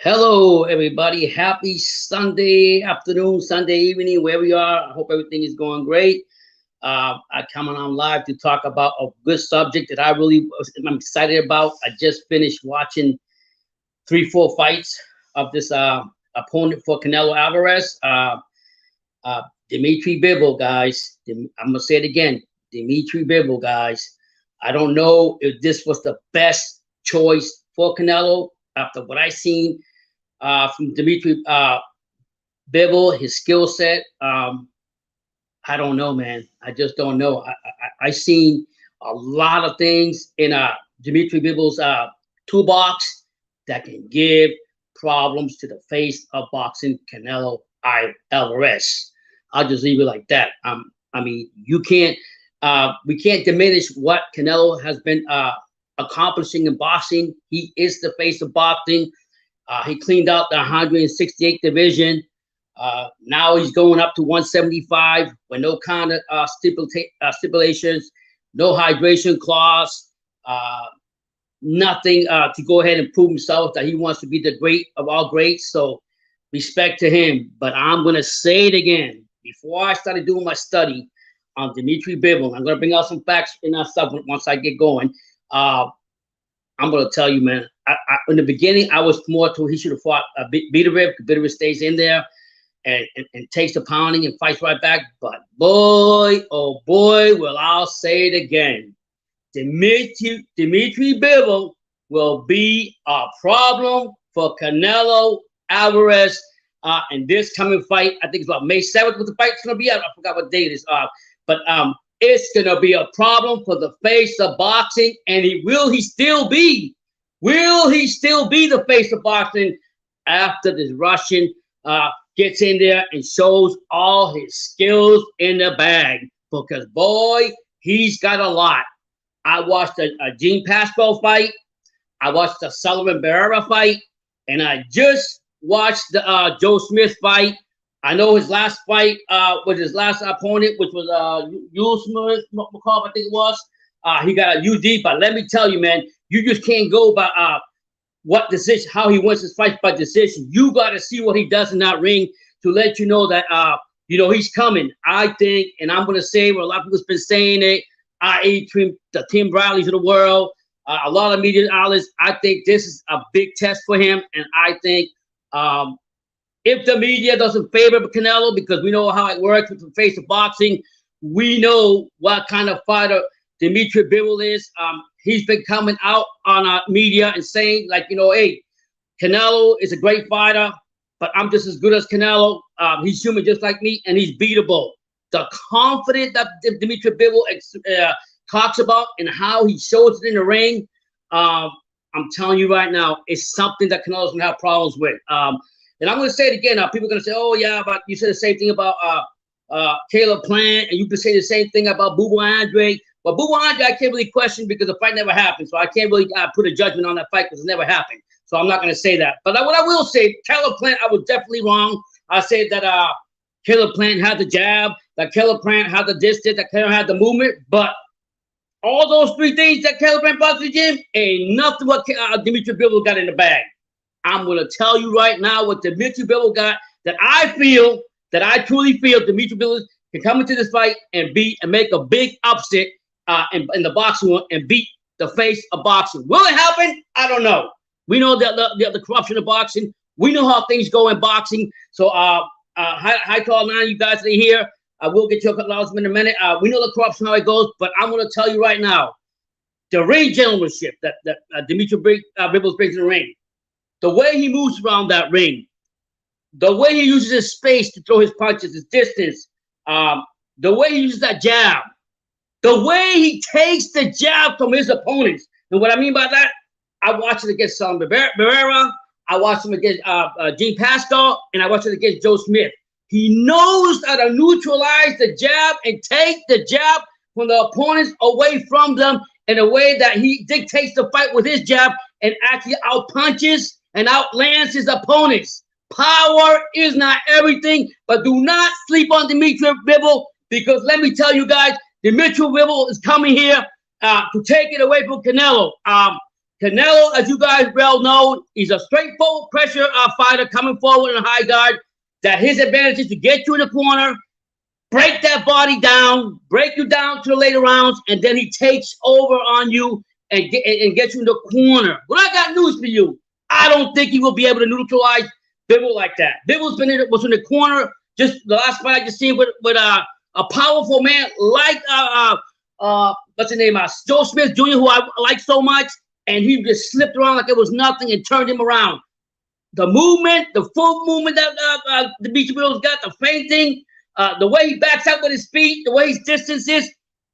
Hello, everybody. Happy Sunday afternoon, Sunday evening, where we are. I hope everything is going great. I come on live to talk about a good subject that I'm excited about. I just finished watching 3, 4 fights of this opponent for Canelo Alvarez, Dmitry Bivol, guys. I'm gonna say it again, Dmitry Bivol, guys. I don't know if this was the best choice for Canelo after what I seen from Dmitry Bivol, his skill set. I don't know, man. I just don't know. I seen a lot of things in Dmitry Bivol's toolbox that can give problems to the face of boxing, Canelo Alvarez. I'll just leave it like that. I mean, we can't diminish what Canelo has been accomplishing in boxing. He is the face of boxing. He cleaned out the 168th division. Now he's going up to 175 with no kind of stipulations, no hydration clause, nothing to go ahead and prove himself that he wants to be the great of all greats. So respect to him. But I'm going to say it again. Before I started doing my study on Dmitry Bivol, I'm going to bring out some facts in that stuff once I get going. I'm going to tell you, man, in the beginning, I was more to he should have fought Bidarev. Bidarev stays in there and takes the pounding and fights right back. But boy, oh boy, will I'll say it again. Dmitry Bivol will be a problem for Canelo Alvarez in this coming fight. I think it's about May 7th what the fight's going to be. I forgot what date it is. But it's going to be a problem for the face of boxing. And will he still be the face of boxing after this Russian gets in there and shows all his skills in the bag? Because, boy, he's got a lot. I watched a Gene Pascal fight. I watched the Sullivan Barrera fight. And I just watched the Joe Smith fight. I know his last fight with his last opponent, which was Usman McCall, I think it was. He got a UD, but let me tell you, man, you just can't go by what decision, how he wins his fight by decision. You got to see what he does in that ring to let you know that he's coming. I think, and I'm going to say what a lot of people's been saying it, i.e. the Tim Bradleys of the world, a lot of media outlets. I think this is a big test for him, and I think. If the media doesn't favor Canelo, because we know how it works with the face of boxing, we know what kind of fighter Dmitry Bivol is. He's been coming out on media and saying, like, hey, Canelo is a great fighter, but I'm just as good as Canelo. He's human just like me, and he's beatable. The confidence that Dmitry Bivol talks about and how he shows it in the ring, I'm telling you right now, it's something that Canelo's going to have problems with. And I'm going to say it again. People are going to say, oh, yeah, but you said the same thing about Caleb Plant, and you can say the same thing about Andrade. But Andrade, I can't really question because the fight never happened. So I can't really put a judgment on that fight because it never happened. So I'm not going to say that. But what I will say, Caleb Plant, I was definitely wrong. I said that Caleb Plant had the jab, that Caleb Plant had the distance, that Caleb had the movement. But all those three things that Caleb Plant brought to the gym ain't nothing what Dmitry Bivol got in the bag. I'm going to tell you right now what Dmitry Bivol got that I truly feel Dmitry Bivol can come into this fight and make a big upset in the boxing one and beat the face of boxing. Will it happen? I don't know. We know the corruption of boxing. We know how things go in boxing. So, hi to all 9 you guys that are here. I will get your acknowledgement in a minute. We know the corruption, how it goes, but I'm going to tell you right now, the ring gentlemanship that Dmitry Bivol brings in the ring, the way he moves around that ring, the way he uses his space to throw his punches, his distance, the way he uses that jab, the way he takes the jab from his opponents. And what I mean by that, I watched it against Sullivan Barrera, I watched him against Gene Pascal, and I watched it against Joe Smith. He knows how to neutralize the jab and take the jab from the opponents away from them in a way that he dictates the fight with his jab and actually outpunches and outlands his opponents. Power is not everything, but do not sleep on Dmitry Bivol, because let me tell you guys, Dmitry Bivol is coming here to take it away from Canelo. Canelo, as you guys well know, he's a straightforward pressure fighter coming forward in a high guard. That his advantage is to get you in the corner, break that body down, break you down to the later rounds, and then he takes over on you and get you in the corner. But I got news for you. I don't think he will be able to neutralize Bivol like that. Bivol's was in the corner just the last fight I just seen with a powerful man like what's his name? Joe Smith Jr., who I like so much, and he just slipped around like it was nothing and turned him around. The movement, the full movement that Dmitry Bivol's got, the feinting, the way he backs out with his feet, the way his distance is,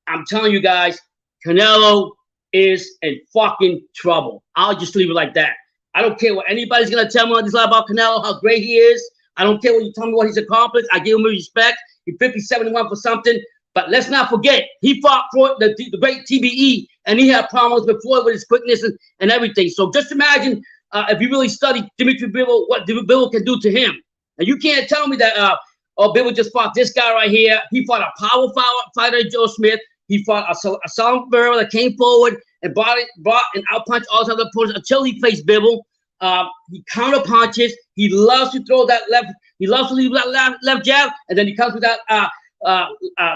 I'm telling you guys, Canelo is in fucking trouble. I'll just leave it like that. I don't care what anybody's gonna tell me on this live about Canelo, how great he is. I don't care what you tell me what he's accomplished. I give him respect. He's 50-71 for something. But let's not forget, he fought for the great TBE, and he had problems before with his quickness and everything. So just imagine if you really study Dmitry Bivol, what Bivol can do to him. And you can't tell me that, Bivol just fought this guy right here. He fought a power fighter, Joe Smith. He fought a solid barrel that came forward and brought and outpunched all his other opponents until he faced Bivol. He counter punches. He loves to throw that left. He loves to leave that left jab, and then he comes with that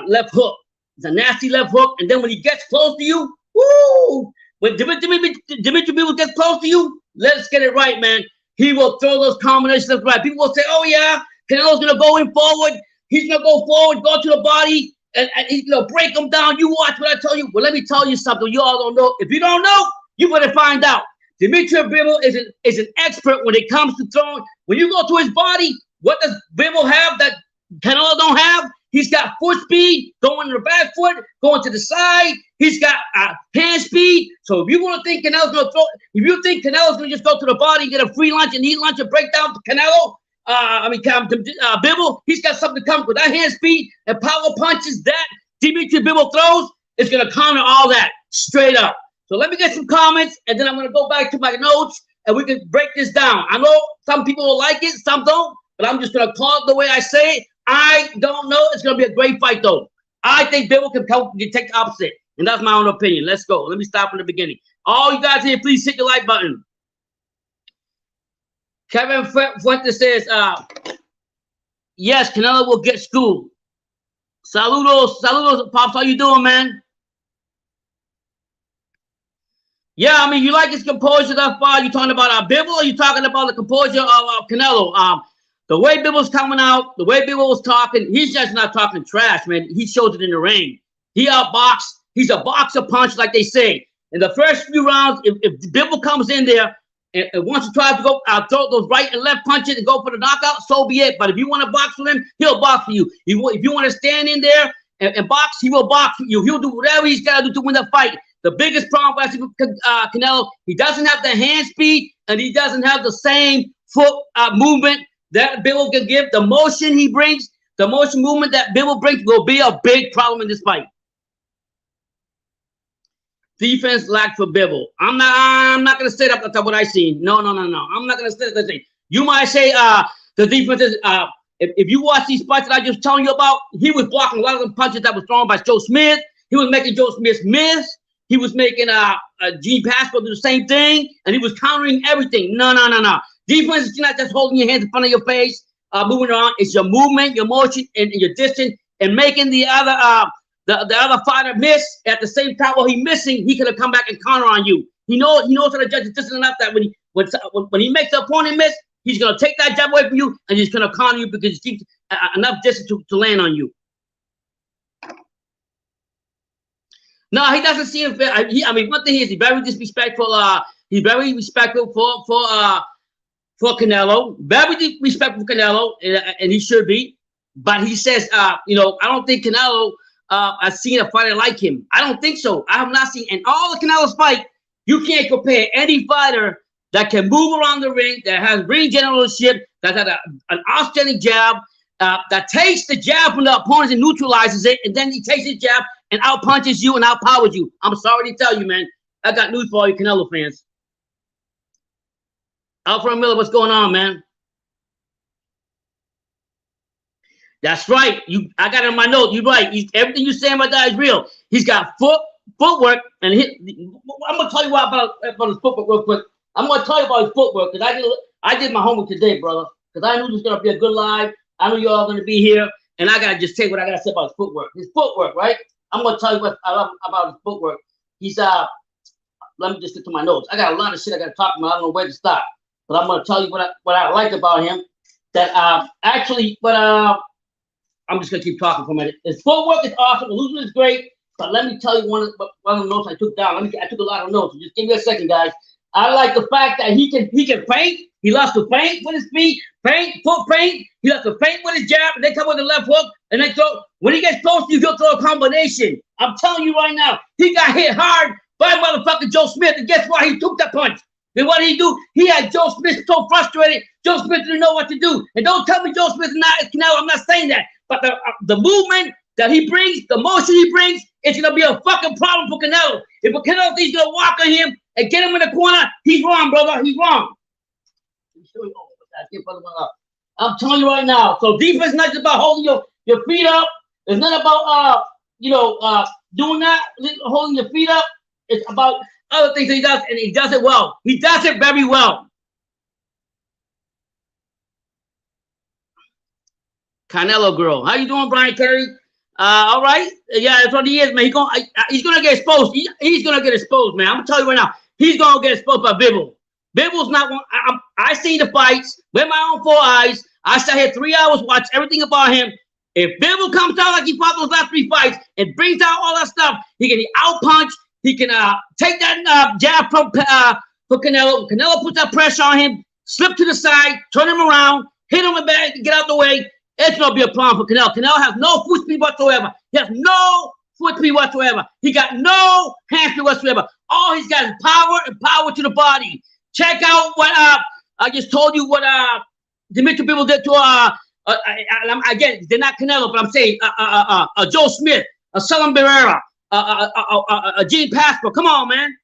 left hook. It's a nasty left hook, and then when he gets close to you, woo! When Dmitry Bivol gets close to you, let's get it right, man. He will throw those combinations left right. People will say, "Oh yeah, Canelo's gonna go in forward. He's gonna go forward, go to the body, and he's gonna break him down." You watch what I tell you. Well, let me tell you something. You all don't know. If you don't know, you better find out. Dmitry Bivol is an expert when it comes to throwing. When you go to his body, what does Bivol have that Canelo don't have? He's got foot speed, going to the back foot, going to the side. He's got hand speed. So if you want to think Canelo's going to throw, if you think Canelo's going to just go to the body, get a free lunch and eat lunch and break down Canelo, Bivol, he's got something to come with. That hand speed and power punches that Dmitry Bivol throws is going to counter all that straight up. So let me get some comments, and then I'm going to go back to my notes, and we can break this down. I know some people will like it, some don't, but I'm just going to call it the way I say it. I don't know. It's going to be a great fight, though. I think Bivol can take the opposite, and that's my own opinion. Let's go. Let me start from the beginning. All you guys here, please hit the like button. Kevin Fuentes says, yes, Canelo will get schooled. Saludos, Pops. How you doing, man? Yeah, I mean, you like his composure thus far. You talking about Bivol, or you talking about the composure of Canelo? The way Bivol's coming out, the way Bivol was talking, he's just not talking trash, man. He shows it in the ring. He outboxed. He's a boxer punch, like they say. In the first few rounds, if Bivol comes in there and wants to try to go throw those right and left punches and go for the knockout, so be it. But if you want to box with him, he'll box for you. If you want to stand in there and box, he will box for you. He'll do whatever he's got to do to win the fight. The biggest problem with Canelo, he doesn't have the hand speed, and he doesn't have the same foot movement that Bivol can give. The motion he brings, the motion movement that Bivol brings will be a big problem in this fight. Defense lack for Bivol. I'm not gonna say that's what I see. No. I'm not gonna say that. You might say the defense is if you watch these fights that I just telling you about, he was blocking a lot of the punches that was thrown by Joe Smith. He was making Joe Smith miss. He was making Gene Pascal do the same thing, and he was countering everything. No. Defense is not just holding your hands in front of your face, moving on. It's your movement, your motion, and your distance, and making the other fighter miss at the same time. While he's missing, he could have come back and counter on you. He knows how to judge it just enough that when he makes the opponent miss, he's gonna take that jab away from you, and he's gonna counter you because he keeps enough distance to land on you. No, he doesn't see him. I mean, one thing is he's very disrespectful. He's very respectful for Canelo. Very respectful for Canelo, and he should be. But he says, I don't think Canelo has seen a fighter like him. I don't think so. I have not seen in all the Canelo's fight. You can't compare any fighter that can move around the ring, that has ring generalship, that has an outstanding jab, that takes the jab from the opponents and neutralizes it, and then he takes his jab and outpunches you and outpowers you. I'm sorry to tell you, man. I got news for all you Canelo fans. Alfred Miller, what's going on, man? That's right. I got it in my note. You're right. Everything you're saying about that is real. He's got footwork, and I'm gonna tell you about his footwork real quick. I'm gonna tell you about his footwork because I did my homework today, brother. Because I knew this was gonna be a good live. I knew y'all gonna be here, and I gotta just say what I gotta say about his footwork. His footwork, right? I'm gonna tell you what I love about his footwork. He's let me just get to my notes. I got a lot of shit I gotta talk about. I don't know where to start, but I'm gonna tell you what I like about him. That actually, but I'm just gonna keep talking for a minute. His footwork is awesome. The losing is great. But let me tell you one of the notes I took down. I took a lot of notes. Just give me a second, guys. I like the fact that he can feint. He loves to feint with his feet, feint, foot feint. He loves to feint with his jab, and then come with the left hook, and then throw. When he gets close to you, he'll throw a combination. I'm telling you right now, he got hit hard by motherfucking Joe Smith, and guess why? He took that punch. And what did he do? He had Joe Smith so frustrated. Joe Smith didn't know what to do. And don't tell me Joe Smith is not Canelo. I'm not saying that, but the movement that he brings, the motion he brings, it's gonna be a fucking problem for Canelo. If Canelo thinks he's gonna walk on him and get him in the corner, he's wrong, brother. He's wrong. I'm telling you right now. So defense is not just about holding your feet up. It's not about doing that, holding your feet up. It's about other things that he does, and he does it well. He does it very well. Canelo girl, how you doing, Brian Curry? All right, yeah, that's what he is, man. He's gonna get exposed. He's gonna get exposed, man. I'm gonna tell you right now. He's gonna get exposed by Bivol. Bivol's not one. I seen the fights with my own 4 eyes. I sat here 3 hours, watched everything about him. If Bivol comes out like he fought those last 3 fights and brings out all that stuff, he can out punch. He can take that jab from for Canelo. Canelo puts that pressure on him, slip to the side, turn him around, hit him in the back, get out the way. It's gonna be a problem for Canelo. Canelo has no foot speed whatsoever. He has no foot speed whatsoever. He got no hand speed whatsoever. All he's got is power and power to the body. Check out what I just told you what Dmitry Bivol did to again, they're not Canelo, but I'm saying Joe Smith, a Salem Barrera, a Gene Pascal. Come on, man.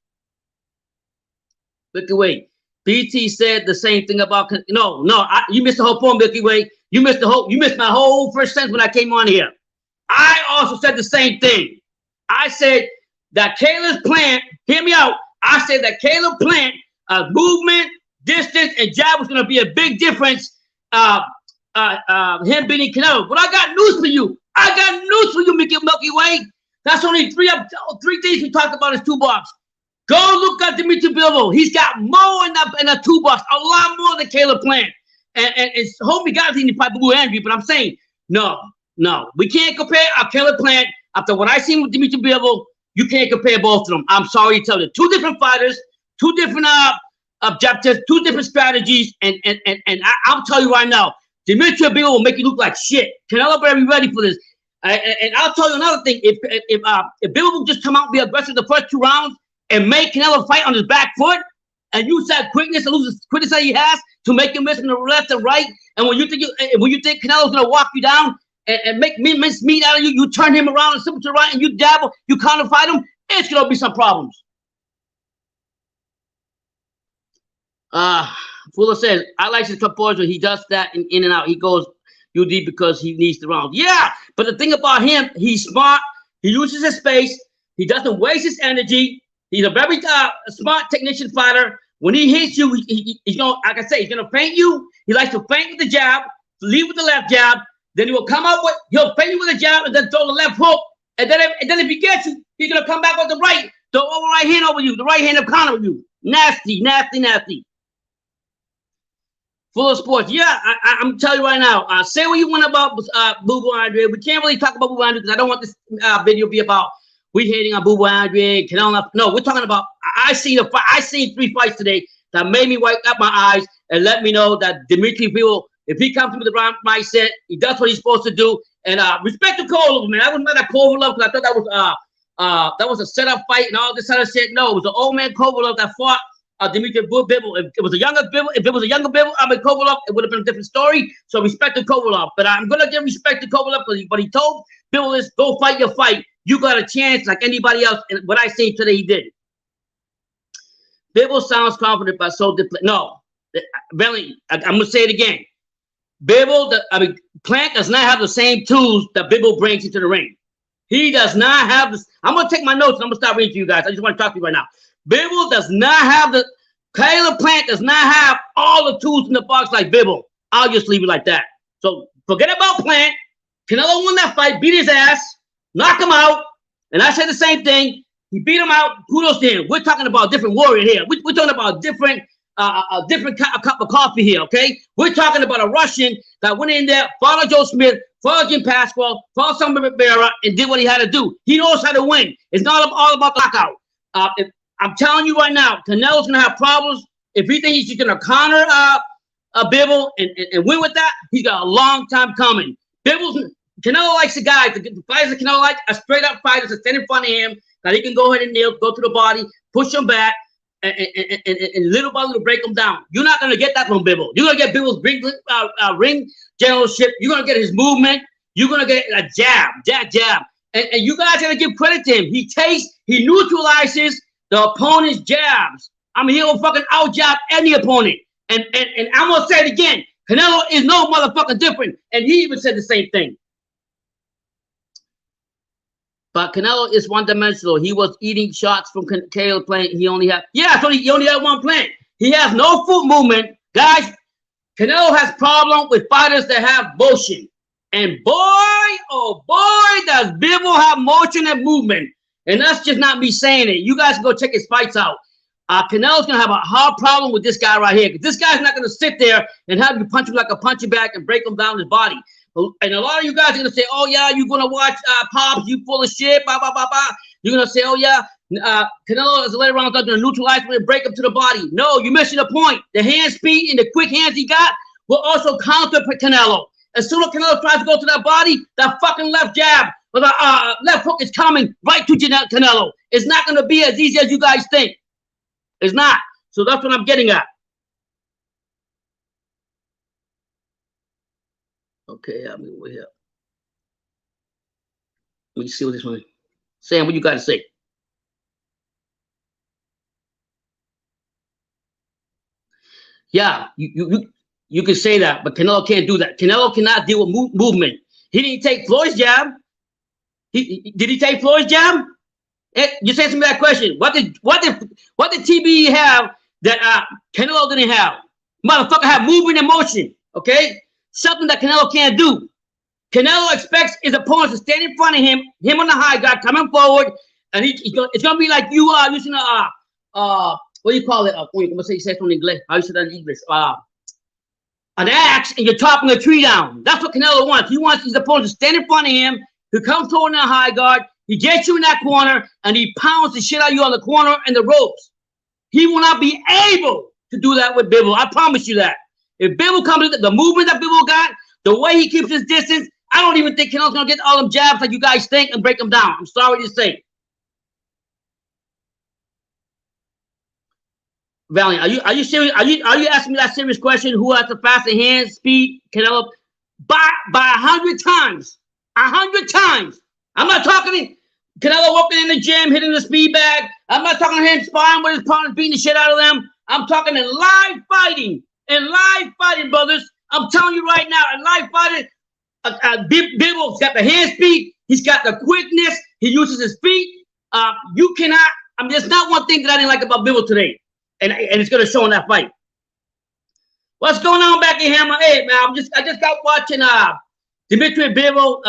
Milky Way. BT said the same thing about you missed the whole point, Milky Way. You missed my whole first sentence when I came on here. I also said the same thing. I said that Caleb's Plant, hear me out. I said that Caleb Plant, movement, distance, and jab was going to be a big difference. Him beating Canelo. But I got news for you. Milky Way. That's only three things we talked about in 2 box. Go look at Dmitry Bivol. He's got more in that 2 box, a lot more than Caleb Plant. And hope we got to fight Boo Andrew, but I'm saying no, we can't compare our Caleb Plant after what I seen with Dmitry Bivol. You can't compare both of them. I'm sorry to tell you, 2 different fighters, 2 different objectives, 2 different strategies, and I'll tell you right now, Dmitry Bivol will make you look like shit. Canelo better be ready for this. And I'll tell you another thing: if Bivol will just come out and be aggressive the first 2 rounds and make Canelo fight on his back foot, and use that quickness and lose the quickness that he has to make him miss from the left and right, and when you think Canelo's gonna walk you down and make mince meat out of you, you turn him around and slip to the right and you dabble, you counter fight him, it's gonna be some problems. Fuller says, I like his composure. He does that in and out. He goes UD because he needs the round. Yeah, but the thing about him, he's smart. He uses his space. He doesn't waste his energy. He's a very smart technician fighter. When he hits you, he's gonna, like I say, he's gonna feint you. He likes to feint with the jab, lead with the left jab. Then he will come up with, he'll feint you with the jab and then throw the left hook. And then if he gets you, he's gonna come back with the right, the right hand over you, the right hand of counter you. Nasty. Full of sports. Yeah, I'm telling you right now. Say what you want about Boo Andre. We can't really talk about Boo Andre because I don't want this video to be about we hating on Boo Andre. No, we're talking about. I seen 3 fights today that made me wipe up my eyes and let me know that Dmitry Bivol, if he comes with the right mindset, he does what he's supposed to do. And respect to Kovalev, man. I was mad at Kovalev because I thought that was a setup fight and all this other shit. No, it was an old man Kovalev that fought Dmitry Bivol. If it was a younger Bivol, Kovalev, it would have been a different story. So respect to Kovalev. But I'm gonna give respect to Kovalev because what he told Bivol is go fight your fight. You got a chance like anybody else. And what I say today, he did. Bivol sounds confident, but so depleted. No, really, I'm gonna say it again. Bivol, Plant does not have the same tools that Bivol brings into the ring. He does not have this. I'm gonna take my notes and I'm gonna start reading to you guys. I just want to talk to you right now. Bivol does not have the Caleb Plant does not have all the tools in the box like Bivol. I'll just leave it like that. So forget about Plant. Canelo won that fight, beat his ass, knocked him out, and I said the same thing. He beat him out. Kudos to him. We're talking about a different warrior here. We're talking about a different cup of coffee here. Okay, we're talking about a Russian that went in there, followed Joe Smith, followed Jim Pascal, followed Sam Rivera, and did what he had to do. He knows how to win. It's not all about the knockout. I'm telling you right now, Canelo's gonna have problems. If he thinks he's gonna counter Bivol and win with that, he's got a long time coming. Canelo likes the guys, the fighters that Canelo like, a straight up fighter to stand in front of him, that he can go ahead and nail, go to the body, push him back, and little by little break him down. You're not gonna get that from Bivol. You're gonna get Bivol's ring generalship. You're gonna get his movement. You're gonna get a jab. And you guys gotta give credit to him. He neutralizes the opponent's jabs. I mean, he'll fucking out jab any opponent. And I'm gonna say it again. Canelo is no motherfucker different. And he even said the same thing. But Canelo is one-dimensional. He was eating shots from Caleb Plant. He only had one plant. He has no foot movement. Guys, Canelo has problem with fighters that have motion. And boy, oh boy, does Bivol have motion and movement. And that's just not me saying it. You guys can go check his fights out. Canelo's going to have a hard problem with this guy right here. Because this guy's not going to sit there and have you punch him like a punching bag and break him down his body. And a lot of you guys are going to say, oh, yeah, you're going to watch Pops, you full of shit, blah, blah, blah, blah. You're going to say, oh, yeah, Canelo is later on going to neutralize him and break him to the body. No, you're missing the point. The hand speed and the quick hands he got will also counter Canelo. As soon as Canelo tries to go to that body, that fucking left jab or the left hook is coming right to Canelo. It's not going to be as easy as you guys think. It's not. So that's what I'm getting at. Okay, I mean, we're here. Let me see what this one is. Sam, what you got to say? Yeah, you can say that, but Canelo can't do that. Canelo cannot deal with movement. He didn't take Floyd's jab. Did he take Floyd's jab? Just answer me that question. What did TBE have that Canelo didn't have? Motherfucker have movement and motion. Okay, something that Canelo can't do. Canelo expects his opponents to stand in front of him on the high guard, coming forward, and it's gonna be like you are using what do you call it? I'm gonna say something in English. How you say that in English? An axe, and you're chopping a tree down. That's what Canelo wants. He wants his opponents to stand in front of him, who comes toward the high guard. He gets you in that corner, and he pounds the shit out of you on the corner and the ropes. He will not be able to do that with Bivol. I promise you that. If Bivol comes with the movement that Bivol got, the way he keeps his distance, I don't even think Canelo's gonna get all them jabs like you guys think and break them down. I'm sorry to say. Valiant, are you serious? Are you asking me that serious question? Who has the faster hand speed? Canelo by 100 times. 100 times. I'm not talking Canelo walking in the gym, hitting the speed bag. I'm not talking him sparring with his partners, beating the shit out of them. I'm talking in live fighting. In live fighting, brothers. I'm telling you right now, in live fighting, Bivol's got the hand speed. He's got the quickness. He uses his feet. You cannot. I mean, there's not one thing that I didn't like about Bivol today. And it's going to show in that fight. What's going on back in here? Hey, man, I just got watching Dmitry Bivol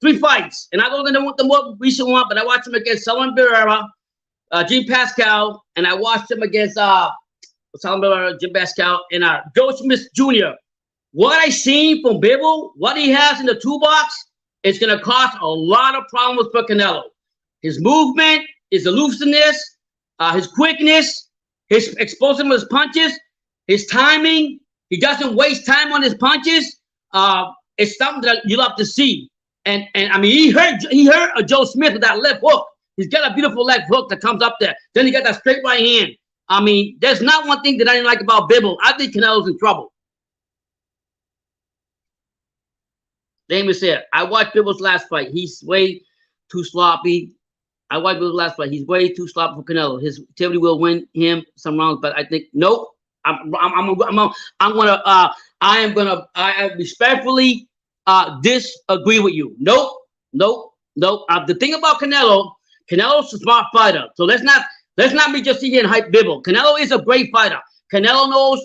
3 fights. And I go into the more recent one, but I watched him against Salman Barrera, Jim Pascal, and I watched him against Salman Barrera, Jim Pascal, and Joe Smith Jr. What I seen from Bivol, what he has in the toolbox, it's going to cause a lot of problems for Canelo. His movement, his elusiveness, his quickness, his explosiveness punches, his timing. He doesn't waste time on his punches. It's something that you love to see. And I mean, he hurt Joe Smith with that left hook. He's got a beautiful left hook that comes up there. Then he got that straight right hand. I mean, there's not one thing that I didn't like about Bivol. I think Canelo's in trouble. Damon said, I watched Bivol's last fight. He's way too sloppy. I watched Bivol's last fight. He's way too sloppy for Canelo. His activity will win him some rounds, but I think nope. I respectfully disagree with you. Nope. No, the thing about Canelo's a smart fighter. So let's not be just sitting here and hype Bivol. Canelo is a great fighter. Canelo knows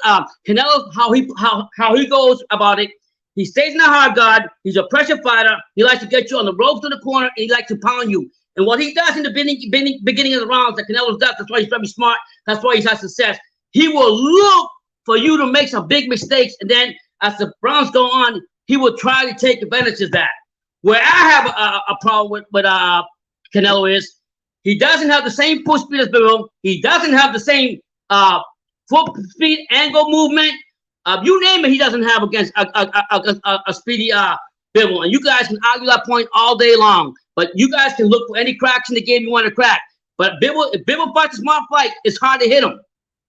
Canelo how he goes about it. He stays in the hard guard. He's a pressure fighter. He likes to get you on the ropes to the corner, and he likes to pound you. And what he does in the beginning of the rounds, that Canelo does, that's why he's very smart. That's why he's had success. He will look for you to make some big mistakes, and then as the rounds go on, he will try to take advantage of that. Where I have a problem with Canelo is he doesn't have the same push speed as Bivol. He doesn't have the same foot speed, angle, movement. You name it, he doesn't have against a speedy Bivol. And you guys can argue that point all day long. But you guys can look for any cracks in the game you want to crack. But if Bivol fights a smart fight, it's hard to hit him.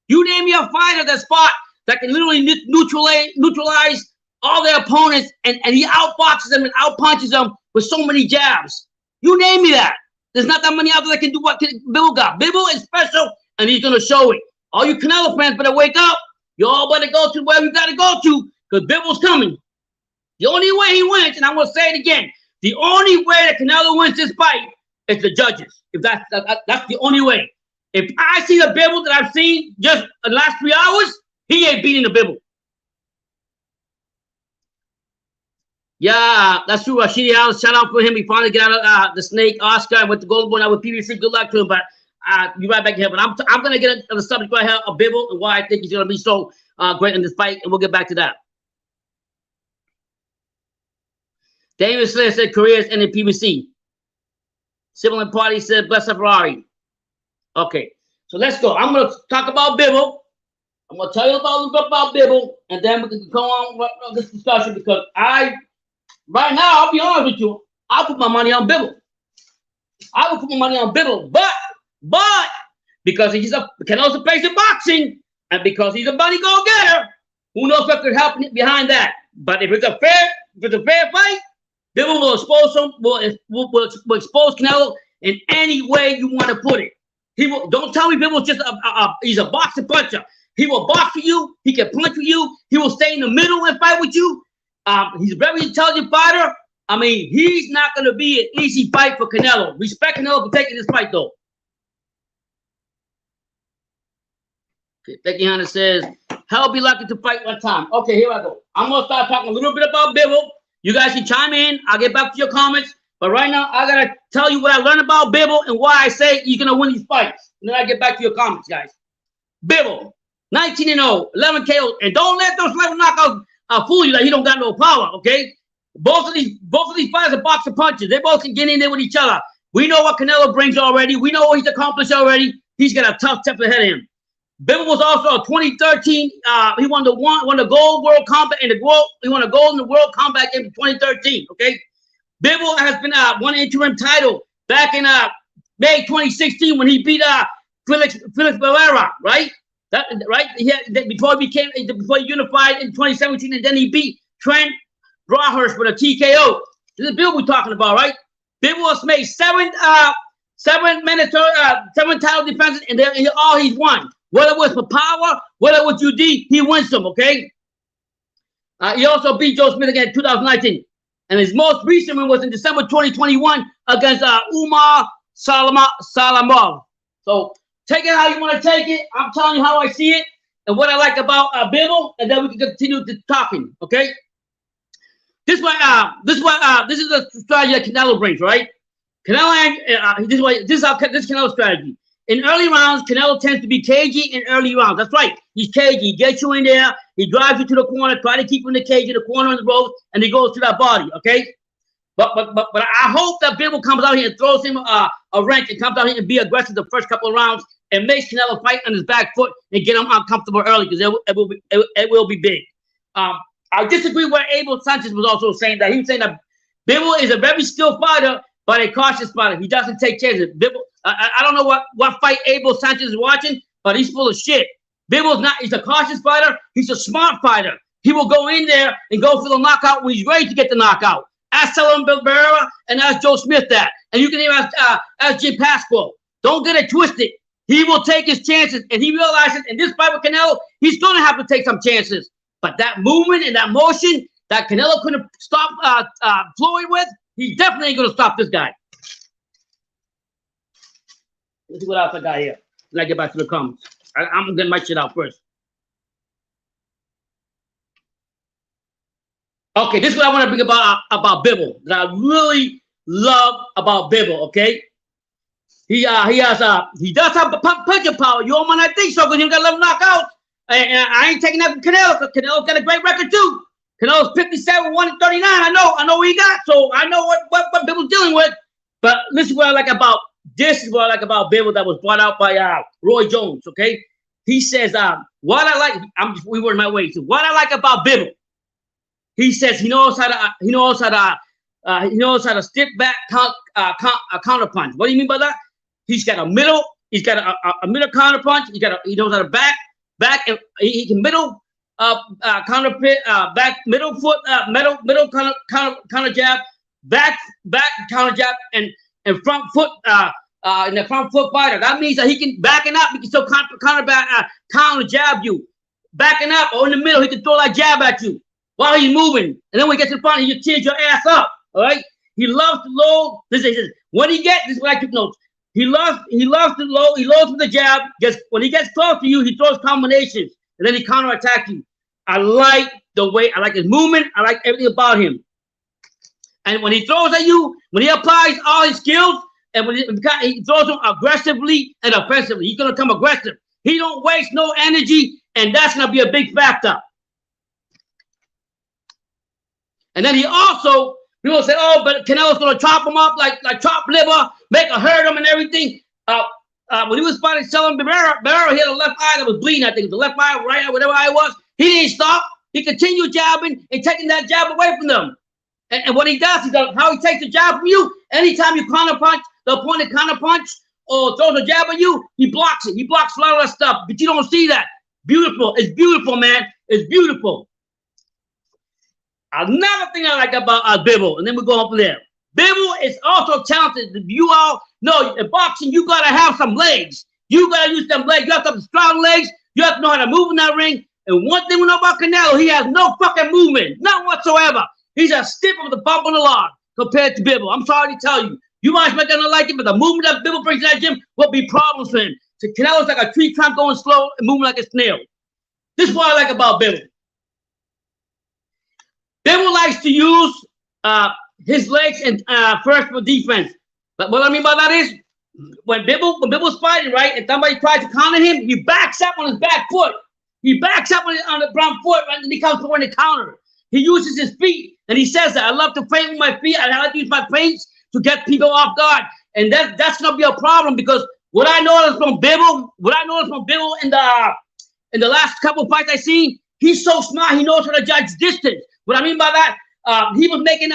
You name me a fighter that's fought that can literally neutralize all their opponents, and he outboxes them and outpunches them with so many jabs. You name me that. There's not that many out there that can do what Bivol got. Bivol is special, and he's going to show it. All you Canelo fans better wake up. You all better go to where you got to go to, because Bivol's coming. The only way he wins, and I'm going to say it again, the only way that Canelo wins this fight is the judges. If that's the only way. If I see the Bivol that I've seen just in the last 3 hours, he ain't beating the Bivol. Yeah, that's true. Rashidi Ellis, shout out for him. He finally got out of the snake. Oscar with the Golden Boy now with PBC. Good luck to him. But you right back here. But I'm going to get into the subject right here of Bivol and why I think he's going to be so great in this fight. And we'll get back to that. David Slater said careers ending PBC. Civil Party said bless up Ferrari. Okay, so let's go. I'm going to talk about Bivol. I'm going to tell you about Bivol, and then we can go on with this discussion because right now, I'll be honest with you, I'll put my money on Bivol. I will put my money on Bivol, but because Canelo's a place in boxing, and because he's a money go-getter, who knows what could happen behind that? But if it's a fair fight, Bivol will expose him, will expose Canelo in any way you want to put it. Don't tell me Bivol's just he's a boxing puncher. He will box with you. He can punch with you. He will stay in the middle and fight with you. He's a very intelligent fighter. I mean, he's not going to be an easy fight for Canelo. Respect Canelo for taking this fight, though. Okay, Becky Hunter says, hell be lucky to fight one time. Okay, here I go. I'm going to start talking a little bit about Bivol. You guys can chime in. I'll get back to your comments. But right now, I got to tell you what I learned about Bivol and why I say he's going to win these fights. And then I get back to your comments, guys. Bivol, 19-0, 11 KOs. And don't let those 11 knockouts fool you that he don't got no power, okay? Both of these fighters are boxing punches. They both can get in there with each other. We know what Canelo brings already. We know what he's accomplished already. He's got a tough step ahead of him. Bivol was also a 2013. He won the gold world combat in the world. He won a gold in the world combat game in 2013. Okay, Bivol has been won an interim title back in May 2016 when he beat Felix Pereira, right? Before he unified in 2017, and then he beat Trent Brahurst with a TKO. This is Bivol we're talking about, right? Bivol has made seven title defenses, and all he's won. Whether it was for power, whether it was UD, he wins them, okay? He also beat Joe Smith again in 2019. And his most recent one was in December 2021 against Umar Salamov. So take it how you want to take it. I'm telling you how I see it and what I like about Bivol, and then we can continue to talking, okay? This is the strategy that Canelo brings, right? This is Canelo's strategy. In early rounds, Canelo tends to be cagey in early rounds. That's right. He's cagey. He gets you in there. He drives you to the corner, try to keep you in the cage, in the corner, in the ropes, and he goes to that body, okay? But I hope that Bivol comes out here and throws him a wrench and comes out here and be aggressive the first couple of rounds and makes Canelo fight on his back foot and get him uncomfortable early because it will be big. I disagree with Abel Sanchez was also saying that. He was saying that Bivol is a very skilled fighter, but a cautious fighter. He doesn't take chances. Bivol, I don't know what fight Abel Sanchez is watching, but he's full of shit. Bivol's not. He's a cautious fighter. He's a smart fighter. He will go in there and go for the knockout when he's ready to get the knockout. Ask Salem Barrera and ask Joe Smith that. And you can even ask Jim Pasquale. Don't get it twisted. He will take his chances, and he realizes in this fight with Canelo, he's going to have to take some chances. But that movement and that motion that Canelo couldn't stop Floyd with, he definitely ain't going to stop this guy. Let's see what else I got here. Then I get back to the comments. I'm gonna get my shit out first. Okay, this is what I want to bring about Bivol that I really love about Bivol. Okay, he does have punching power. You all might not think so because he got 11 knockouts. And I ain't taking that from Canelo because Canelo's got a great record too. Canelo's 57, 139. I know what he got, so I know what Bivol's dealing with. But this is what I like about Bivol that was brought out by Roy Jones. Okay, he says what I like. We were in my way. So what I like about Bivol, he says he knows how to step back counter punch. What do you mean by that? He's got a middle. He's got a middle counter punch. He knows how to back, and he can middle counter pit, back middle foot, middle counter jab, back counter jab, and front foot in the front foot fighter. That means that he can backing up. He can still counter jab you, backing up or in the middle. He can throw that jab at you while he's moving, and then when he gets in front, he just tears your ass up. All right. He loves to load. This is what he gets. This is what I took notes. He loves to load. He loads with the jab. When he gets close to you, he throws combinations, and then he counterattacks you. I like his movement. I like everything about him. And when he throws at you, when he applies all his skills, and when he throws them aggressively and offensively, he's gonna come aggressive. He don't waste no energy, and that's gonna be a big factor. And then he also, people say, oh, but Canelo's gonna chop him up like chop liver, make a hurt him and everything. When he was fighting Selling Bivol, he had a left eye that was bleeding. I think the left eye, right eye, whatever eye it was. He didn't stop. He continued jabbing and taking that jab away from them. And what he does, how he takes the jab from you. Anytime you counter punch, the opponent counter punch or throws a jab at you, he blocks it. He blocks a lot of that stuff, but you don't see that. Beautiful. It's beautiful, man. It's beautiful. Another thing I like about Bivol, and then we go up there. Bivol is also talented. You all know in boxing, you gotta have some legs. You gotta use them legs. You have to have strong legs. You have to know how to move in that ring. And one thing we know about Canelo, he has no fucking movement, none whatsoever. He's a stiff with a bump on the log compared to Bivol. I'm sorry to tell you. You might not like it, but the movement that Bivol brings to that gym will be problems for him. So Canelo's like a tree trunk going slow and moving like a snail. This is what I like about Bivol. Bivol likes to use his legs and first for defense. But what I mean by that is, when Bivol's fighting, right, and somebody tries to counter him, he backs up on his back foot. He backs up on the front foot, right, and he comes forward and counter. He uses his feet, and he says that I love to feint with my feet. I like to use my feints to get people off guard, and that's gonna be a problem because what I noticed from Bivol in the last couple of fights I seen, he's so smart. He knows how to judge distance. What I mean by that, he was making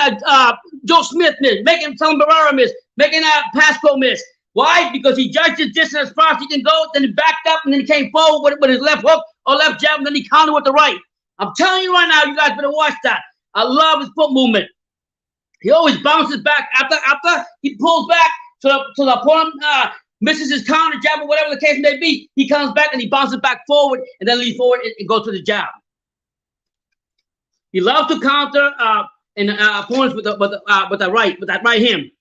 Joe Smith miss, making Tom Barrera miss, making Pasco miss. Why? Because he judged his distance as far as he can go, then he backed up, and then he came forward with his left hook or left jab, and then he countered with the right. I'm telling you right now, you guys better watch that. I love his foot movement. He always bounces back after he pulls back to the opponent misses his counter jab or whatever the case may be. He comes back and he bounces back forward and then leads forward and goes to the jab. He loves to counter opponents with that right hand.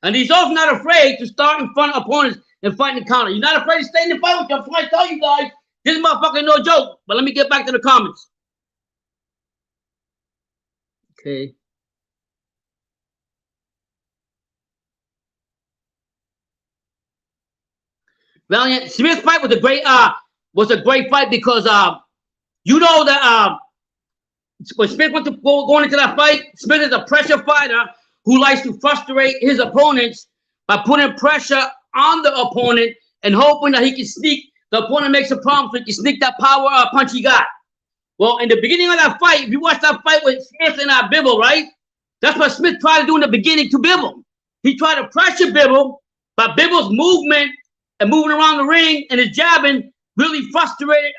And he's also not afraid to start in front of opponents and fight in the counter. You're not afraid to stay in the fight with them. I'm trying to tell you guys, this motherfucker no joke. But let me get back to the comments. Okay. Valiant Smith's fight was a great fight because you know that when Smith went to going into that fight, Smith is a pressure fighter who likes to frustrate his opponents by putting pressure on the opponent and hoping that he can sneak. The opponent makes a problem so he can sneak that power punch he got. Well, in the beginning of that fight, if you watch that fight with Smith and Bivol, right? That's what Smith tried to do in the beginning to Bivol. He tried to pressure Bivol, but Bivol's movement and moving around the ring and his jabbing really frustrated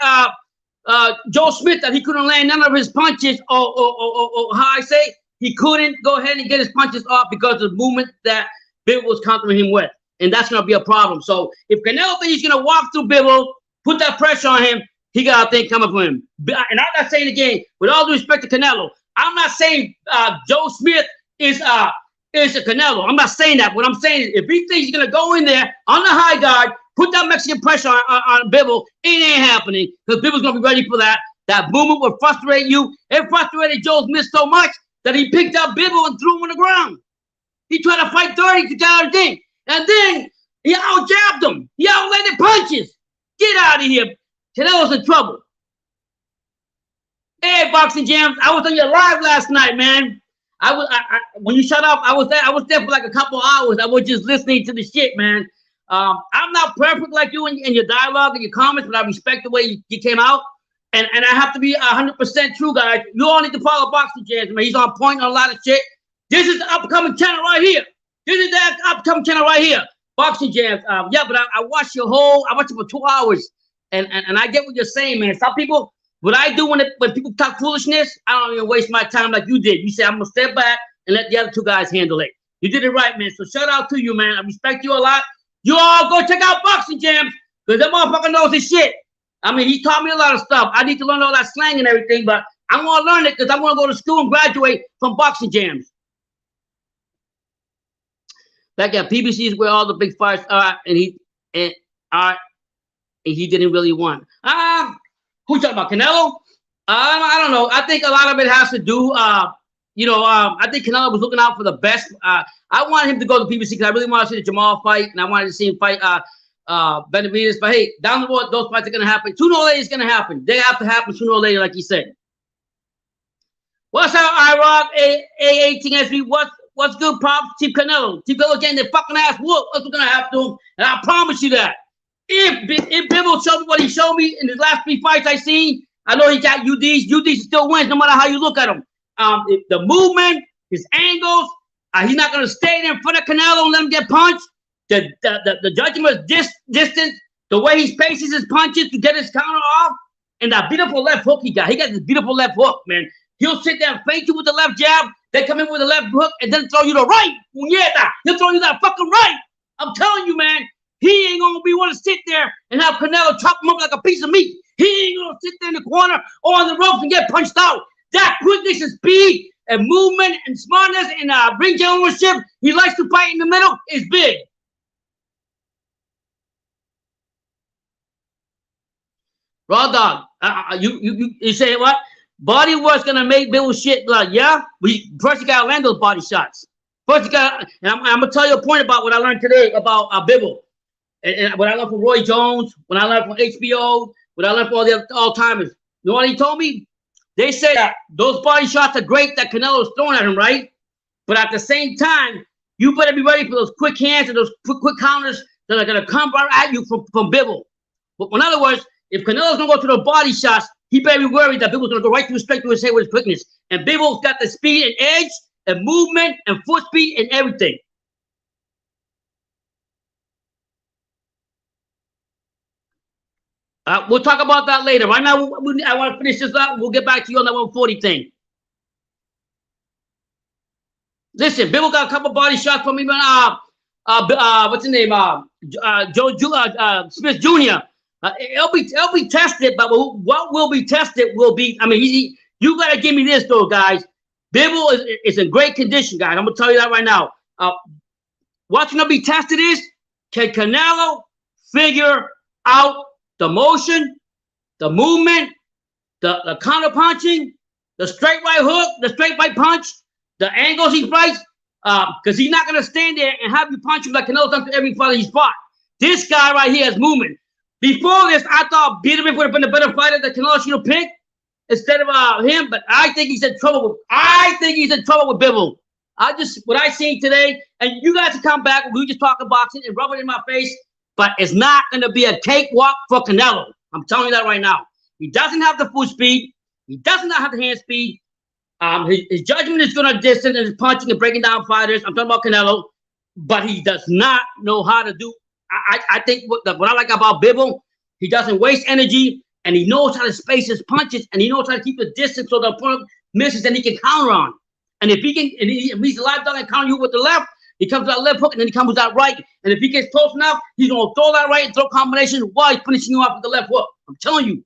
Joe Smith that he couldn't land none of his punches or how I say, he couldn't go ahead and get his punches off because of the movement that Bivol was countering him with. And that's going to be a problem. So if Canelo thinks he's going to walk through Bivol, put that pressure on him, he got a thing coming for him. And I'm not saying again, with all due respect to Canelo, I'm not saying Joe Smith is is a Canelo. I'm not saying that. What I'm saying is if he thinks he's going to go in there on the high guard, put that Mexican pressure on Bivol, it ain't happening because Bivol's going to be ready for that. That movement will frustrate you. It frustrated Joe Smith so much that he picked up Bivol and threw him on the ground. He tried to fight 30 to get out of the thing. And then he out-jabbed him. He outlanded punches. Get out of here. Canelo's in trouble. Hey, Boxing Jams, I was on your live last night, man. When you shut up, I was there for like a couple hours. I was just listening to the shit, man. I'm not perfect like you in your dialogue and your comments, but I respect the way you came out. And I have to be 100% true, guys. You all need to follow Boxing Jams, man. He's on point on a lot of shit. This is the upcoming channel right here. This is the upcoming channel right here. Boxing Jams. Yeah, but I watched I watched it for 2 hours. And I get what you're saying, man. Some people, what I do when people talk foolishness, I don't even waste my time like you did. You say, I'm going to step back and let the other two guys handle it. You did it right, man. So shout out to you, man. I respect you a lot. You all go check out Boxing Jams because that motherfucker knows his shit. I mean, he taught me a lot of stuff. I need to learn all that slang and everything, but I want to learn it because I want to go to school and graduate from Boxing Jams. Back at PBC is where all the big fights are, and he didn't really want. Who talking about Canelo? I don't know. I think a lot of it has to do. I think Canelo was looking out for the best. I wanted him to go to PBC because I really want to see the Jamal fight, and I wanted to see him fight Benavidez. But hey, down the road, those fights are going to happen. Sooner or later, it's going to happen. They have to happen sooner or later, like you said. What's up, IROC? A18SB. What's good, Pops? Chief Canelo. Chief Canelo getting their fucking ass whooped. That's what's going to happen to him. And I promise you that. If Bivol showed me what he showed me in his last 3 fights I seen, I know he got UDs. UDs still wins no matter how you look at him. The movement, his angles, he's not going to stay there in front of Canelo and let him get punched. The judgment is distance, the way he spaces his punches to get his counter off, and that beautiful left hook he got. He got this beautiful left hook, man. He'll sit there and feint you with the left jab, then come in with the left hook, and then throw you the right. He'll throw you that fucking right. I'm telling you, man, he ain't going to be want to sit there and have Canelo chop him up like a piece of meat. He ain't going to sit there in the corner or on the ropes and get punched out. That quickness and speed and movement and smartness and ring generalship he likes to fight in the middle is big. Raw Dog, you say what? Body work's gonna make Bivol shit blood. Yeah, first you gotta land those body shots. First you got, and I'm gonna tell you a point about what I learned today about Bivol, and what I learned from Roy Jones, what I learned from HBO, what I learned from all the all timers. You know what he told me? They say that those body shots are great that Canelo's throwing at him, right? But at the same time, you better be ready for those quick hands and those quick counters that are gonna come right at you from Bivol. But in other words, if Canelo's gonna go to the body shots, he better be worried that Bivol's gonna go straight to his head with his quickness. And Bivol's got the speed and edge and movement and foot speed and everything. We'll talk about that later. Right now, I want to finish this up. We'll get back to you on that 140 thing. Listen, Bivol got a couple body shots from me, man. What's his name? Joe Smith Jr. It'll be tested, but what will be tested will be. I mean, you gotta give me this though, guys. Bivol is in great condition, guys. I'm gonna tell you that right now. What's gonna be tested is, can Canelo figure out the motion, the movement, the counter punching, the straight right hook, the straight right punch, the angles he fights? Because he's not gonna stand there and have you punch him like Canelo's done to every fighter he's fought. This guy right here has movement. Before this, I thought Biederman would have been a better fighter that Canelo should have picked instead of him. But I think he's in trouble. With Bivol. What I seen today, and you guys can come back. We just talking boxing and rub it in my face. But it's not going to be a cakewalk for Canelo. I'm telling you that right now. He doesn't have the foot speed. He does not have the hand speed. His judgment is going to distance and his punching and breaking down fighters. I'm talking about Canelo, but he does not know how to do. I think what I like about Bivol, he doesn't waste energy, and he knows how to space his punches, and he knows how to keep the distance so the opponent misses and he can counter on. And if he's a live dog and counter you with the left, he comes with that left hook and then he comes with that right. And if he gets close enough, he's gonna throw that right and throw combination while he's finishing you off with the left hook. I'm telling you.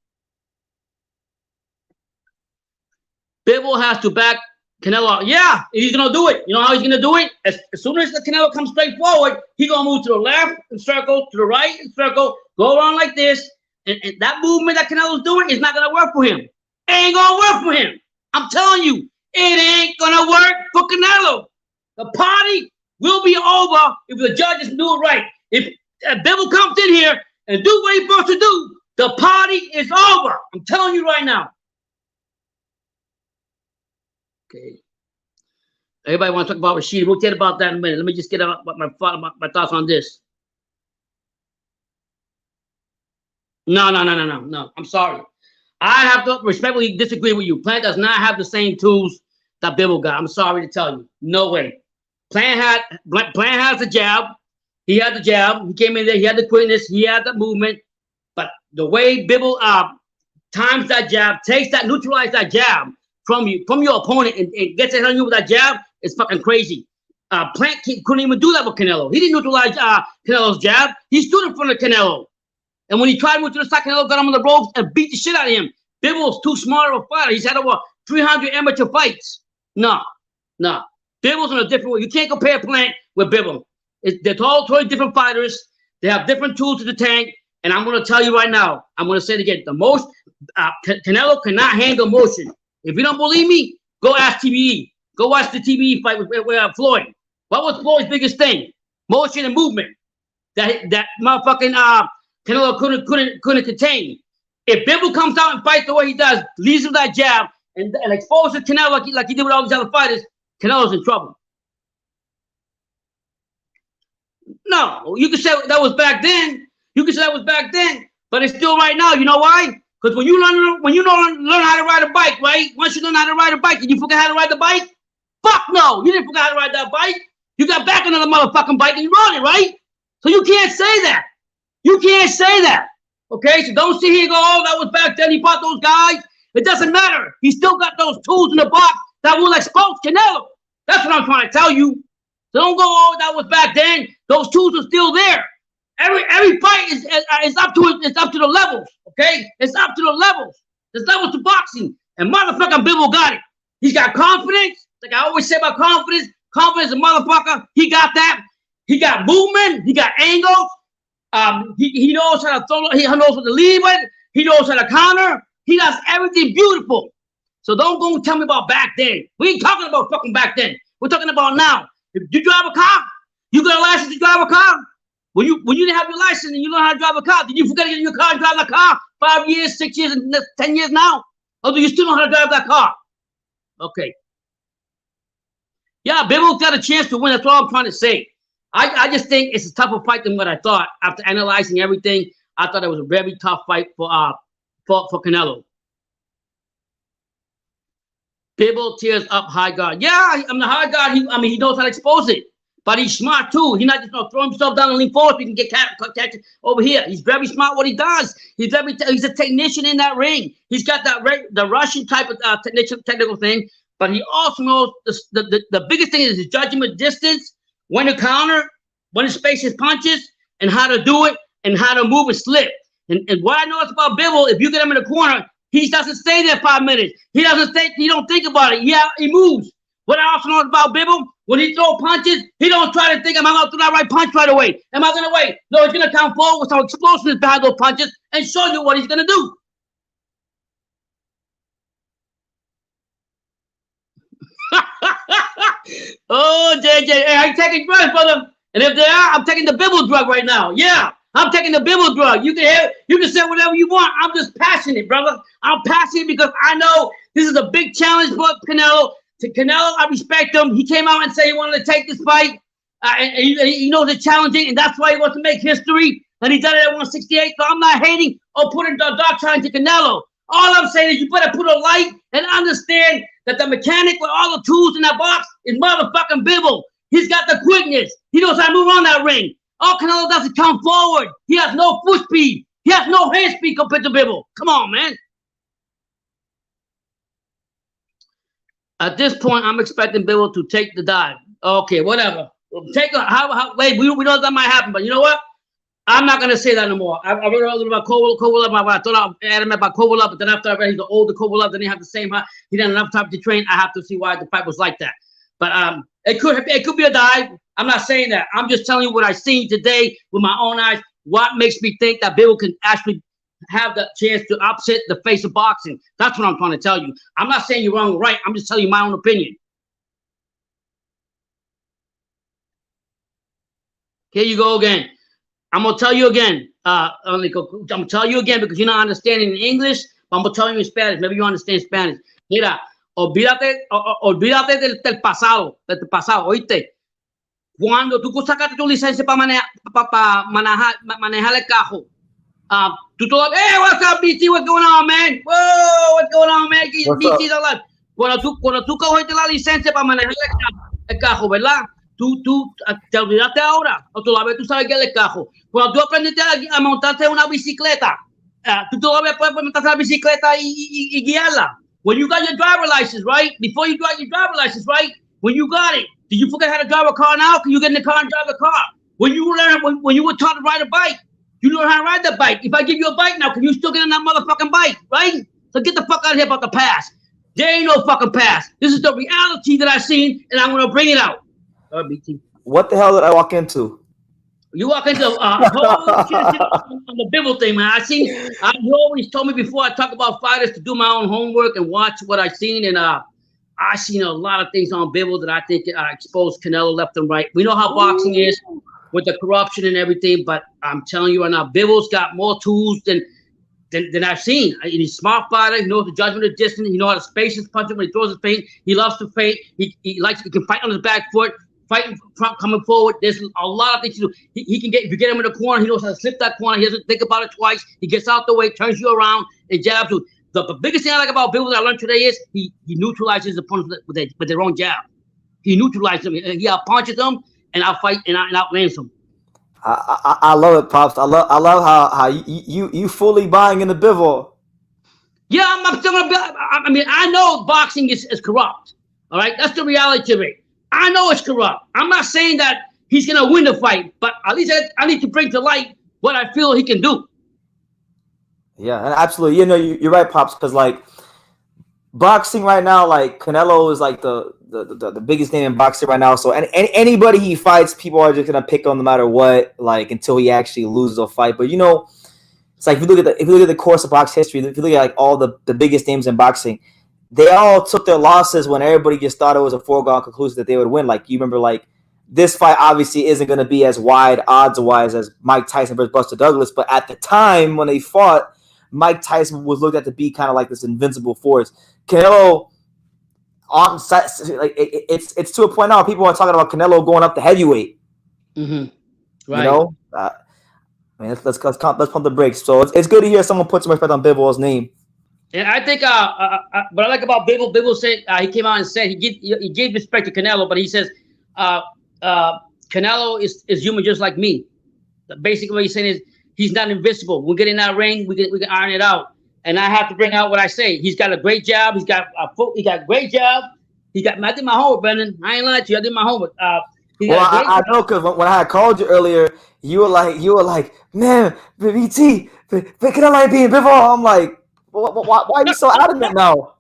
Bivol has to back Canelo, yeah, he's gonna do it. You know how he's gonna do it? As soon as the Canelo comes straight forward, he gonna move to the left and circle, to the right and circle, go around like this. And that movement that Canelo's doing is not gonna work for him. It ain't gonna work for him. I'm telling you, it ain't gonna work for Canelo. The party will be over if the judges do it right. If Bivol comes in here and do what he's supposed to do, the party is over. I'm telling you right now. Okay. Everybody want to talk about Rashidi. We'll get about that in a minute. Let me just get out my thoughts on this. No. I'm sorry. I have to respectfully disagree with you. Plant does not have the same tools that Bivol got. I'm sorry to tell you. No way. Plant has the jab. He had the jab. He came in there. He had the quickness. He had the movement. But the way Bivol times that jab, takes that, neutralizes that jab from your opponent and gets it on you with that jab, it's fucking crazy. Plant couldn't even do that with Canelo. He didn't neutralize Canelo's jab. He stood in front of Canelo. And when he tried to move to the side, Canelo got him on the ropes and beat the shit out of him. Bivol's too smart of a fighter. He's had over 300 amateur fights. No. Bivol's in a different way. You can't compare Plant with Bivol. They're totally different fighters. They have different tools to the tank. And I'm going to tell you right now, I'm going to say it again. Canelo cannot handle motion. If you don't believe me, go ask TBE. Go watch the TBE fight with Floyd. What was Floyd's biggest thing? Motion and movement. That motherfucking Canelo couldn't contain. If Bivol comes out and fights the way he does, leads with that jab and exposes Canelo like he did with all these other fighters, Canelo's in trouble. No, you can say that was back then. But it's still right now. You know why? Because when you learn how to ride a bike, right? Once you learn how to ride a bike, did you forget how to ride the bike? Fuck no, you didn't forget how to ride that bike. You got back on another motherfucking bike and you rode it, right? So you can't say that. You can't say that. Okay, so don't sit here and go, oh, that was back then. He fought those guys. It doesn't matter. He still got those tools in the box that will expose Canelo. That's what I'm trying to tell you. So don't go, oh, that was back then. Those tools are still there. Every fight is up to the levels. Okay, it's up to the levels. There's levels to boxing, and motherfucking Bivol got it. He's got confidence. Like I always say about confidence. Confidence, a motherfucker. He got that. He got movement. He got angles. He knows how to throw. He knows what to lead with. He knows how to counter. He does everything beautiful. So don't go and tell me about back then. We ain't talking about fucking back then. We're talking about now. If you drive a car, you got a license to drive a car. When you didn't have your license and you learn how to drive a car, did you forget to get in your car and drive the car 5 years, 6 years, and 10 years now? Or do you still know how to drive that car? Okay. Yeah, Bivol's got a chance to win. That's all I'm trying to say. I just think it's a tougher fight than what I thought. After analyzing everything, I thought it was a very tough fight for Canelo. Bivol tears up high guard. Yeah, I'm the high guard. He knows how to expose it. But he's smart too. He's not just gonna throw himself down and lean forward so he can get catch over here. He's very smart what he does. He's a technician in that ring. He's got that the Russian type of technical thing. But he also knows the biggest thing is his judgment distance, when to counter, when to space his punches, and how to do it, and how to move and slip. And what I noticed about Bivol, if you get him in the corner, he doesn't stay there 5 minutes. He don't think about it. Yeah, he moves. What I also know about Bivol, when he throws punches, he don't try to think, am I going to throw that right punch right away? Am I going to wait? No, he's going to come forward with some explosiveness behind those punches and show you what he's going to do. Oh, JJ, hey, I'm taking drugs, brother. And if they are, I'm taking the Bivol drug right now. Yeah, I'm taking the Bivol drug. You can say whatever you want. I'm just passionate, brother. I'm passionate because I know this is a big challenge for Canelo. To Canelo, I respect him. He came out and said he wanted to take this fight. And he knows it's challenging, and that's why he wants to make history. And he done it at 168. So I'm not hating or putting the dark side to Canelo. All I'm saying is you better put a light and understand that the mechanic with all the tools in that box is motherfucking Bivol. He's got the quickness. He knows how to move on that ring. All Canelo does is come forward. He has no foot speed. He has no hand speed compared to Bivol. Come on, man. At this point, I'm expecting Bivol to take the dive. Okay, whatever. Take a wait. We know that might happen, but you know what? I'm not gonna say that no more. I read a little about Kovalev. I thought I adamant about Kovalev, but then after I read he's the older Kovalev, then he have the same height. He didn't have enough time to train. I have to see why the fight was like that. But it could be a dive. I'm not saying that. I'm just telling you what I seen today with my own eyes. What makes me think that Bivol can actually have the chance to upset the face of boxing? That's what I'm trying to tell you. I'm not saying you're wrong or right. I'm just telling you my own opinion. Here you go again. I'm gonna tell you again. I'm gonna tell you again because you're not understanding in English. But I'm gonna tell you in Spanish. Maybe you understand Spanish. Mira, olvídate del pasado, ¿oíste? Cuando tú sacaste tu licencia para manejar el carro, tú todavía, hey, what's up, BT? What's going on, man? Whoa, what's going on, man? BT's alive. Cuando tú cogiste la licencia para manejar el carro, ¿verdad? Tú te olvidaste ahora, o todavía tú sabes que es el carro. Cuando tú aprendiste a montarte una bicicleta, tú todavía puedes montarte la bicicleta y guiarla. When you got your driver license, right? Before you got your driver license, right? When you got it, did you forget how to drive a car now? Can you get in the car and drive a car? When you were taught to ride a bike, you know how to ride the bike. If I give you a bike now, can you still get on that motherfucking bike, right? So get the fuck out of here about the past. There ain't no fucking past. This is the reality that I've seen, and I'm gonna bring it out. BT. What the hell did I walk into? You walk into whole shit on the Bivol thing, man. You always told me before I talk about fighters to do my own homework and watch what I seen, and I seen a lot of things on Bivol that I think exposed Canelo left and right. We know how boxing is with the corruption and everything, but I'm telling you right now, Bivol's got more tools than I've seen. He's a smart fighter. He knows the judgment of distance. He knows how to space his punches when he throws his feint. He loves to feint. He can fight on his back foot. Fighting front, coming forward. There's a lot of things to do. He can get, if you get him in the corner, he knows how to slip that corner. He doesn't think about it twice. He gets out the way, turns you around, and jabs you. The biggest thing I like about Bivol that I learned today is he neutralizes his opponents with their own jab. He neutralizes them. He out punches them and out fight and outlands them. I love it, Pops. I love how you fully buying into Bivol. Yeah, I'm still gonna be. I mean, I know boxing is corrupt. All right, that's the reality of it. I know it's corrupt. I'm not saying that he's going to win the fight, but at least I need to bring to light what I feel he can do. Yeah, absolutely. You know, you're right, Pops, because, like, boxing right now, like, Canelo is, like, the biggest name in boxing right now. So anybody he fights, people are just going to pick on no matter what, like, until he actually loses a fight. But, you know, it's like if you look at the course of box history, if you look at, like, all the biggest names in boxing, they all took their losses when everybody just thought it was a foregone conclusion that they would win. Like, you remember, like, this fight obviously isn't going to be as wide odds-wise as Mike Tyson versus Buster Douglas, but at the time when they fought, Mike Tyson was looked at to be kind of like this invincible force. Canelo, it's to a point now people are talking about Canelo going up to heavyweight. Mm-hmm. Right. You know, let's pump the brakes. So it's good to hear someone put some respect on Bivol's name. And I think what I like about Bivol said he came out and said he gave respect to Canelo, but he says Canelo is human just like me. Basically, what he's saying is he's not invincible. We get in that ring, we can iron it out. And I have to bring out what I say. He's got a great job. He got great job. I did my homework, Brendan. I ain't lying to you. I did my homework. I know because when I had called you earlier, you were like, man, BT, Canelo ain't being Bivol. I'm like, why are you so adamant now?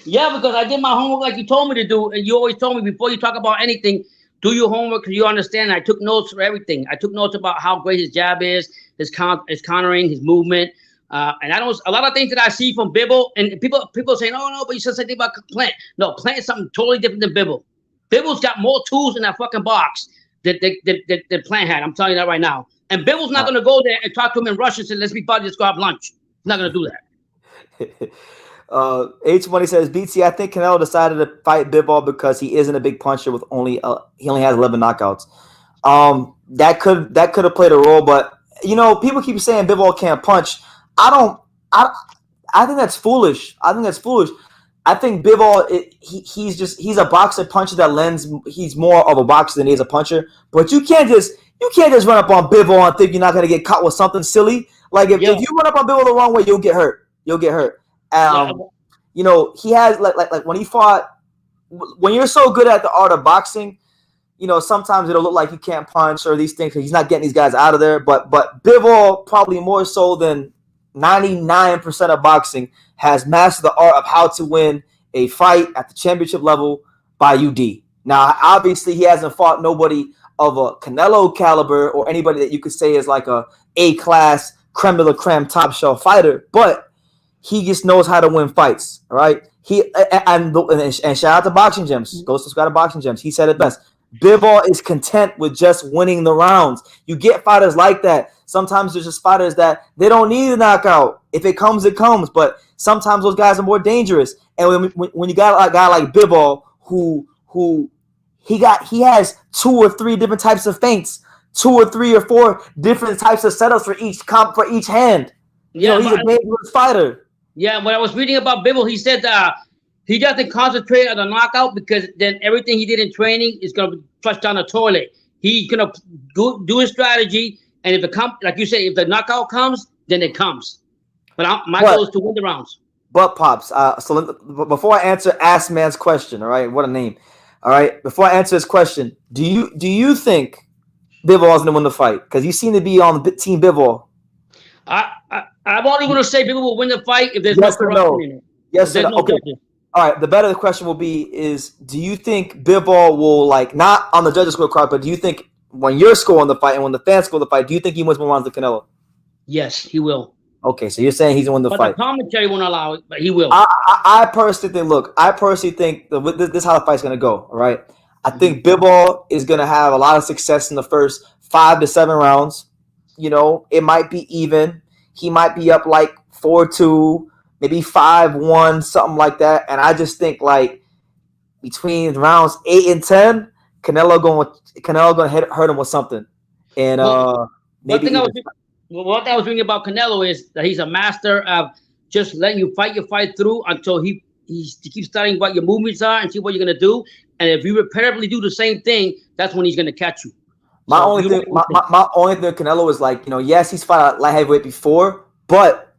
Yeah, because I did my homework like you told me to do. And you always told me before you talk about anything, do your homework because you understand. I took notes for everything. I took notes about how great his jab is, his countering, his movement. And I don't a lot of things that I see from Bivol, and people saying, oh no, but you said something about Plant. No, Plant is something totally different than Bivol. Bivol's got more tools in that fucking box that Plant had. I'm telling you that right now. And Bivol's not going to go there and talk to him in Russian and say, let's be buddies, let's go have lunch. He's not going to do that. H-Money says, BT, I think Canelo decided to fight Bivol because he isn't a big puncher with he only has 11 knockouts. That could have played a role, but you know, people keep saying Bivol can't punch. I think that's foolish. I think Bivol, he's a boxer puncher that lends. He's more of a boxer than he is a puncher. But you can't just run up on Bivol and think you're not gonna get caught with something silly. Like if you run up on Bivol the wrong way, you'll get hurt. You know, he has like when he fought. When you're so good at the art of boxing, sometimes it'll look like he can't punch or these things. He's not getting these guys out of there. But Bivol, probably more so than 99% of boxing, has mastered the art of how to win a fight at the championship level by UD. Now, obviously, he hasn't fought nobody of a Canelo caliber or anybody that you could say is like a class creme de la creme top shelf fighter, but he just knows how to win fights. All right. And shout out to Boxing Gems. Go subscribe to Boxing Gems. He said it best. Bivol is content with just winning the rounds. You get fighters like that. Sometimes there's just fighters that they don't need a knockout. If it comes, it comes. But sometimes those guys are more dangerous. And when you got a guy like Bivol who he has 2 or 3 different types of feints, 2 or 3 or 4 different types of setups for each hand. Yeah, he's a dangerous fighter. Yeah, when I was reading about Bivol, he said he doesn't concentrate on the knockout because then everything he did in training is going to flush down the toilet. He's going to do his strategy, and if it comes, like you say, if the knockout comes, then it comes. But my goal is to win the rounds. But Pops, so before I answer Ass Man's question, all right, what a name. All right, before I answer his question, do you think Bivol is going to win the fight? Because you seem to be on the team Bivol. I'm only going to say Bivol will win the fight if there's yes no corruption in it. Yes or no? Okay. All right. The better question will be is, do you think Bivol will, like, not on the judges' scorecard, but do you think when you're scoring the fight and when the fans score the fight, do you think he wins more rounds than Canelo? Yes, he will. Okay, so you're saying he's going to win the fight. The commentary won't allow it, but he will. I personally think, this is how the fight's going to go, all right? I think Bivol is going to have a lot of success in the first 5 to 7 rounds. It might be even. He might be up like 4-2, maybe 5-1, something like that. And I just think, like, between rounds 8 and 10, Canelo going to hurt him with something. And maybe what I was reading about Canelo is that he's a master of just letting you fight your fight through until he keeps studying what your movements are and see what you're going to do. And if you repetitively do the same thing, that's when he's going to catch you. My only thing with Canelo is, like, yes, he's fought at light heavyweight before, but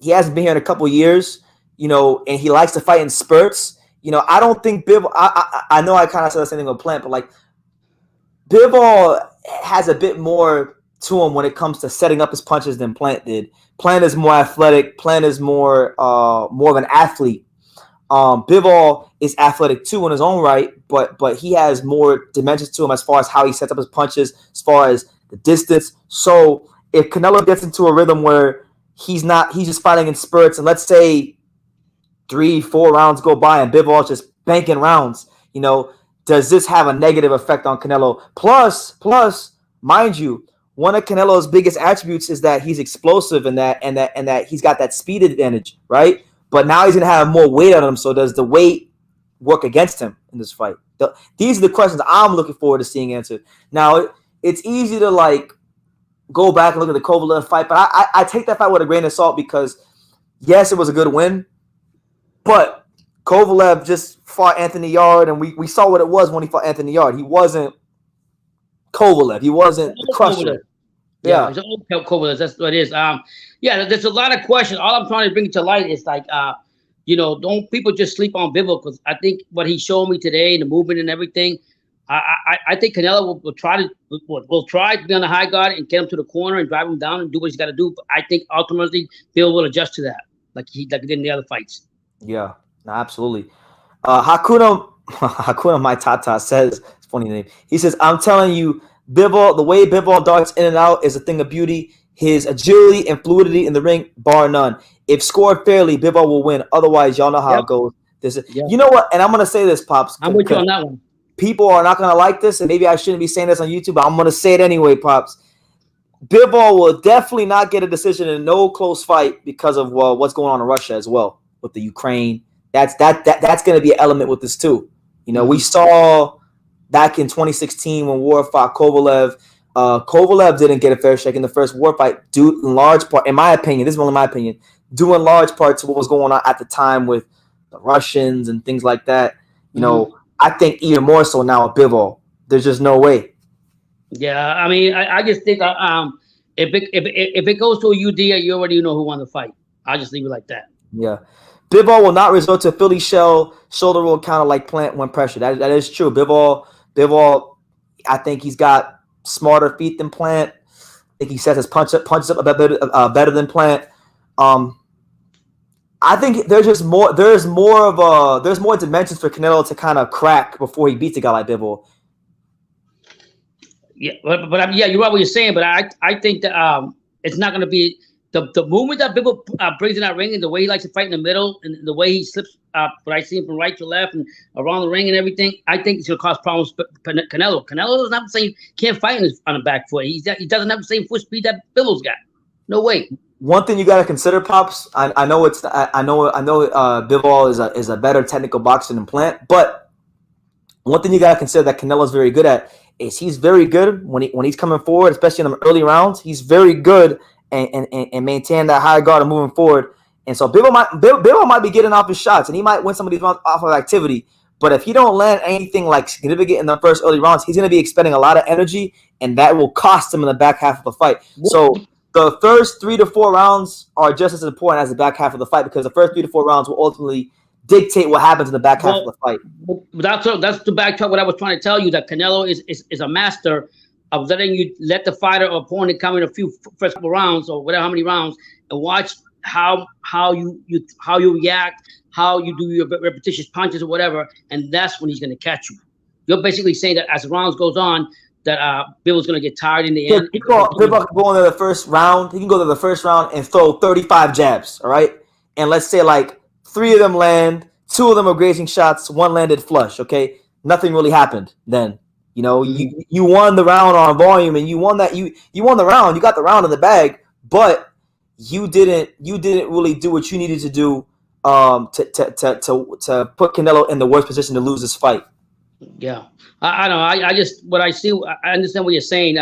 he hasn't been here in a couple of years, and he likes to fight in spurts. I don't think Bivol, I know I kind of said the same thing with Plant, but, like, Bivol has a bit more to him when it comes to setting up his punches than Plant did. Plant is more athletic. Plant is more of an athlete. Bivol is athletic too in his own right, but he has more dimensions to him as far as how he sets up his punches, as far as the distance. So if Canelo gets into a rhythm where he's just fighting in spurts, and let's say 3-4 rounds go by and Bivol's just banking rounds, does this have a negative effect on Canelo? Plus, mind you, one of Canelo's biggest attributes is that he's explosive and that he's got that speed advantage, right? But now he's going to have more weight on him. So does the weight work against him in this fight? These are the questions I'm looking forward to seeing answered. Now, it's easy to, like, go back and look at the Kovalev fight, but I take that fight with a grain of salt because, yes, it was a good win, but Kovalev just fought Anthony Yarde, and we saw what it was when he fought Anthony Yarde. He wasn't Kovalev. He wasn't the crusher. Yeah, he's an old Kovalev. That's what it is. There's a lot of questions. All I'm trying to bring to light is, like, don't people just sleep on Bivol, because I think what he showed me today, the movement and everything, I think Canelo will try to be on the high guard and get him to the corner and drive him down and do what he's got to do. But I think ultimately Bivol will adjust to that, like he did in the other fights. Yeah, no, absolutely. Hakuna Matata says, it's a funny name. He says, I'm telling you, Bivol, the way Bivol darts in and out is a thing of beauty. His agility and fluidity in the ring, bar none. If scored fairly, Bivol will win. Otherwise, y'all know how it goes. You know what? And I'm going to say this, Pops. I'm with you on that one. People are not going to like this, and maybe I shouldn't be saying this on YouTube, but I'm going to say it anyway, Pops. Bivol will definitely not get a decision in no close fight because of what's going on in Russia as well with the Ukraine. That's going to be an element with this too. We saw back in 2016 when War fought Kovalev. Kovalev didn't get a fair shake in the first war fight, due in large part, in my opinion, this is only my opinion, due in large part to what was going on at the time with the Russians and things like that. I think even more so now with Bivol. There's just no way. Yeah, I mean, I just think if it goes to a UD, you already know who won the fight. I'll just leave it like that. Yeah. Bivol will not resort to Philly shell shoulder roll counter like Plant when pressured. That is true. Bivol Bivol, I think he's got smarter feet than Plant. I think he sets his punches up better than Plant. I think there's more dimensions for Canelo to kind of crack before he beats a guy like Bivol. Yeah, but yeah, you're right what you're saying. But I think that it's not going to be the movement that Bivol brings in that ring, and the way he likes to fight in the middle, and the way he slips. But I see him from right to left and around the ring and everything. I think it's going to cause problems for Canelo. Canelo doesn't have the same, can't fight on the back foot. He doesn't have the same foot speed that Bivol's got. No way. One thing you got to consider, Pops. I know Bivol is a better technical boxer than Plant, but one thing you got to consider that Canelo's very good at is he's very good when he's coming forward, especially in the early rounds. He's very good and maintain that high guard and moving forward. And so Bivol might be getting off his shots, and he might win some of these rounds off of activity. But if he don't land anything like significant in the first early rounds, he's going to be expending a lot of energy, and that will cost him in the back half of the fight. So the first 3 to 4 rounds are just as important as the back half of the fight, because the first 3 to 4 rounds will ultimately dictate what happens in the back half of the fight. That's to backtrack what I was trying to tell you, that Canelo is a master of letting you let the fighter or opponent come in a few first couple rounds or whatever, how many rounds, and watch how you react, how you do your repetitious punches or whatever, and that's when he's going to catch you. You're basically saying that as the rounds goes on, that Bivol's going to get tired in the end. Bivol can go into the first round. He can go to the first round and throw 35 jabs, all right? And let's say like 3 of them land, 2 of them are grazing shots, 1 landed flush, okay? Nothing really happened then. You know, you won the round on volume, and you won that. You won the round. You got the round in the bag, but you didn't really do what you needed to do to put Canelo in the worst position to lose this fight. Yeah, I don't know. I just what I see. I understand what you're saying.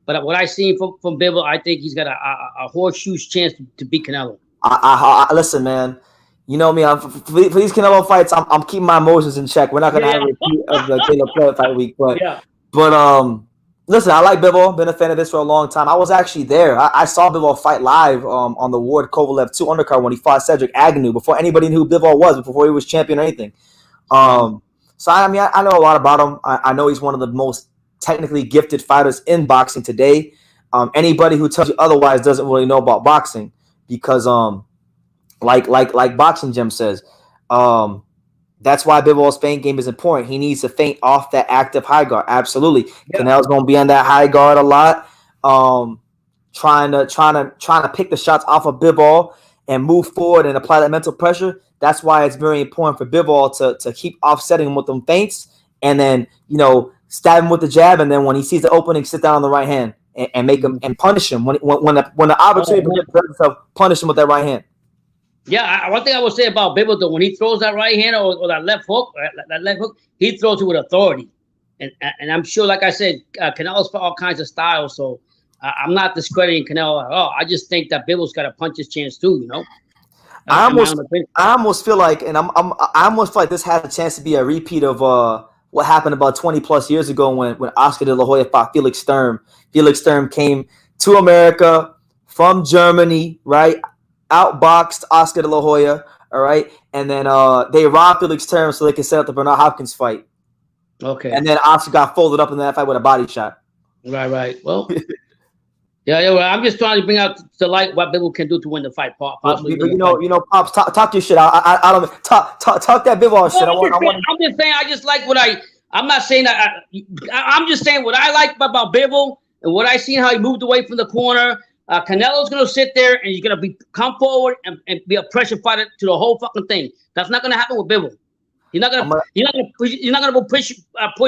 But what I see from Bivol, I think he's got a horseshoe's chance to beat Canelo. I listen, man. You know me. For these Canelo fights, I'm keeping my emotions in check. We're not gonna have a repeat of the Canelo fight week, but listen, I like Bivol. Been a fan of this for a long time. I was actually there. I saw Bivol fight live on the Ward Kovalev 2 undercard when he fought Cedric Agnew before anybody knew who Bivol was, before he was champion or anything. So I mean, I know a lot about him. I know he's one of the most technically gifted fighters in boxing today. Anybody who tells you otherwise doesn't really know about boxing, because like Boxing Gym says, that's why Bivol's feint game is important. He needs to feint off that active high guard. Absolutely. Yeah. Canelo's going to be on that high guard a lot, trying to pick the shots off of Bivol and move forward and apply that mental pressure. That's why it's very important for Bivol to keep offsetting him with them feints, and then, you know, stab him with the jab, and then when he sees the opening, sit down on the right hand and make him and punish him when the opportunity presents itself. Punish him with that right hand. Yeah, one thing I would say about Bivol, though, when he throws that right hand or that left hook, he throws it with authority. And I'm sure, like I said, Canelo's for all kinds of styles, so I'm not discrediting Canelo at all. I just think that Bivol's got a punch his chance too, you know. I almost feel like, and I almost feel like this has a chance to be a repeat of what happened about 20 plus years ago when Oscar De La Hoya fought Felix Sturm. Felix Sturm came to America from Germany, right? Outboxed Oscar De La Hoya, all right? And then they robbed Felix Sturm so they could set up the Bernard Hopkins fight. Okay. And then Oscar got folded up in that fight with a body shot. Right. Well, yeah. Well, I'm just trying to bring out to light what Bivol can do to win the fight. Possibly. But you know, Pops, talk your shit. I don't talk that Bivol shit. I'm just saying. I just like what I'm not saying that. I'm just saying what I like about Bivol and what I seen how he moved away from the corner. Canelo's gonna sit there and he's gonna come forward and be a pressure fighter to the whole fucking thing. That's not gonna happen with Bivol. He's not gonna push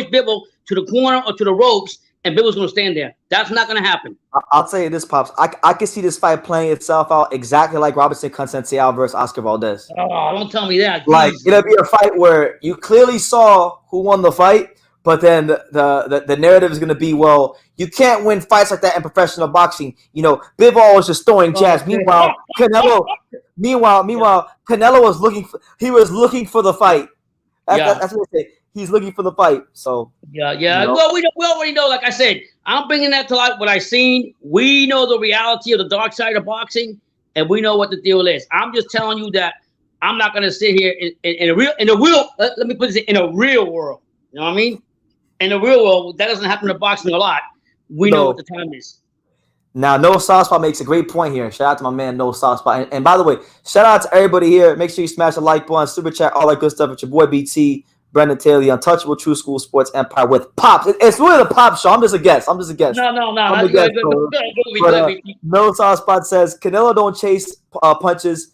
Bivol to the corner or to the ropes, and Bivol's gonna stand there. That's not gonna happen. I'll tell you this, Pops. I can see this fight playing itself out exactly like Robinson Conceicao versus Oscar Valdez. Oh, don't tell me that. Like, it'll be a fight where you clearly saw who won the fight, but then the narrative is going to be, well, you can't win fights like that in professional boxing. You know, Bivol was just throwing jabs. Meanwhile, Canelo was looking for the fight. That's what I say. He's looking for the fight. So yeah. You know. Well, we already know. Like I said, I'm bringing that to light. What I seen. We know the reality of the dark side of boxing, and we know what the deal is. I'm just telling you that I'm not going to sit here in a real. Let me put this in a real world. You know what I mean? in the real world, that doesn't happen in boxing a lot. We know what the time is. Now, No Soft Spot makes a great point here. Shout out to my man, No Soft Spot. And by the way, shout out to everybody here. Make sure you smash the like button, super chat, all that good stuff. It's your boy BT, Brendan Taylor, the Untouchable True School Sports Empire with Pops. It's really the Pop show. I'm just a guest. No. I'm a guest. No Soft Spot says Canelo don't chase punches,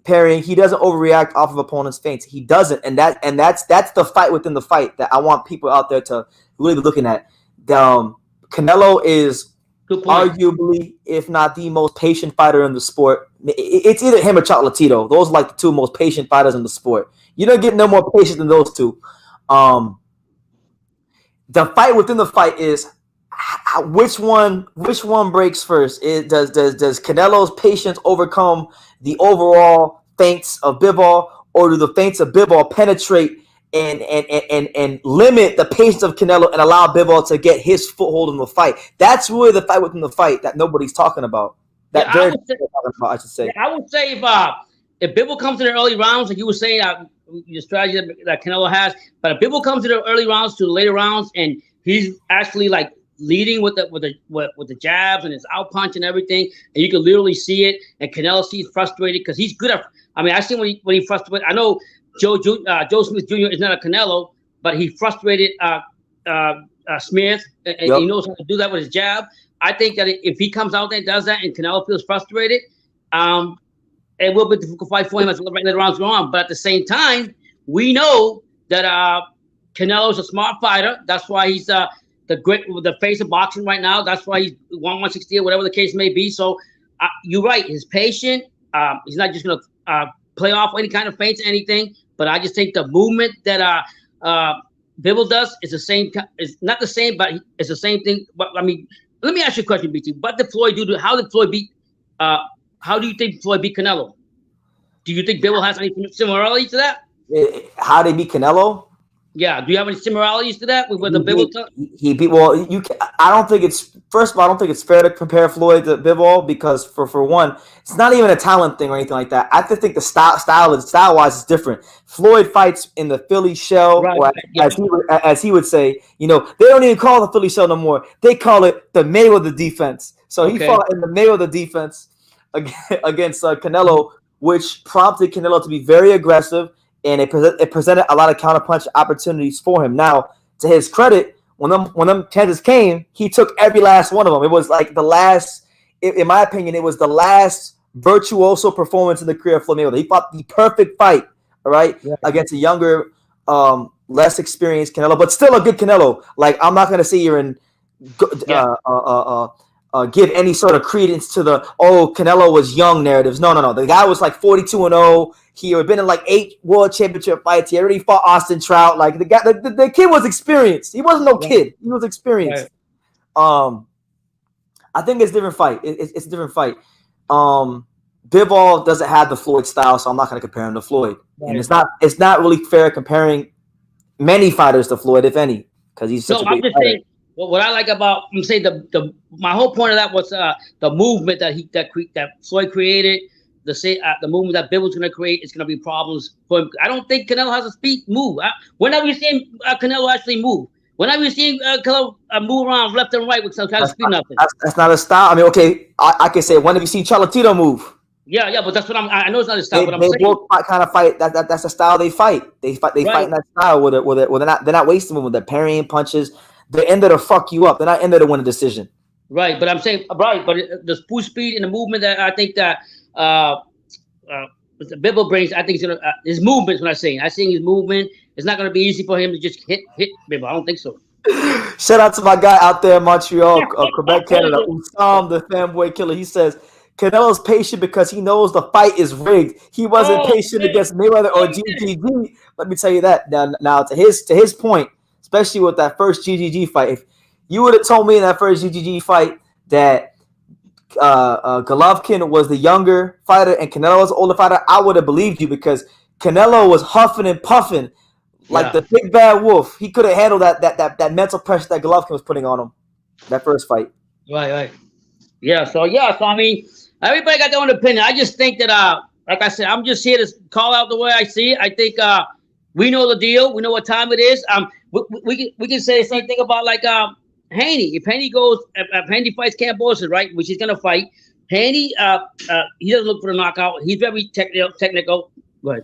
parrying. He doesn't overreact off of opponents' feints. He doesn't, and that's the fight within the fight that I want people out there to really be looking at. Canelo is arguably, if not the most patient fighter in the sport. It's either him or Chocolatito. Those are like the two most patient fighters in the sport. You don't get no more patience than those two. The fight within the fight is which one breaks first. Does Canelo's patience overcome the overall feints of Bivol, or do the feints of Bivol penetrate and limit the patience of Canelo and allow Bivol to get his foothold in the fight? That's really the fight within the fight that nobody's talking about. I should say. I would say if Bivol comes in the early rounds, like you were saying, the strategy that Canelo has, but if Bivol comes in the early rounds to the later rounds and he's actually like leading with the jabs and his out punch and everything, and you can literally see it, and Canelo sees frustrated because he's good at. I mean, I see when he frustrated. I know Joe Smith Jr. is not a Canelo, but he frustrated Smith, and he knows how to do that with his jab. I think that if he comes out there and does that, and Canelo feels frustrated, it will be a difficult fight for him as the rounds go on. But at the same time, we know that Canelo is a smart fighter. That's why he's the face of boxing right now. That's why he's won 160 or whatever the case may be. So you're right. He's patient. He's not just going to play off any kind of feints or anything. But I just think the movement that Bivol does is the same. Is not the same, but it's the same thing. But I mean, let me ask you a question, BT. What did Floyd do? How did Floyd beat? How do you think Floyd beat Canelo? Do you think Bivol has any similarity to that? How did he beat Canelo? Yeah. Do you have any similarities to that with the Bivol? He beat. Well, I don't think it's. First of all, I don't think it's fair to compare Floyd to Bivol because for one, it's not even a talent thing or anything like that. I just think the style wise is different. Floyd fights in the Philly shell, or as he would say, they don't even call it the Philly shell no more. They call it the Mayweather defense. So he fought in the Mayweather defense against Canelo, which prompted Canelo to be very aggressive. And it presented a lot of counterpunch opportunities for him. Now, to his credit, when them chances came, he took every last one of them. It was like the last, in my opinion, it was the last virtuoso performance in the career of Floyd Mayweather. He fought the perfect fight, all right, against a younger, less experienced Canelo, but still a good Canelo. Like, I'm not gonna sit here and give any sort of credence to the Canelo was young narratives. No. The guy was like 42-0. He had been in like 8 world championship fights. He already fought Austin Trout. Like the kid was experienced. He wasn't no kid. He was experienced. Right. I think it's a different fight. It's a different fight. Bivol doesn't have the Floyd style, so I'm not going to compare him to Floyd. Right. And it's not really fair comparing many fighters to Floyd, if any, because he's such a great fighter. Saying, what I like about my whole point of that was the movement that Floyd created. The movement that Bivol's going to create is going to be problems for him. I don't think Canelo has a speed move. When have you seen Canelo actually move? When have you seen Canelo move around left and right with some kind of speed? Nothing. That's not a style. I mean, okay, I can say, when have you seen Chocolatito move? Yeah, but that's what I know it's not a style. But I'm saying both kind of fight. That's the style they fight. They fight in that style where they're not wasting movement. They're parrying punches. They're in there to fuck you up. They're not in there to win a decision. Right, but I'm saying but the full speed and the movement that I think that Bivol brings, I think his movements. When I say his movement, it's not going to be easy for him to just hit Bivol. I don't think so. Shout out to my guy out there in Montreal, Quebec, Canada, Usam, the fanboy killer. He says Canelo's patient because he knows the fight is rigged. He wasn't patient against Mayweather or GGG. Let me tell you that. Now to his point, especially with that first GGG fight, if you would have told me in that first GGG fight that Golovkin was the younger fighter and Canelo was the older fighter, I would have believed you because Canelo was huffing and puffing like the big bad wolf. He could have handled that mental pressure that Golovkin was putting on him that first fight. Right. Yeah. So I mean, everybody got their own opinion. I just think that like I said, I'm just here to call out the way I see it. I think We know the deal. We know what time it is. We can say the same thing about like Haney. If Haney goes, if Haney fights Cambosis, right, which he's gonna fight, Haney, he doesn't look for the knockout. He's very technical. Go ahead.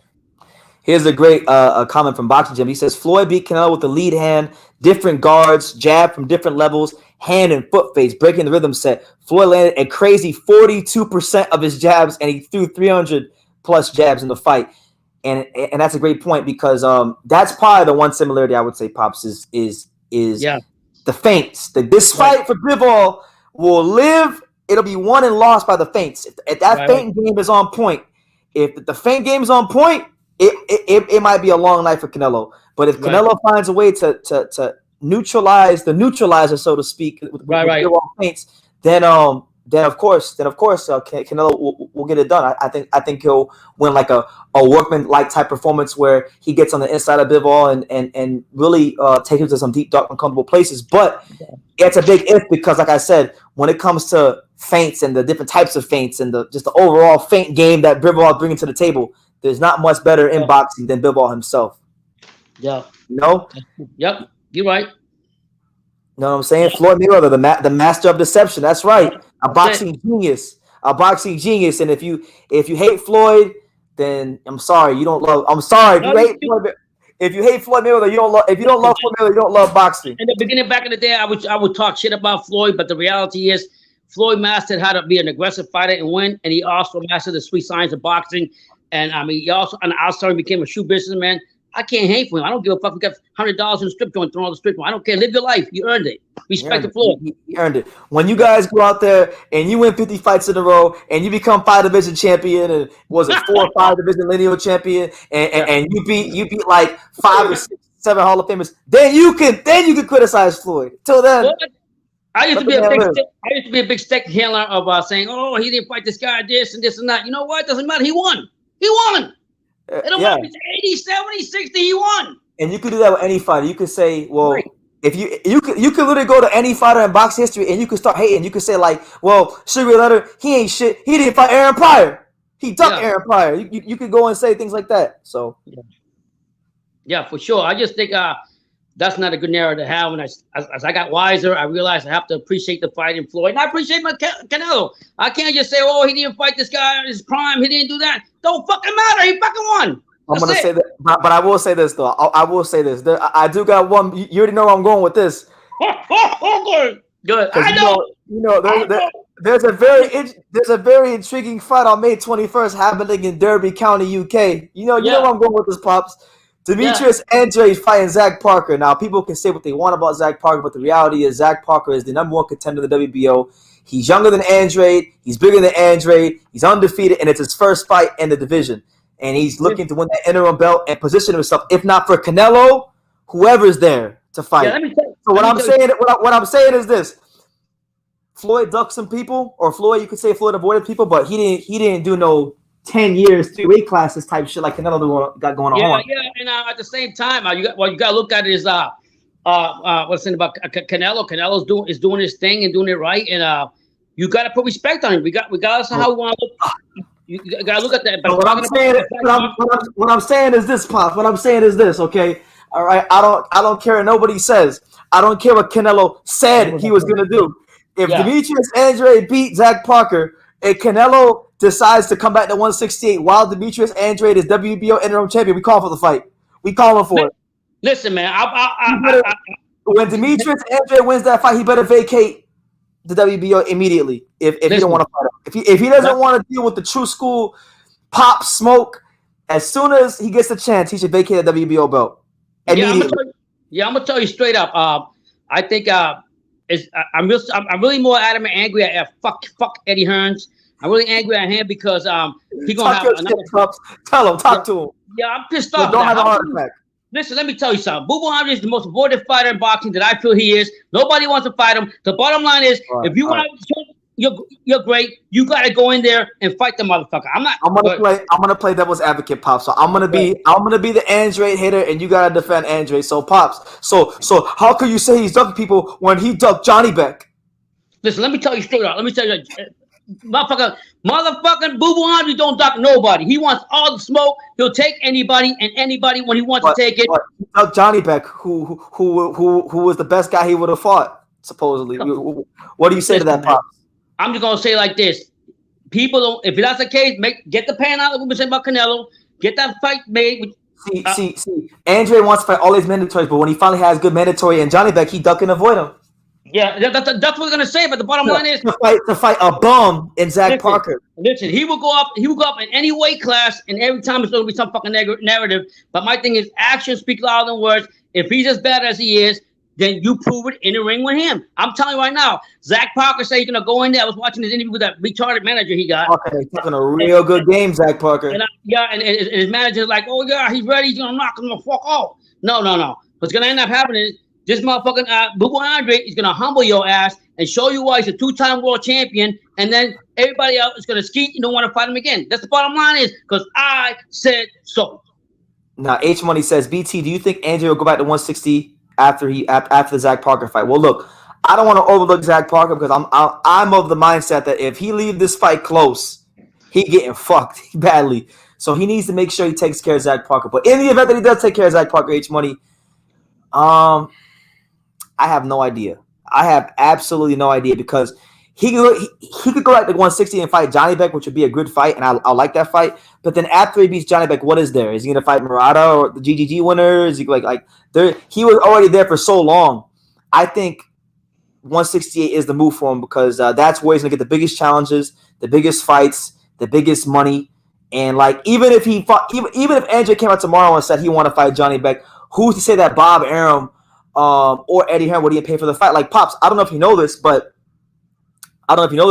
Here's a great comment from Boxing Gym. He says Floyd beat Canelo with the lead hand, different guards, jab from different levels, hand and foot face, breaking the rhythm set. Floyd landed a crazy 42% of his jabs, and he threw 300 plus jabs in the fight. And that's a great point because that's probably the one similarity I would say, Pops, is the feints. This fight for Bivol will live. It'll be won and lost by the feints. If that feint game is on point, if the feint game is on point, it might be a long night for Canelo. But if Canelo finds a way to neutralize the neutralizer, so to speak, with Bivol feints, then of course, Canelo will get it done. I think he'll win like a workman-like type performance where he gets on the inside of Bivol and really take him to some deep, dark, uncomfortable places. But it's a big if because, like I said, when it comes to feints and the different types of feints and just the overall feint game that Bivol is bringing to the table, there's not much better in boxing than Bivol himself. Yeah. No? Yep. You're right. Know what I'm saying? Floyd Mayweather, the master of deception. That's right. A boxing genius. A boxing genius. And if you hate Floyd, then I'm sorry. You don't love. I'm sorry. If you hate Floyd Mayweather, you don't love. If you don't love Floyd Mayweather, you don't love boxing. In the beginning, back in the day, I would talk shit about Floyd, but the reality is, Floyd mastered how to be an aggressive fighter and win, and he also mastered the sweet science of boxing. And I mean, he also on the outside became a shoe businessman. I can't hate for him. I don't give a fuck. We got $100 in the strip joint, throwing all the strip joint. I don't care. Live your life. You earned it. Respect the floor. You earned it. When you guys go out there and you win 50 fights in a row and you become 5 division champion and was it 4 or 5 division lineal champion and you beat like 5 or 6, 7 Hall of Famers, then you can criticize Floyd. Till then. I used to be a big stick handler of saying, oh, he didn't fight this guy, this and this and that. You know what? Doesn't matter. He won. He won. It don't matter if it's 80, 70, 60, he won. And you could do that with any fighter. You could say, well, if you could literally go to any fighter in boxing history and you could start hating. You could say like, well, Sugar Leonard, he ain't shit. He didn't fight Aaron Pryor. He ducked Aaron Pryor. You could go and say things like that. So yeah, for sure. I just think that's not a good narrative to have. And as I got wiser, I realized I have to appreciate the fight in Floyd. And I appreciate my Canelo. I can't just say, oh, he didn't fight this guy in his prime. He didn't do that. Don't fucking matter. He fucking won. I'm going to say that. But I will say this, though. I will say this. I do got one. You already know where I'm going with this. Good. I know. There's a very intriguing fight on May 21st happening in Derby County, UK. You know where I'm going with this, Pops. Demetrius Andrade fighting Zach Parker. Now, people can say what they want about Zach Parker, but the reality is Zach Parker is the #1 contender in the WBO. He's younger than Andrade. He's bigger than Andrade. He's undefeated, and it's his first fight in the division. And he's looking to win that interim belt and position himself, if not for Canelo, whoever's there to fight. What I'm saying is this. Floyd ducked some people, or Floyd, you could say Floyd avoided people, but he didn't do no 10 years, 3 weight classes type shit like Canelo got going on. Yeah, and at the same time, you got to look at it is what's in about Canelo. Canelo's doing his thing and doing it right, and you got to put respect on him. We got to how we want to look. You got to look at that. But what I'm saying is this, Pop. What I'm saying is this, okay? All right, I don't care what nobody says. I don't care what Canelo said he was gonna do. If Demetrius Andrade beat Zach Parker and Canelo decides to come back to 168 while Demetrius Andrade is WBO interim champion, we call for the fight. We call him for it. Listen, man. When Demetrius Andrade wins that fight, he better vacate the WBO immediately. If he don't want to fight him. If he doesn't want to deal with the true school pop smoke, as soon as he gets the chance, he should vacate the WBO belt immediately. I'm gonna tell you straight up. I think I'm really more adamant angry at fuck Eddie Hearns. I'm really angry at him because he's gonna have another. Tell him, talk to him. Yeah, I'm pissed off. Don't have a heart attack. Listen, let me tell you something. Boo Boo Andrade is the most avoided fighter in boxing that I feel he is. Nobody wants to fight him. The bottom line is, if you want to, you're great. You got to go in there and fight the motherfucker. I'm gonna play devil's advocate, Pops. So I'm gonna be the Andrade hater, and you gotta defend Andrade. So Pops. So how could you say he's ducking people when he ducked Johnny Beck? Listen, let me tell you straight up. Let me tell you. Motherfucking Boo Boo Andre don't duck nobody. He wants all the smoke. He'll take anybody and anybody when he wants to take it. But Johnny Beck, who was the best guy he would have fought, supposedly. What do you say to that, Pops? I'm just gonna say like this: people don't. If that's the case, get the pan out. Like we were saying about Canelo. Get that fight made. See. Andre wants to fight all his mandatories, but when he finally has good mandatory and Johnny Beck, he duck and avoid him. Yeah, that's what we're gonna say. But the bottom line is to fight a bum in Zach Parker. Listen, he will go up. He will go up in any weight class, and every time it's gonna be some fucking narrative. But my thing is, actions speak louder than words. If he's as bad as he is, then you prove it in the ring with him. I'm telling you right now, Zach Parker said he's gonna go in there. I was watching his interview with that retarded manager he got. Okay, he's talking a real good game, Zach Parker. And his manager's like, oh yeah, he's ready. He's gonna knock him the fuck off. No. What's gonna end up happening is this motherfucking Boo Boo Andre is gonna humble your ass and show you why he's a 2-time world champion, and then everybody else is gonna skeet and don't want to fight him again. That's the bottom line is because I said so. Now H Money says, BT, do you think Andre will go back to 160 after the Zach Parker fight? Well, look, I don't want to overlook Zach Parker because I'm of the mindset that if he leave this fight close, he getting fucked badly. So he needs to make sure he takes care of Zach Parker. But in the event that he does take care of Zach Parker, H Money, I have no idea. I have absolutely no idea because he could go back to 160 and fight Johnny Beck, which would be a good fight, and I like that fight. But then after he beats Johnny Beck, what is there? Is he going to fight Murata or the GGG winner? Is he like there? He was already there for so long. I think 168 is the move for him because that's where he's going to get the biggest challenges, the biggest fights, the biggest money. And like even if if Andre came out tomorrow and said he want to fight Johnny Beck, who's to say that Bob Arum or Eddie Hearn wouldn't pay for the fight? Like Pops, I don't know if you know this, but Munguia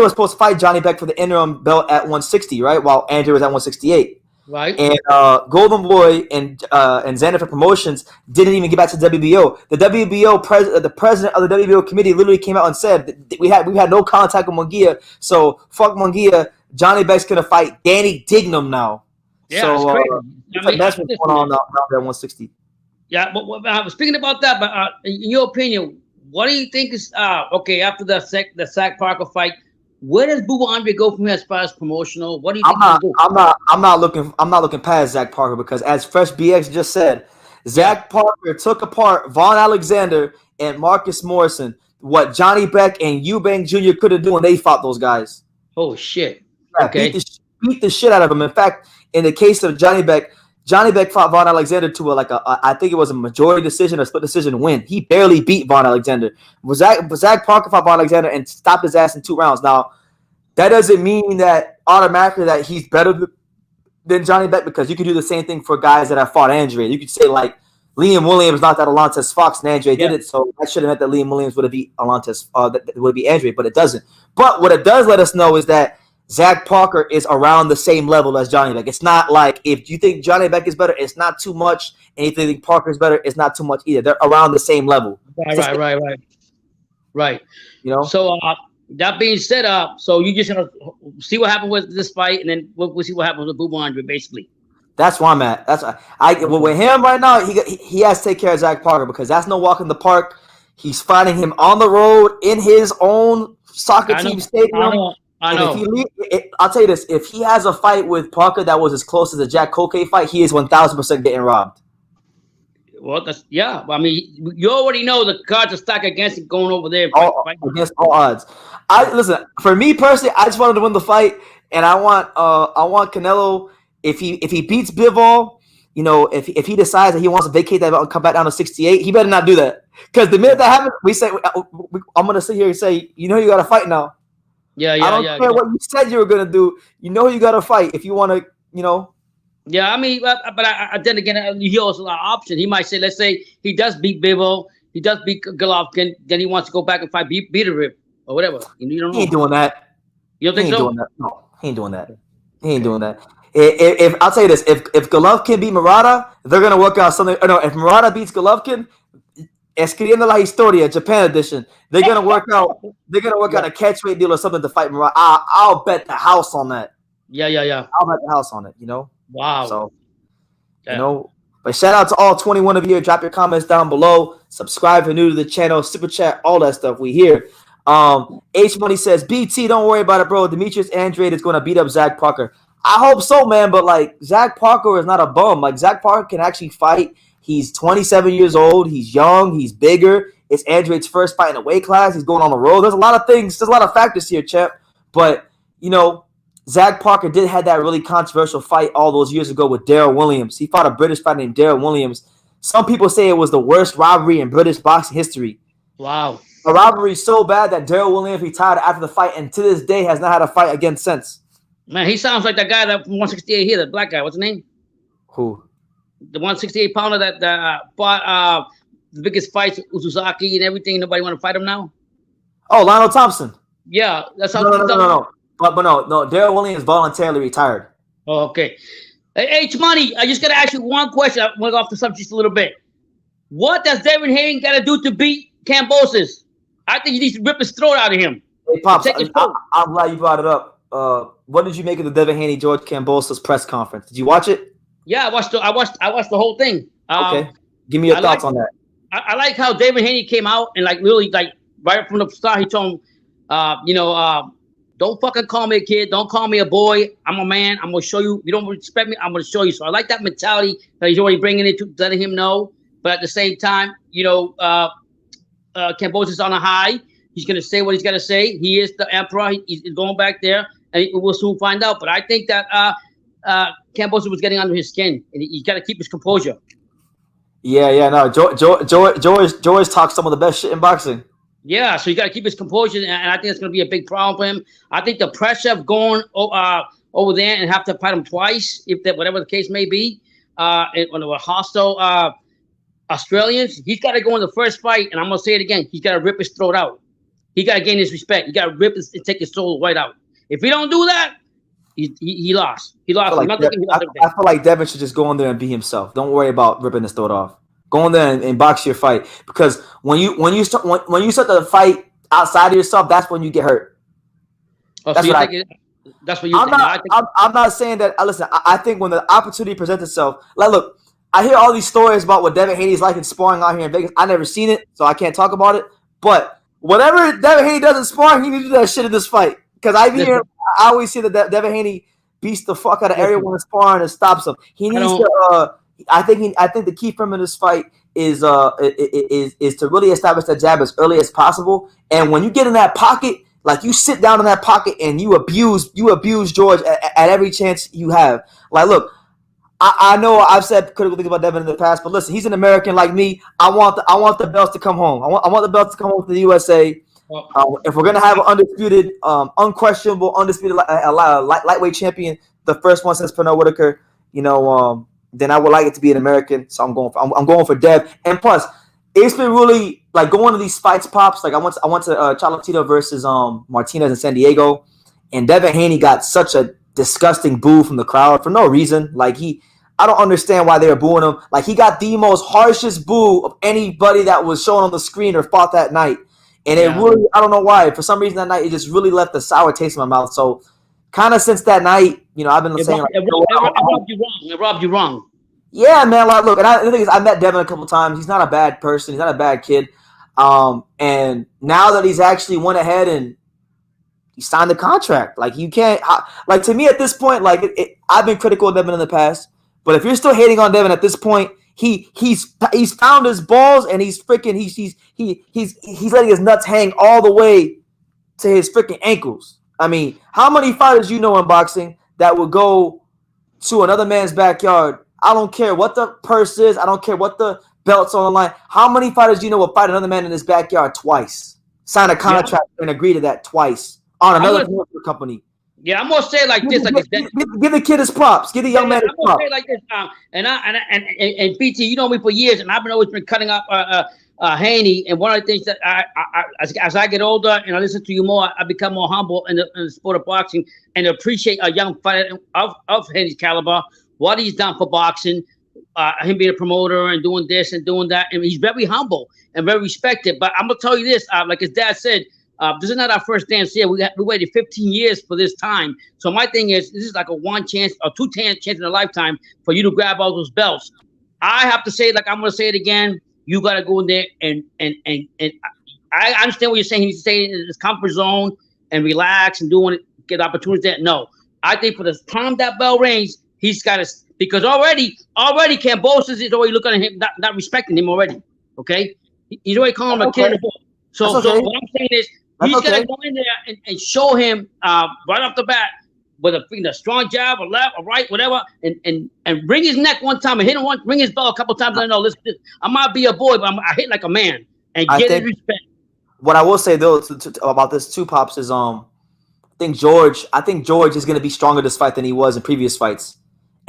was supposed to fight Johnny Beck for the interim belt at 160, right? While Andre was at 168. Right. And Golden Boy and Xander for Promotions didn't even get back to WBO. The the president of the WBO committee literally came out and said that we've had no contact with Munguia, so fuck Munguia. Johnny Beck's gonna fight Danny Dignam now. Yeah, so it's crazy. that's what's going on now at 160. Yeah, but I was speaking about that. But in your opinion, what do you think is okay after the Zach Parker fight? Where does Boo Boo Andre go from here as far as promotional? What do you think? I'm not looking past Zach Parker because as Fresh BX just said, Zach Parker took apart Vaughn Alexander and Marcus Morrison. What Johnny Beck and Eubank Jr. could have done when they fought those guys. Oh shit! Yeah, okay, beat the shit out of him. In fact, in the case of Johnny Beck fought Vaughn Alexander to I think it was a majority decision or split decision win. He barely beat Vaughn Alexander. Zach Parker fought Vaughn Alexander and stopped his ass in 2 rounds. Now, that doesn't mean that automatically that he's better than Johnny Beck because you could do the same thing for guys that have fought Andre. You could say like Liam Williams knocked out Alontes Fox and Andre did it, so that should have meant that Liam Williams would have beat Alontes, that would be Andre, but it doesn't. But what it does let us know is that Zach Parker is around the same level as Johnny Beck. It's not like if you think Johnny Beck is better, it's not too much. And if you think Parker is better, it's not too much either. They're around the same level. Right. You know. So that being said, so you just gonna see what happens with this fight, and then we'll see what happens with Boo Boo Andre, basically. That's where I'm at. With him right now, he has to take care of Zach Parker because that's no walk in the park. He's fighting him on the road in his own soccer team stadium. I know. I'll tell you this: if he has a fight with Parker that was as close as a Jack Colque fight, he is 1,000% getting robbed. Well, I mean, you already know the cards are stacked against him going over there against all odds. Listen, for me personally, I just wanted to win the fight, and I want Canelo. If he beats Bivol, you know, if he decides that he wants to vacate that belt and come back down to 68, he better not do that. Because the minute that happens, I'm gonna sit here and say, you know, you got to fight now. Yeah. I don't care what you said you were gonna do. You know you gotta fight if you want to. You know. Yeah, I mean, but then again, he also has an option. He might say, let's say he does beat Bivol, he does beat Golovkin, then he wants to go back and fight Beaterib or whatever. You don't know. He ain't doing that. You don't think so? No, he ain't doing that. He ain't doing that. If I'll tell you this, if Golovkin beat Murata, they're gonna work out something. No, if Murata beats Golovkin. Escribiendo la historia, Japan edition. They're gonna work out. They're gonna work out a catchweight deal or something to fight Murata. I'll bet the house on that. Yeah. I'll bet the house on it. You know. Wow. So, you know. But shout out to all 21 of you. Drop your comments down below. Subscribe if you're new to the channel. Super chat, all that stuff. We here. H Money says, BT, don't worry about it, bro. Demetrius Andrade is going to beat up Zach Parker. I hope so, man. But like, Zach Parker is not a bum. Like, Zach Parker can actually fight. He's 27 years old. He's young. He's bigger. It's Andrade's first fight in a weight class. He's going on the road. There's a lot of things. There's a lot of factors here, champ. But, you know, Zach Parker did have that really controversial fight all those years ago with Darryl Williams. He fought a British fighter named Darryl Williams. Some people say it was the worst robbery in British boxing history. Wow. A robbery so bad that Darryl Williams retired after the fight and to this day has not had a fight again since. Man, he sounds like that guy that from 168 here, that black guy. What's his name? Who? The 168 pounder that fought the biggest fights, Uzuzaki and everything. Nobody want to fight him now? Oh, Lionel Thompson. Yeah, that's how. No. But no. Darryl Williams voluntarily retired. Oh, okay. Hey, H Money, I just got to ask you one question. I want to go off the subject just a little bit. What does Devin Haney got to do to beat Kambosos? I think he needs to rip his throat out of him. Hey, Pops, I'm glad you brought it up. What did you make of the Devin Haney George Kambosos press conference? Did you watch it? Yeah, I watched the whole thing. Okay, give me your thoughts on that. I like how David Haney came out and like literally like right from the start he told him, don't fucking call me a kid, don't call me a boy. I'm a man. I'm gonna show you. You don't respect me, I'm gonna show you. So I like that mentality that he's already bringing into letting him know. But at the same time, Kambosos is on a high. He's gonna say what he's gotta say. He is the emperor. He's going back there, and we'll soon find out. But I think that Kambosos was getting under his skin, and he's got to keep his composure. Yeah, no. George talks some of the best shit in boxing. Yeah, so you got to keep his composure, and I think it's going to be a big problem for him. I think the pressure of going over there and have to fight him twice, if that whatever the case may be, when they were hostile Australians, he's got to go in the first fight, and I'm going to say it again, he's got to rip his throat out. He got to gain his respect. He got to rip and take his soul right out. If he don't do that, he lost. He lost. I feel like Devin should just go in there and be himself. Don't worry about ripping his throat off. Go in there and box your fight, because when you start the fight outside of yourself, that's when you get hurt. Oh, that's what that's what you. I'm not saying that. Listen, I think when the opportunity presents itself, like, look, I hear all these stories about what Devin Haney's like in sparring out here in Vegas. I never seen it, so I can't talk about it. But whatever Devin Haney does in sparring, he needs to do that shit in this fight. Because I always see that Devin Haney beats the fuck out of everyone in sparring and stops him. He needs to. I think the key for him in this fight is to really establish that jab as early as possible. And when you get in that pocket, like, you sit down in that pocket and you abuse George at every chance you have. Like, look, I know I've said critical things about Devin in the past, but listen, he's an American like me. I want the belts to come home. I want the belts to come home to the USA. If we're gonna have an undisputed, unquestionable, undisputed lightweight champion, the first one since Pernell Whitaker, then I would like it to be an American. So I'm going for Dev. And plus, it's been really like going to these fights, Pops. Like, I went to Cholatito versus Martinez in San Diego, and Devin Haney got such a disgusting boo from the crowd for no reason. Like, I don't understand why they were booing him. Like, he got the most harshest boo of anybody that was shown on the screen or fought that night. And it really, I don't know why. For some reason that night, it just really left a sour taste in my mouth. So kind of since that night, I've been saying, like, it robbed you wrong. Yeah, man. Like, look, and the thing is, I met Devin a couple times. He's not a bad person. He's not a bad kid. And now that he's actually went ahead and he signed the contract, like, you can't, like, to me at this point, like, I've been critical of Devin in the past, but if you're still hating on Devin at this point, he's found his balls, and he's letting his nuts hang all the way to his freaking ankles. I mean, how many fighters you know in boxing that would go to another man's backyard? I don't care what the purse is. I don't care what the belt's on the line. How many fighters do you know will fight another man in his backyard twice? Sign a contract and agree to that twice on another company. Yeah, I'm gonna say it like this. Give the kid his props. Give the young man his props. I'm gonna say it like this. And BT, you know me for years, and I've always been cutting up Haney. And one of the things that as I get older and I listen to you more, I become more humble in the sport of boxing and appreciate a young fighter of Haney's caliber, what he's done for boxing, him being a promoter and doing this and doing that. And he's very humble and very respected. But I'm gonna tell you this, like his dad said. This is not our first dance here. We waited 15 years for this time. So my thing is, this is like a one chance or two chance in a lifetime for you to grab all those belts. I have to say, like, I'm going to say it again. you got to go in there and I understand what you're saying. He's staying in his comfort zone and relax and get opportunities there. No, I think for the time that bell rings, he's got to, because already Kambosos is already looking at him, not respecting him already. Okay, he's already calling him a cannibal. So what I'm saying is he's got to go in there and show him right off the bat with a strong jab, a left, a right, whatever, and bring his neck one time and hit him ring his bell a couple times. I know, listen, I might be a boy, but I hit like a man and get his respect. What I will say though about this too, Pops, is I think George is going to be stronger this fight than he was in previous fights.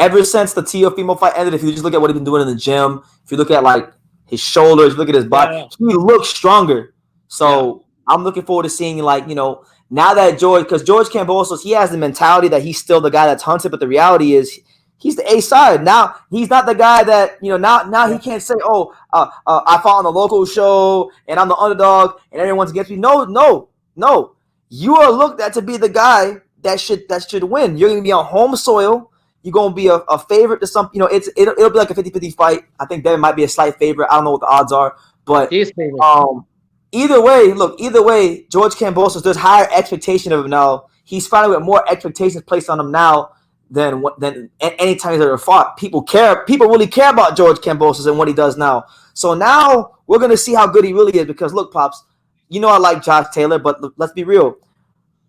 Ever since the Teofimo fight ended, if you just look at what he's been doing in the gym, if you look at like his shoulders, look at his body, he looks stronger. So I'm looking forward to seeing, like, you know, now that because George Kambosos, he has the mentality that he's still the guy that's hunted, but the reality is he's the A side. Now he's not the guy that, you know, now he can't say, I fought on the local show and I'm the underdog and everyone's against me. No. You are looked at to be the guy that should win. You're going to be on home soil. You're going to be a favorite to some, you know, it'll be like a 50-50 fight. I think Devin might be a slight favorite. I don't know what the odds are, but either way, George Kambosos, there's higher expectation of him now. He's fighting with more expectations placed on him now than any time he's ever fought. People really care about George Kambosos and what he does now. So now we're going to see how good he really is, because look, Pops, you know I like Josh Taylor, but let's be real.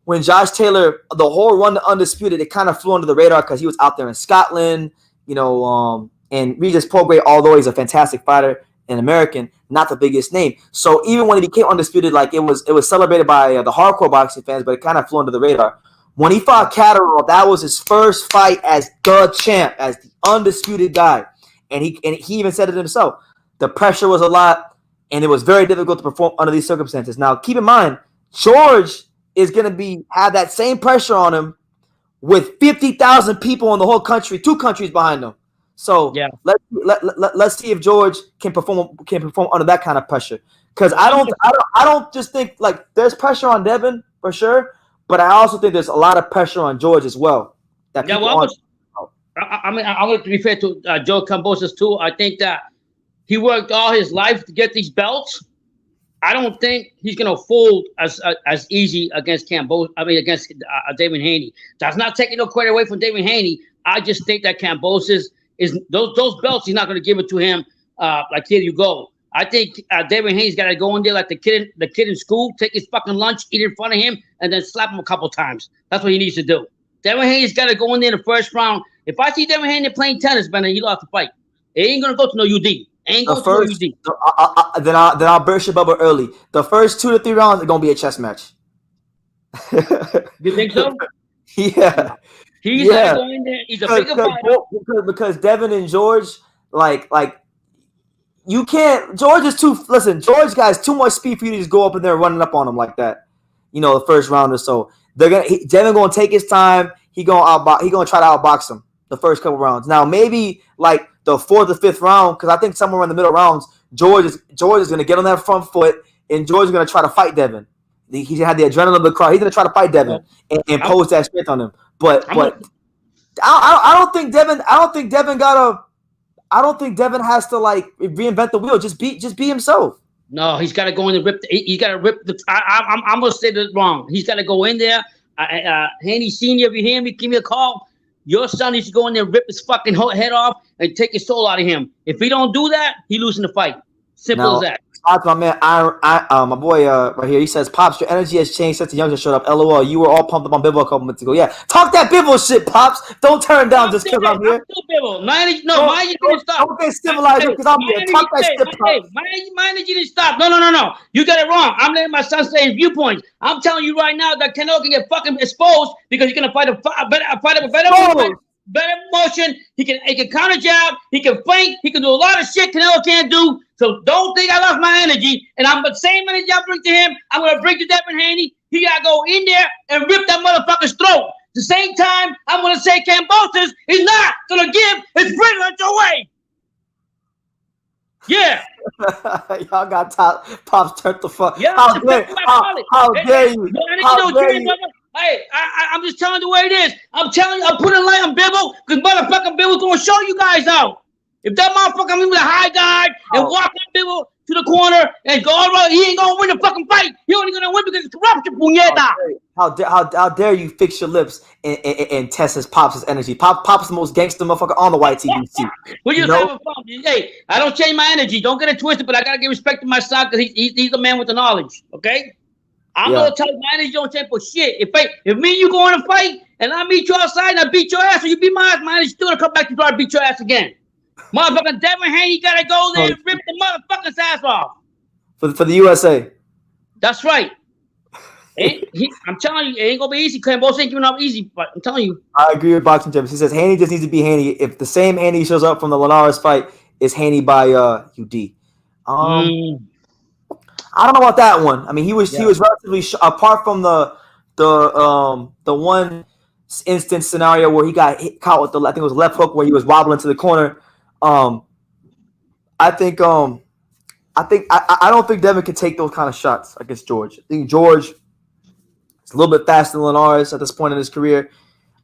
When Josh Taylor, the whole run to Undisputed, it kind of flew under the radar because he was out there in Scotland, you know, and Regis Prograis, although he's a fantastic fighter, an American, not the biggest name. So even when he became Undisputed, like it was celebrated by the hardcore boxing fans, but it kind of flew under the radar. When he fought Catterall, that was his first fight as the champ, as the undisputed guy, and he even said it himself. The pressure was a lot, and it was very difficult to perform under these circumstances. Now, keep in mind, George is going to have that same pressure on him with 50,000 people in the whole country, 2 countries behind him. So let's see if George can perform under that kind of pressure. Because I don't just think, like, there's pressure on Devin for sure, but I also think there's a lot of pressure on George as well. I'm going to be fair to Joe Kambosos too. I think that he worked all his life to get these belts. I don't think he's going to fold as easy against against David Haney. That's not taking no credit away from David Haney. I just think that Kambosos is those belts. He's not going to give it to him. Like, here you go. I think David Haney's got to go in there like the kid in school, take his fucking lunch, eat in front of him, and then slap him a couple times. That's what he needs to do. David Haney's got to go in there in the first round. If I see David Haney playing tennis, man, he lost the fight. It ain't going to go to no UD. Then I'll burst your bubble early. The first 2 to 3 rounds are going to be a chess match. You think so? Yeah. He's got to go in there. He's a bigger fighter. Because Devin and George, like you can't. George got too much speed for you to just go up in there running up on him like that. You know, the first round or so. Devin gonna take his time. He gonna try to outbox him the first couple rounds. Now maybe like the 4th or 5th round, because I think somewhere in the middle rounds, George is gonna get on that front foot, and George is gonna try to fight Devin. He had the adrenaline of the crowd. He's gonna try to fight Devin and impose that strength on him. But I don't think Devin. I don't think Devin has to like reinvent the wheel. Just be himself. No, he's got to go in and rip. He's got to rip the. I'm gonna say this wrong. He's got to go in there. Haney Senior, if you hear me, give me a call. Your son needs to go in there and rip his fucking head off and take his soul out of him. If he don't do that, he losing the fight. Simple as that. My man, my boy right here, he says, Pops, your energy has changed since the youngster showed up. LOL, you were all pumped up on Bivol a couple minutes ago. Yeah, talk that Bivol shit, Pops. Don't turn down just because I'm here. I'm still Bivol. My energy didn't stop. Don't get civilized because I'm here. Talk that shit, Pops. My energy didn't stop. No. You got it wrong. I'm letting my son say his viewpoints. I'm telling you right now that Canelo can get fucking exposed because he's gonna fight a better motion. He can counter jab. He can feint. He can do a lot of shit Canelo can't do. So don't think I lost my energy. And I'm the same energy I bring to him, I'm gonna bring to Devin Haney. He gotta go in there and rip that motherfucker's throat. At the same time, I'm gonna say Kambosos is not gonna give his privilege away. Yeah. Y'all got Pops turned the fuck. Yeah, how dare you? Hey, I'm just telling you the way it is. I'm telling you, I'm putting a light on Bivol because motherfucking Bivol's gonna show you guys out. If that motherfucker comes in with a high guard and walk that Bivol to the corner and go around, he ain't gonna win the fucking fight. He only gonna win because it's corruption, puñeta. How dare you fix your lips and test his Pops' energy? Pops the most gangster motherfucker on the white TVC. We just having fun. Hey, I don't change my energy. Don't get it twisted, but I gotta give respect to my son because he's the man with the knowledge. Okay, I'm gonna tell you my energy don't change for shit. If me and you go in a fight and I meet you outside and I beat your ass, or you beat my ass, my energy's still gonna come back to try to beat your ass again. Motherfucking Devin Haney gotta go there and rip the motherfucker's ass off for the USA. That's right. I'm telling you, it ain't gonna be easy. Both ain't giving up easy, but I'm telling you. I agree with Boxing Gems. He says Haney just needs to be Haney. If the same Haney shows up from the Linares fight, is Haney by UD. I don't know about that one. I mean, he was relatively apart from the one instance scenario where he got caught with I think it was left hook where he was wobbling to the corner. I don't think Devin can take those kind of shots against George. I think George is a little bit faster than Linares at this point in his career.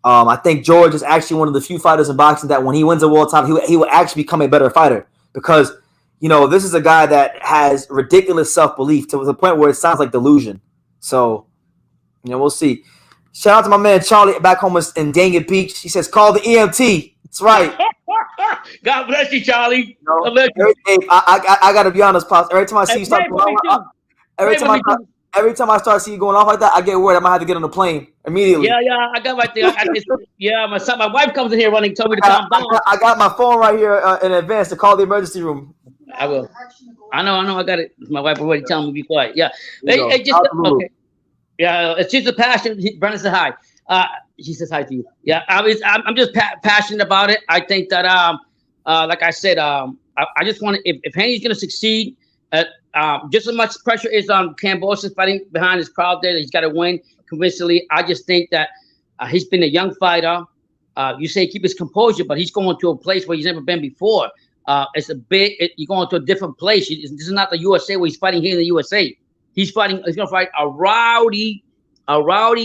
I think George is actually one of the few fighters in boxing that when he wins a world title, he will actually become a better fighter because, this is a guy that has ridiculous self-belief to the point where it sounds like delusion. So, we'll see. Shout out to my man Charlie back home in Dangit Beach. He says, call the EMT. That's right. God bless you, Charlie. I got to be honest, Pops. Every time I see you start going off, every time I start seeing you going off like that, I get worried I might have to get on the plane immediately. Yeah, I got right there. My wife comes in here running, told me to calm down. I got my phone right here in advance to call the emergency room. I will. I know. I got it. My wife already telling me to be quiet. Yeah. Okay. Yeah, it's just a passion. Brenda said hi. She says hi to you. Yeah, I'm just passionate about it. I think that like I said, I just want to. If Haney's going to succeed, just as much pressure is on Kambosos fighting behind his crowd there. He's got to win convincingly. I just think that he's been a young fighter. You say keep his composure, but he's going to a place where he's never been before. You're going to a different place. This is not the USA where he's fighting here in the USA. He's going to fight a rowdy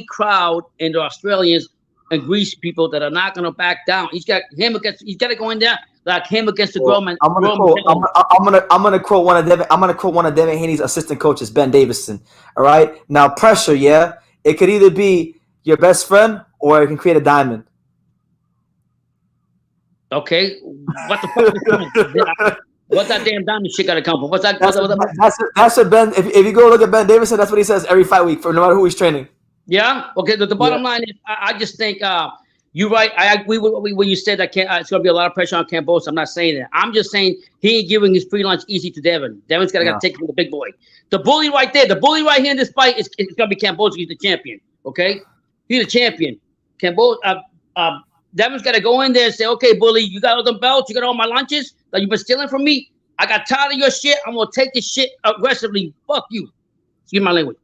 crowd in the Australians and Greece people that are not going to back down. He's got to go in there like him against the Groman. I'm gonna quote one of Devin Haney's assistant coaches, Ben Davison. All right, now pressure, it could either be your best friend or it can create a diamond. Okay, what the fuck is what's that damn diamond shit got to come from? What's that? That's what Ben. If you go look at Ben Davison, that's what he says every fight week for no matter who he's training. Yeah. Okay. The bottom line is, I just think you're right. I agree with when you said that it's going to be a lot of pressure on Kambosos. I'm not saying that. I'm just saying he ain't giving his free lunch easy to Devin. Devin's got to take it from the big boy. The bully right there. The bully right here in this fight is going to be Kambosos. He's the champion. Okay. He's the champion. Kambosos. Devin's got to go in there and say, okay, bully, you got all the belts, you got all my lunches that you've been stealing from me. I got tired of your shit. I'm going to take this shit aggressively. Fuck you. Excuse my language.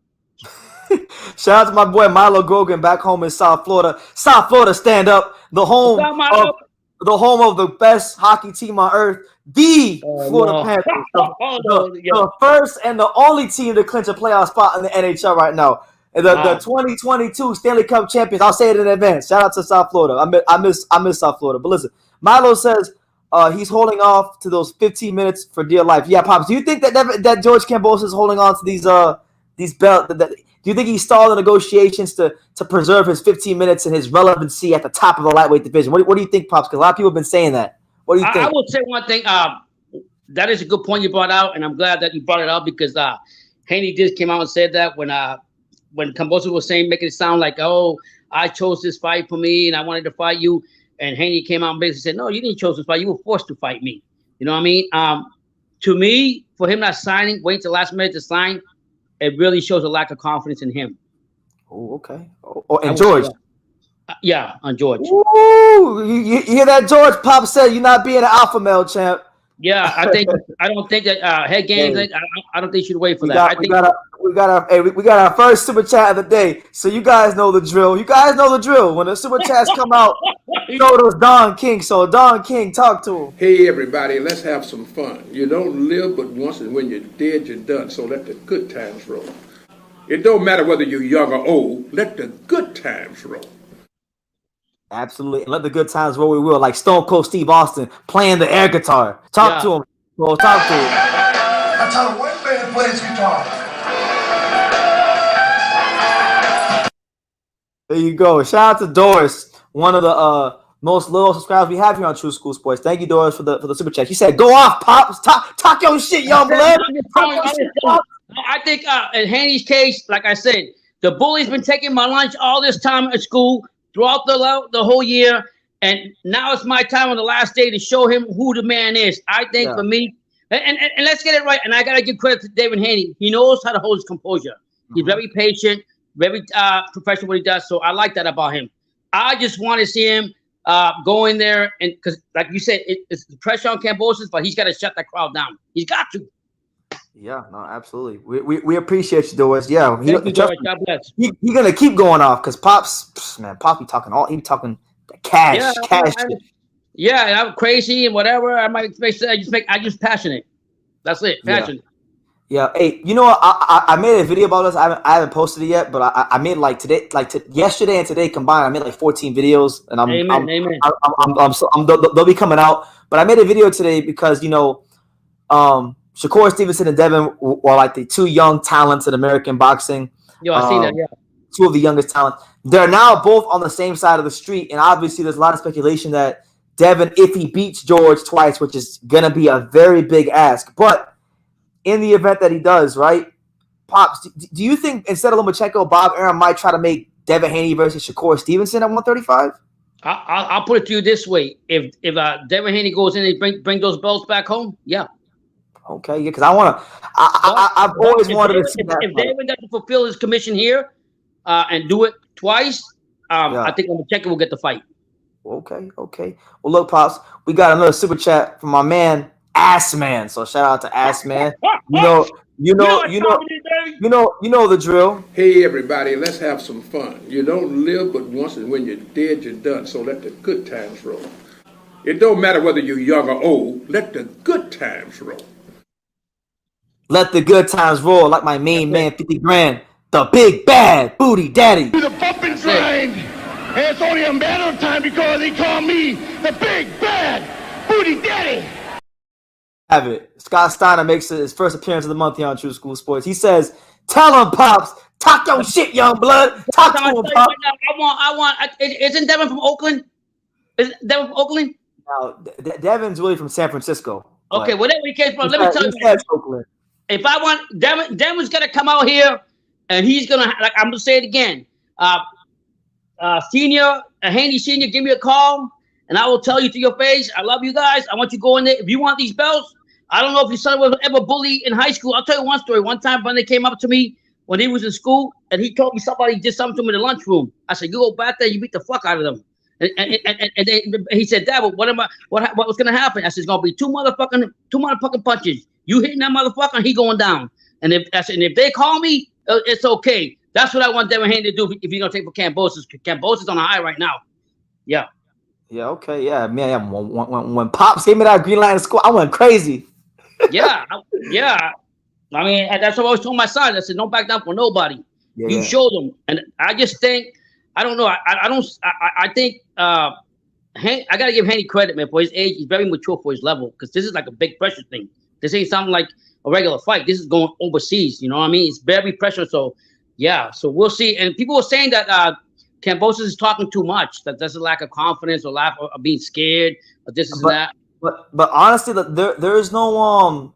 Shout out to my boy Milo Grogan back home in South Florida. South Florida, stand up. The home of the best hockey team on earth, the Florida Panthers. The first and the only team to clinch a playoff spot in the NHL right now. The 2022 Stanley Cup champions. I'll say it in advance. Shout out to South Florida. I miss South Florida. But listen, Milo says he's holding off to those 15 minutes for dear life. Yeah, Pops. Do you think that George Kambosos is holding on to these belts? Do you think he stalled the negotiations to preserve his 15 minutes and his relevancy at the top of the lightweight division? What do you think, Pops? Because a lot of people have been saying that. What do you think? I would say one thing. That is a good point you brought out, and I'm glad that you brought it out because Haney just came out and said that when Kambosos was making it sound like, oh, I chose this fight for me and I wanted to fight you. And Haney came out and basically said, no, you didn't choose this fight. You were forced to fight me. You know what I mean? To me, for him not signing, waiting till the last minute to sign, it really shows a lack of confidence in him. Oh, okay. And George. Yeah, on George. Ooh, you hear that, George? Pop said you're not being an alpha male, champ. Yeah, I don't think that head games. I don't think you should wait for that. We got our first super chat of the day, so you guys know the drill. When the super chats come out, you know it was Don King. So Don King, talk to him. Hey everybody, let's have some fun. You don't live but once, and when you're dead, you're done. So let the good times roll. It don't matter whether you're young or old. Let the good times roll. Absolutely. And let the good times roll we will. Like Stone Cold Steve Austin playing the air guitar. Talk to him. Well, talk to him. That's how the white man plays guitar. There you go. Shout out to Doris, one of the most loyal subscribers we have here on True School Sports. Thank you, Doris, for the super chat. She said, "Go off, Pops. Talk your shit, young blood." I think in Haney's case, like I said, the bully's been taking my lunch all this time at school throughout the whole year, and now it's my time on the last day to show him who the man is. I think for me, and let's get it right. And I gotta give credit to David Haney. He knows how to hold his composure. He's very patient, very professional what he does. So I like that about him. I just want to see him go in there, and because, like you said, it's the pressure on Kambosos, but he's got to shut that crowd down. He's got to. Yeah, no, absolutely. We appreciate you, Doris. Yeah, Thank you, Doris. God bless. He's gonna keep going off because Pops, man, Pops be talking cash. Yeah, and I'm crazy and whatever. I might make. I just passionate. That's it. Passionate. Yeah. Hey, you know what? I made a video about this. I haven't posted it yet, but I made like today, yesterday and today combined. I made like 14 videos, and Amen. they'll be coming out. But I made a video today because Shakur Stevenson and Devin were like the two young talents in American boxing. Yo, I see that. Yeah. Two of the youngest talents. They're now both on the same side of the street, and obviously there's a lot of speculation that Devin, if he beats George twice, which is gonna be a very big ask, but in the event that he does, right, Pops, do you think instead of Lomachenko, Bob Arum might try to make Devin Haney versus Shakur Stevenson at 135? I'll put it to you this way: if Devin Haney goes in and bring those belts back home, yeah. Okay, yeah, because I've always wanted to see that. If David doesn't fulfill his commission here and do it twice, I think Lomachenko will get the fight. Okay. Well, look, Pops, we got another super chat from my man Ass Man. So shout out to Ass Man. You know the drill. Hey everybody, let's have some fun. You don't live but once, and when you're dead, you're done. So let the good times roll. It don't matter whether you're young or old. Let the good times roll. Let the good times roll, like my main man, 50 grand, the big bad booty daddy. Do the bump and grind. And it's only a matter of time because he called me the big bad booty daddy. Have it. Scott Steiner makes his first appearance of the month here on True School Sports. He says, "Tell him, Pops, talk your shit, young blood. Talk to him, Pops." I want. Isn't Devin from Oakland? Is Devin from Oakland? No, Devin's really from San Francisco. Okay, whatever he came from. Let me tell you. If I want Devin's gonna come out here, and he's gonna I'm gonna say it again. Haney Senior, give me a call, and I will tell you to your face, I love you guys. I want you to go in there. If you want these belts, I don't know if your son was ever bullied in high school. I'll tell you one story. One time, when they came up to me when he was in school, and he told me somebody did something to him in the lunchroom. I said, "You go back there, you beat the fuck out of them." And he said, "Dad, what was gonna happen?" I said, "It's gonna be two motherfucking punches. You hitting that motherfucker, and he going down. And if they call me, it's okay." That's what I want Devin Haney to do if you're gonna take for Kambosos. Kambosos on a high right now. Yeah. Yeah. Okay. Yeah, man. When Pops gave me that green line in school, I went crazy. Yeah. I mean, that's what I always told my son. I said, "Don't back down for nobody. You show them." And I just think, I don't know. I think I gotta give Haney credit, man, for his age. He's very mature for his level, because this is like a big pressure thing. This ain't something like a regular fight. This is going overseas. You know what I mean? It's very pressure. So yeah. So we'll see. And people were saying that Kambosos is talking too much. That there's a lack of confidence or lack of being scared. Or this is that. But honestly, there is no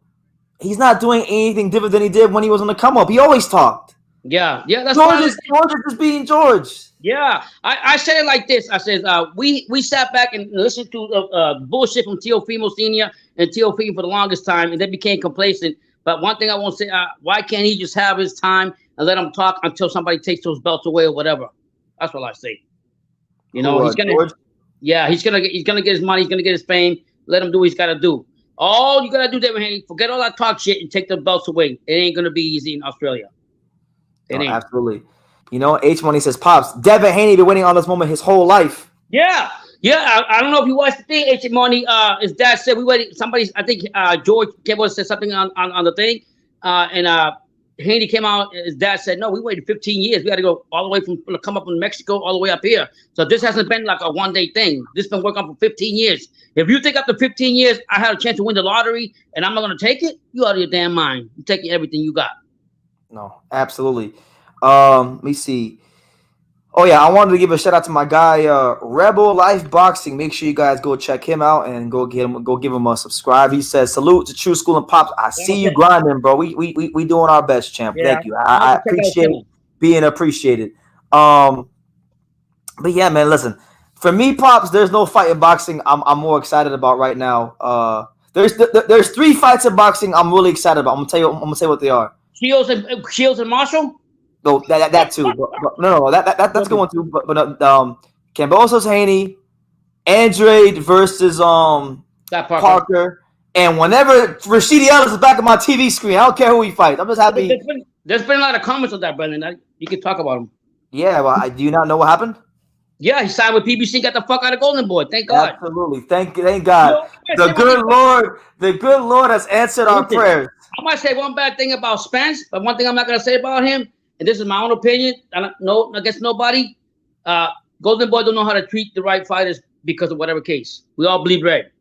he's not doing anything different than he did when he was on the come up. He always talked. Yeah. That's George is just being George. Yeah, I said it like this. I said we sat back and listened to bullshit from Teofimo Senior and Teofimo for the longest time, and they became complacent. But one thing I won't say, why can't he just have his time and let him talk until somebody takes those belts away or whatever? That's what I say. He's gonna, George? Yeah, he's gonna get his money, he's gonna get his fame. Let him do what he's gotta do. All you gotta do, David Haney, forget all that talk shit and take the belts away. It ain't gonna be easy in Australia. It ain't. Absolutely. H Money says, "Pops, Devin Haney been waiting on this moment his whole life." Yeah. I don't know if you watched the thing. H Money, his dad said we waited. I think George Campbell said something on the thing, and Haney came out, his dad said, no, we waited 15 years. We had to go all the way come up from Mexico all the way up here. So this hasn't been like a one-day thing. This has been working on for 15 years. If you think after 15 years, I had a chance to win the lottery and I'm not going to take it, you out of your damn mind. I'm taking everything you got. No, absolutely. Let me see. Oh yeah, I wanted to give a shout out to my guy, Rebel Life Boxing. Make sure you guys go check him out and go give him a subscribe. He says, "Salute to True School and Pops. I see you grinding, bro. We doing our best, champ. Yeah, thank you. I appreciate being appreciated. But yeah, man. Listen, for me, Pops, there's no fight in boxing I'm more excited about right now. There's 3 fights in boxing I'm really excited about. I'm gonna tell you what they are. Shields and Marshall. No, that too. But no, that's going to. But Cambosos Haney, Andrade versus Parker, and whenever Rashidi Ellis is back on my TV screen, I don't care who he fights. I'm just happy. There's been a lot of comments on that, Brendan. You can talk about him. Yeah, well, do you not know what happened? Yeah, he signed with PBC, got the fuck out of Golden Boy. Thank God. Absolutely, thank God. The good Lord has answered our prayers. I might say one bad thing about Spence, but one thing I'm not gonna say about him. And this is my own opinion. I don't know against nobody. Golden Boy don't know how to treat the right fighters because of whatever case. We all bleed red.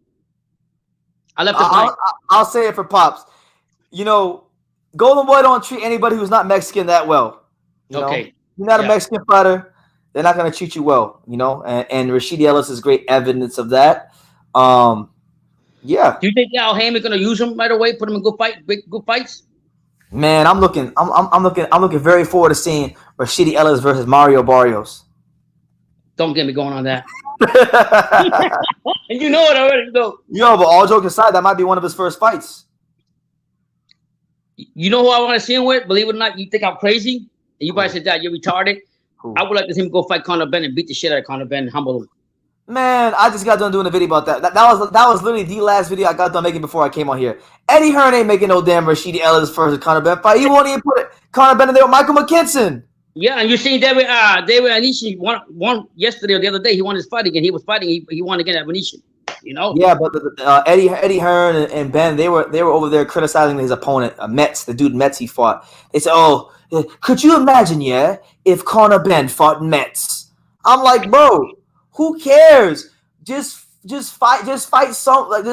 I'll say it for Pops. You know, Golden Boy don't treat anybody who's not Mexican that well. You know? You're not a Mexican fighter, they're not gonna treat you well. You know, and Rashidi Ellis is great evidence of that. Yeah. Do you think Al Heyman's gonna use him right away? Put him in good fights? Man, I'm looking very forward to seeing Rashidi Ellis versus Mario Barrios. Don't get me going on that. And you know it already, though. Yo, but all jokes aside, that might be one of his first fights. You know who I want to see him with? Believe it or not, you think I'm crazy? And you probably said that you're retarded. I would like to see him go fight Conor Benn and beat the shit out of Conor Benn and humble him. Man, I just got done doing a video about that. That was literally the last video I got done making before I came on here. Eddie Hearn ain't making no damn Rashidi Ellis versus Conor Benn fight. He won't even put Conor Benn in there with Michael McKinson. Yeah, and you seen David Anishi won yesterday or the other day. He won his fight again. He was fighting. He won again at Venetian. You know. Yeah, but Eddie Hearn and Ben, they were over there criticizing his opponent, Metz, the dude Metz he fought. They said, "Oh, could you imagine, if Conor Benn fought Metz?" I'm like, bro. Who cares? Just fight someone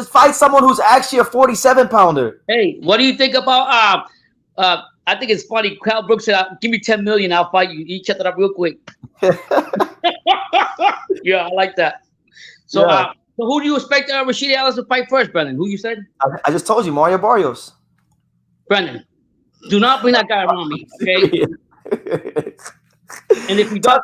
who's actually a 47-pounder. Hey, what do you think about I think it's funny. Cal Brooks said, "Give me 10 million, I'll fight you." You check that up real quick. Yeah, I like that. So, so who do you expect Rashidi Ellis to fight first, Brendan? Who you said? I just told you, Mario Barrios. Brendan, do not bring that guy around me, okay? And if you don't.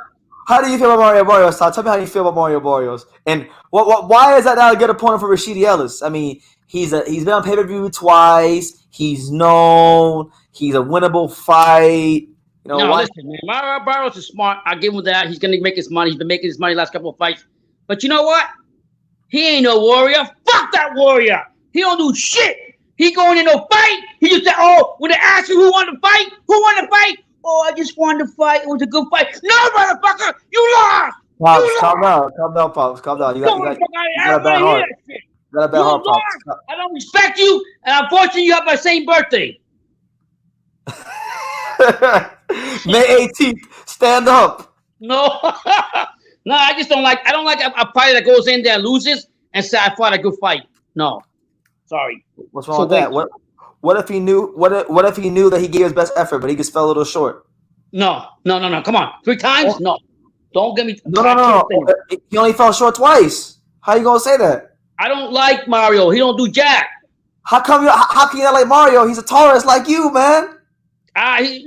How do you feel about Mario Barrios, Todd? Tell me how you feel about Mario Barrios. And why is that not a good opponent for Rashidi Ellis? I mean, he's been on pay-per-view twice. He's known. He's a winnable fight. You know, listen, man. Mario Barrios is smart. I give him that. He's gonna make his money. He's been making his money the last couple of fights. But you know what? He ain't no warrior. Fuck that warrior. He don't do shit. He going in no fight. He just said, "Oh, when they ask you who won the fight, oh, I just wanted to fight. It was a good fight." No, motherfucker, you lost. Pops, calm down, Pops, calm down. You got a bad heart. You got a bad heart, Pops. I don't respect you, and unfortunately, you have my same birthday. May 18th. Stand up. No, no, I just don't like. I don't like a fighter that goes in there, loses, and say I fought a good fight. No, sorry. What's wrong with that? What if he knew? What if he knew that he gave his best effort, but he just fell a little short? No. Come on, 3 times? No. Don't get me. No. He only fell short twice. How you gonna say that? I don't like Mario. He don't do jack. How can you not like Mario? He's a Taurus like you, man. I'm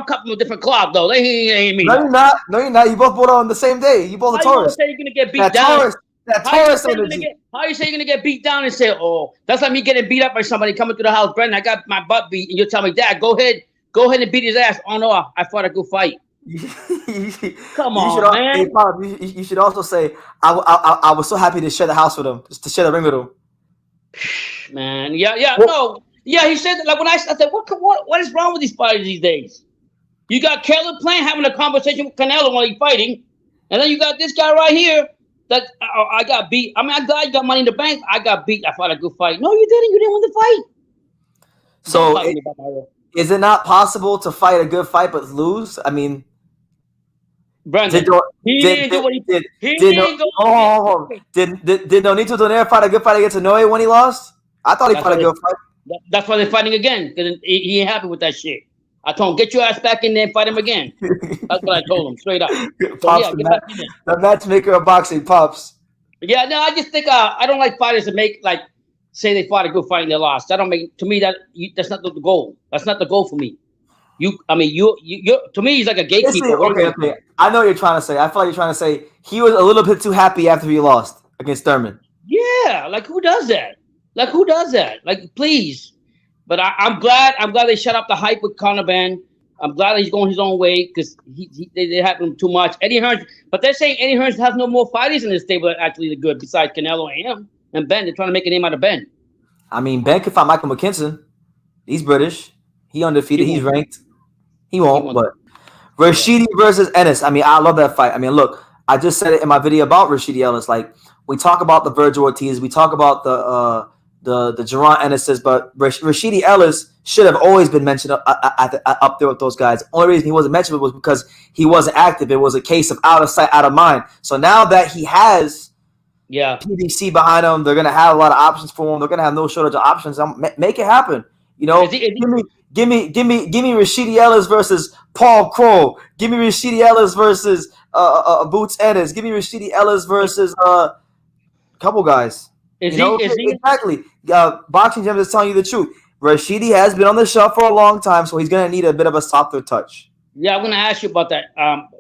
cut from a different cloth though. He ain't me. No, you're not. You both born on the same day. You both a Taurus. How you say you're gonna get beat down? Taurus energy. How you say you're gonna get beat down and say, "Oh, that's like me getting beat up by somebody coming through the house, Brendan, I got my butt beat," and you tell me, "Dad, go ahead and beat his ass." Oh no, I fought a good fight. Come on, man. Hey, Pop, you should also say, I was so happy to share the house with him, just to share the ring with him. Man, yeah, he said that. Like when I said, what is wrong with these fighters these days? You got Caleb Plant having a conversation with Canelo while he's fighting, and then you got this guy right here that I got beat. I mean, I'm glad you got Money in the Bank. I got beat. I fought a good fight. No, you didn't. You didn't win the fight. So Is it not possible to fight a good fight but lose? I mean, Brandon, he didn't do what he didn't go. Did Nonito Donaire fight a good fight against Inoue when he lost? I thought he fought a good fight. That's why they're fighting again, because he ain't happy with that shit. I told him, get your ass back in there and fight him again. That's what I told him, straight up. So, Pops, yeah, get back in there. The matchmaker of boxing, Pops. Yeah, no, I just think I don't like fighters that make like say they fought a good fight and they lost. That don't make to me that's not the goal. That's not the goal for me. You to me he's like a gatekeeper. Okay. I know what you're trying to say. I feel like you're trying to say he was a little bit too happy after he lost against Thurman. Yeah, like who does that? Like please. But I'm glad they shut up the hype with Conor Ben. I'm glad he's going his own way because they have him too much. Eddie Hearns, but they're saying Eddie Hearns has no more fighters in this stable that actually good besides Canelo and him and Ben. They're trying to make a name out of Ben. I mean, Ben could fight Michael McKinson. He's British. He undefeated. He's ranked. He won't. But Rashidi versus Ellis. I mean, I love that fight. I mean, look, I just said it in my video about Rashidi Ellis. Like, we talk about the Virgil Ortiz. We talk about the Jaron Ennis's, but Rashidi Ellis should have always been mentioned up there with those guys. The only reason he wasn't mentioned was because he wasn't active. It was a case of out of sight, out of mind. So now that he has PBC behind him, they're gonna have a lot of options for him. They're gonna have no shortage of options. Make it happen. You know, give me Rashidi Ellis versus Paul Crow. Give me Rashidi Ellis versus Boots Ennis. Give me Rashidi Ellis versus a couple guys. Exactly. Boxing Gym is telling you the truth. Rashidi has been on the shelf for a long time, so he's going to need a bit of a softer touch. Yeah, I'm going to ask you about that.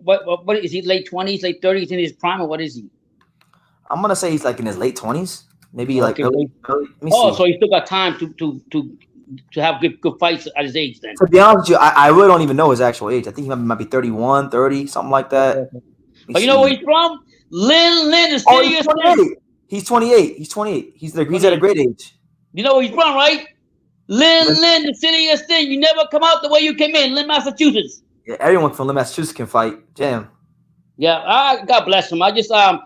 What is he? Late 20s, late 30s in his prime, or what is he? I'm going to say he's like in his late 20s, maybe like early. So he still got time to have good fights at his age. Then, to be honest with you, I really don't even know his actual age. I think he might be 31, 30, something like that. But you know where he's from? Lynn is he's 28. He's 28. He's at a great age. You know where he's from, right? Lynn, the city of sin. You never come out the way you came in. Lynn, Massachusetts. Yeah, everyone from Lynn, Massachusetts can fight. Damn. Yeah, God bless him. I just I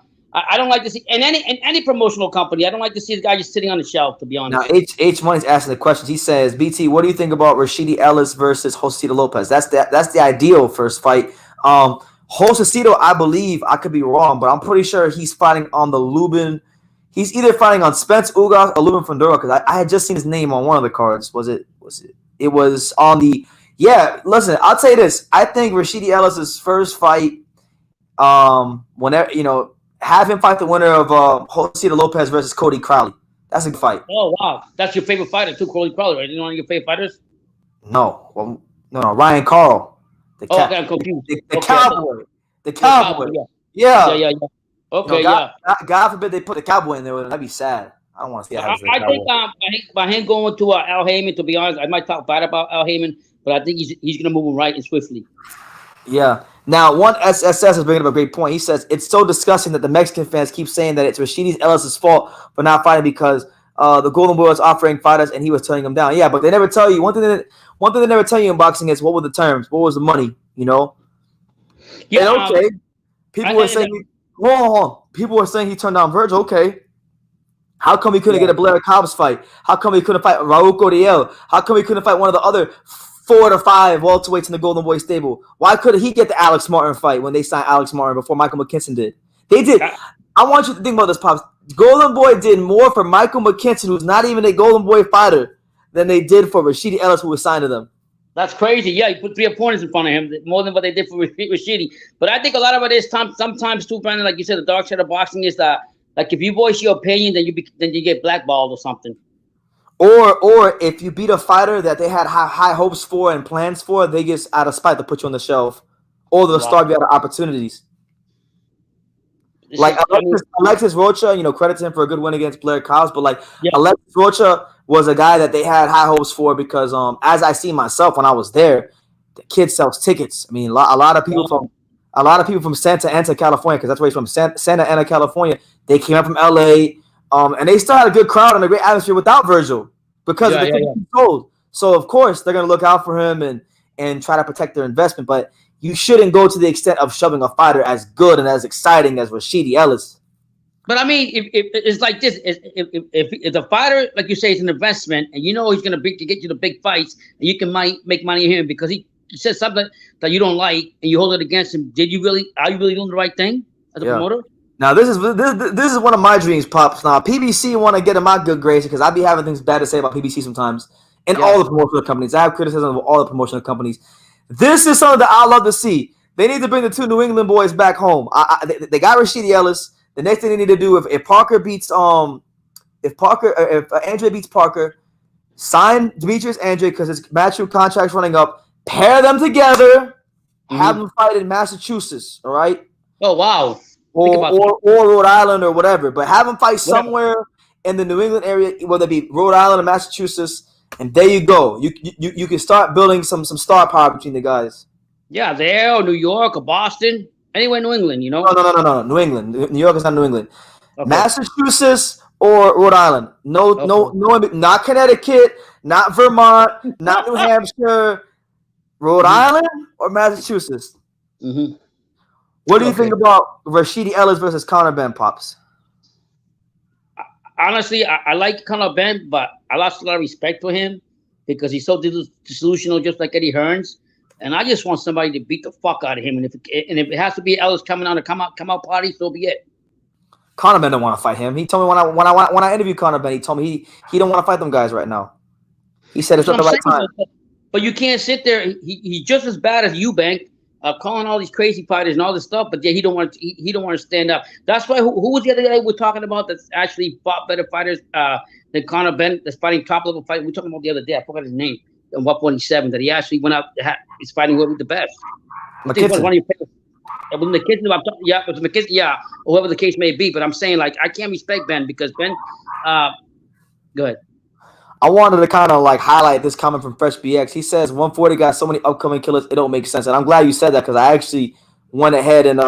don't like to see in any promotional company. I don't like to see the guy just sitting on the shelf. To be honest. Now H Money's asking the questions. He says, "BT, what do you think about Rashidi Ellis versus Josecito Lopez? That's the ideal first fight. Josecito, I believe, I could be wrong, but I'm pretty sure he's fighting on the Lubin. He's either fighting on Spence Ugas or Lubin Fundora because I had just seen his name on one of the cards. It was on the – yeah, listen, I'll tell you this. I think Rashidi Ellis' first fight, whenever, have him fight the winner of Josecito Lopez versus Cody Crowley. That's a good fight. Oh, wow. That's your favorite fighter too, Cody Crowley, right? You know one of your favorite fighters? No. Well, no, Ryan Carl. Okay, I'm confused. The Cowboy. The Cowboy. Yeah. Okay, God forbid they put the Cowboy in there. That'd be sad. I don't want to see that. I think by him going to Al Heyman, to be honest, I might talk bad about Al Heyman, but I think he's going to move him right and swiftly. Yeah. Now, one SSS is bringing up a great point. He says, it's so disgusting that the Mexican fans keep saying that it's Rashidi Ellis' fault for not fighting because the Golden Boy was offering fighters and he was turning them down. Yeah, but they never tell you. One thing they never tell you in boxing is what were the terms? What was the money? Yeah. And okay. People were saying... Hold on. People were saying he turned down Virgil. Okay. How come he couldn't get a Blair Cobbs fight? How come he couldn't fight Raul Cordial? How come he couldn't fight one of the other 4 to 5 welterweights in the Golden Boy stable? Why couldn't he get the Alex Martin fight when they signed Alex Martin before Michael McKinson did? They did. I want you to think about this, Pops. Golden Boy did more for Michael McKinson, who's not even a Golden Boy fighter, than they did for Rashidi Ellis, who was signed to them. That's crazy. Yeah, you put 3 opponents in front of him, more than what they did for Rashidi. But I think a lot of it is sometimes too, Brandon, like you said, the dark side of boxing is that, like, if you voice your opinion, then you get blackballed or something. Or if you beat a fighter that they had high hopes for and plans for, they get out of spite to put you on the shelf, or they'll starve you out of opportunities. Like Alexis Rocha, credit to him for a good win against Blair Cobbs, but Alexis Rocha was a guy that they had high hopes for because, as I see myself when I was there, the kid sells tickets. I mean, a lot of people from Santa Ana, California, because that's where he's from, Santa Ana, California. They came up from LA, and they still had a good crowd and a great atmosphere without Virgil because of the tickets he sold. So of course they're gonna look out for him and try to protect their investment, but you shouldn't go to the extent of shoving a fighter as good and as exciting as Rashidi Ellis. But I mean, if it's like this, if the fighter, like you say, is an investment, and you know he's gonna get you the big fights, and you can make money here because he says something that you don't like, and you hold it against him. Are you really doing the right thing as a promoter? Now this is one of my dreams, Pops. Now PBC want to get in my good graces because I be having things bad to say about PBC sometimes, and all the promotional companies. I have criticism of all the promotional companies. This is something that I love to see. They need to bring the two New England boys back home. They got Rashidi Ellis. The next thing they need to do, if Parker beats if Andrade beats Parker, sign Demetrius Andrade because his matchroom contract's running up. Pair them together, have them fight in Massachusetts. All right. Oh wow. Or Rhode Island or whatever, but have them fight somewhere in the New England area, whether it be Rhode Island or Massachusetts, and there you go. You can start building some star power between the guys. Yeah, there or New York or Boston. Anywhere in New England, you know? No. New England. New York is not New England. Okay. Massachusetts or Rhode Island. No, not Connecticut, not Vermont, not New Hampshire. Rhode Island or Massachusetts. Mm-hmm. What do you think about Rashidi Ellis versus Conor Benn, Pops? Honestly, I like Conor Benn, but I lost a lot of respect for him because he's so disillusional, just like Eddie Hearns. And I just want somebody to beat the fuck out of him. And if it has to be Ellis coming on a come out party, so be it. Conor Benn don't want to fight him. He told me when I interviewed Conor Benn, he told me he don't want to fight them guys right now. He said it's not the right time. But you can't sit there. He's just as bad as Eubank, calling all these crazy fighters and all this stuff. But yeah, he don't want to stand up. That's why who was the other guy we're talking about that's actually fought better fighters than Conor Benn that's fighting top level fight. We were talking about the other day. I forgot his name. 147 that he actually went out. He's fighting with the best. McKinson. Whoever the case may be. But I'm saying, like, I can't respect Ben because Ben. Go ahead. I wanted to kind of like highlight this comment from Fresh BX. He says 140 got so many upcoming killers, it don't make sense. And I'm glad you said that because I actually went ahead and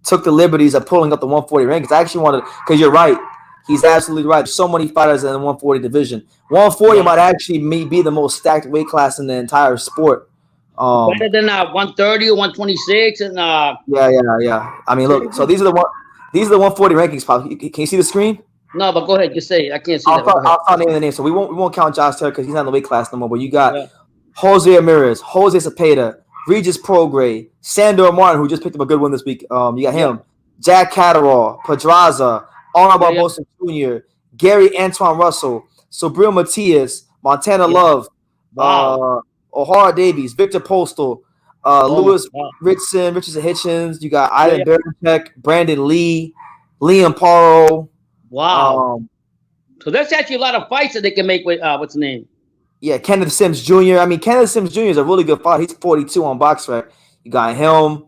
took the liberties of pulling up the 140 rankings. I actually wanted, because you're right. He's absolutely right. So many fighters in the 140 division. 140 might actually be the most stacked weight class in the entire sport. Better than 130 or 126 and yeah. I mean, look. So these are the 140 rankings. Pop. Can you see the screen? No, but go ahead. Just say it. I can't see I'll name the name. So we won't count Josh Taylor because he's not in the weight class no more. But you got Jose Ramirez, Jose Cepeda, Regis Prograis, Sandor Martin, who just picked up a good one this week. You got him, Jack Catterall, Pedraza, Arnold Barbosa Jr., Gary Antoine Russell, Sobril Matias, Montana Love, O'Hara Davies, Victor Postal, Lewis Richardson Hitchens. You got Ivan Berichek, Brandon Lee, Liam Paro. Wow. So that's actually a lot of fights that they can make with what's the name? Yeah, Kenneth Sims Jr. I mean, Kenneth Sims Jr. is a really good fighter. He's 42 on BoxRec. You got him.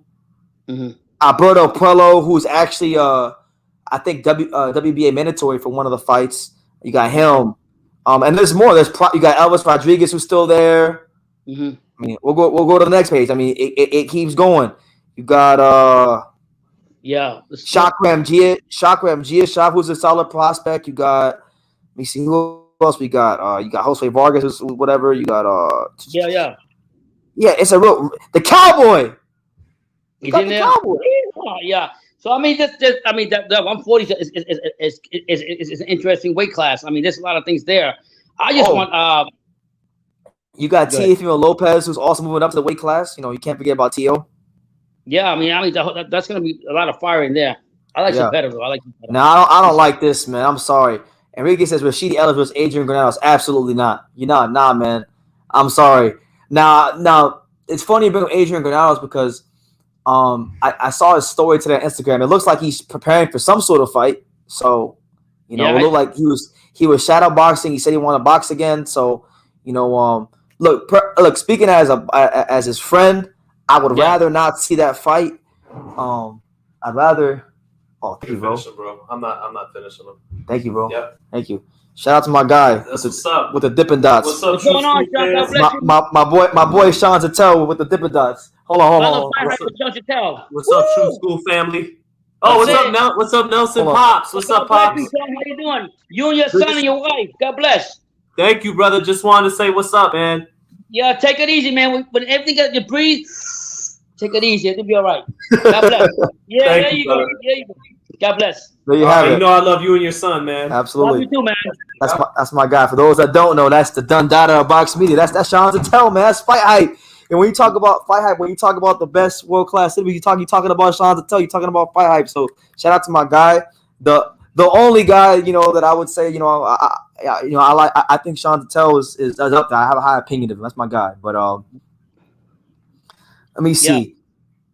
Alberto Puello, who's actually I think WBA mandatory for one of the fights. You got him. And there's more. You got Elvis Rodriguez who's still there. I mean, we'll go to the next page. I mean, it keeps going. You got Shakram Gia, who's a solid prospect. You got, let me see who else we got. You got Jose Vargas, who's whatever. You got it's a real the Cowboy. He's in there. Cowboy. Yeah. So I mean, that 140 is an interesting weight class. I mean, there's a lot of things there. I just want. You got Teofimo Lopez, who's also moving up to the weight class. You know, you can't forget about Teo. Yeah, I mean that's going to be a lot of fire in there. I like Cepeda, though. I like Cepeda. No, I don't like this, man. I'm sorry. Enrique says Rashidi Ellis versus Adrian Granados. Absolutely not. You're not. Nah, man. I'm sorry. Now, it's funny you bring up Adrian Granados because I saw his story today on Instagram. It looks like he's preparing for some sort of fight. So, it looked like he was shadow boxing. He said he wanted to box again. So, look. Speaking as his friend, I would rather not see that fight. I'd rather. Oh, thank you, bro. I'm not finishing him. Thank you, bro. Yep. Thank you. Shout out to my guy with the Dippin' Dots. What's up, what's going on, Sean? My boy Sean Zattel with the Dippin' Dots. Hold on. What's up, True School family? Oh, what's up, now? What's up, Nelson Pops? What's up, Pops? How you doing? You and your son and your wife. God bless. Thank you, brother. Just wanted to say what's up, man. Yeah, take it easy, man. When everything got you breathe, take it easy. It'll be all right. God bless. Yeah, there you go. God bless. There you have it. You know I love you and your son, man. Absolutely. Love you too, man. That's my guy. For those that don't know, that's the Dundada of Box Media. That's Sean Tell, man. That's Fight Hype. And when you talk about Fight Hype, when you talk about the best world class cities, you talking about Sean Tell. You're talking about Fight Hype. So shout out to my guy, the only guy that I would say I think Sean Tell is up there. I have a high opinion of him. That's my guy. But let me see. Yeah.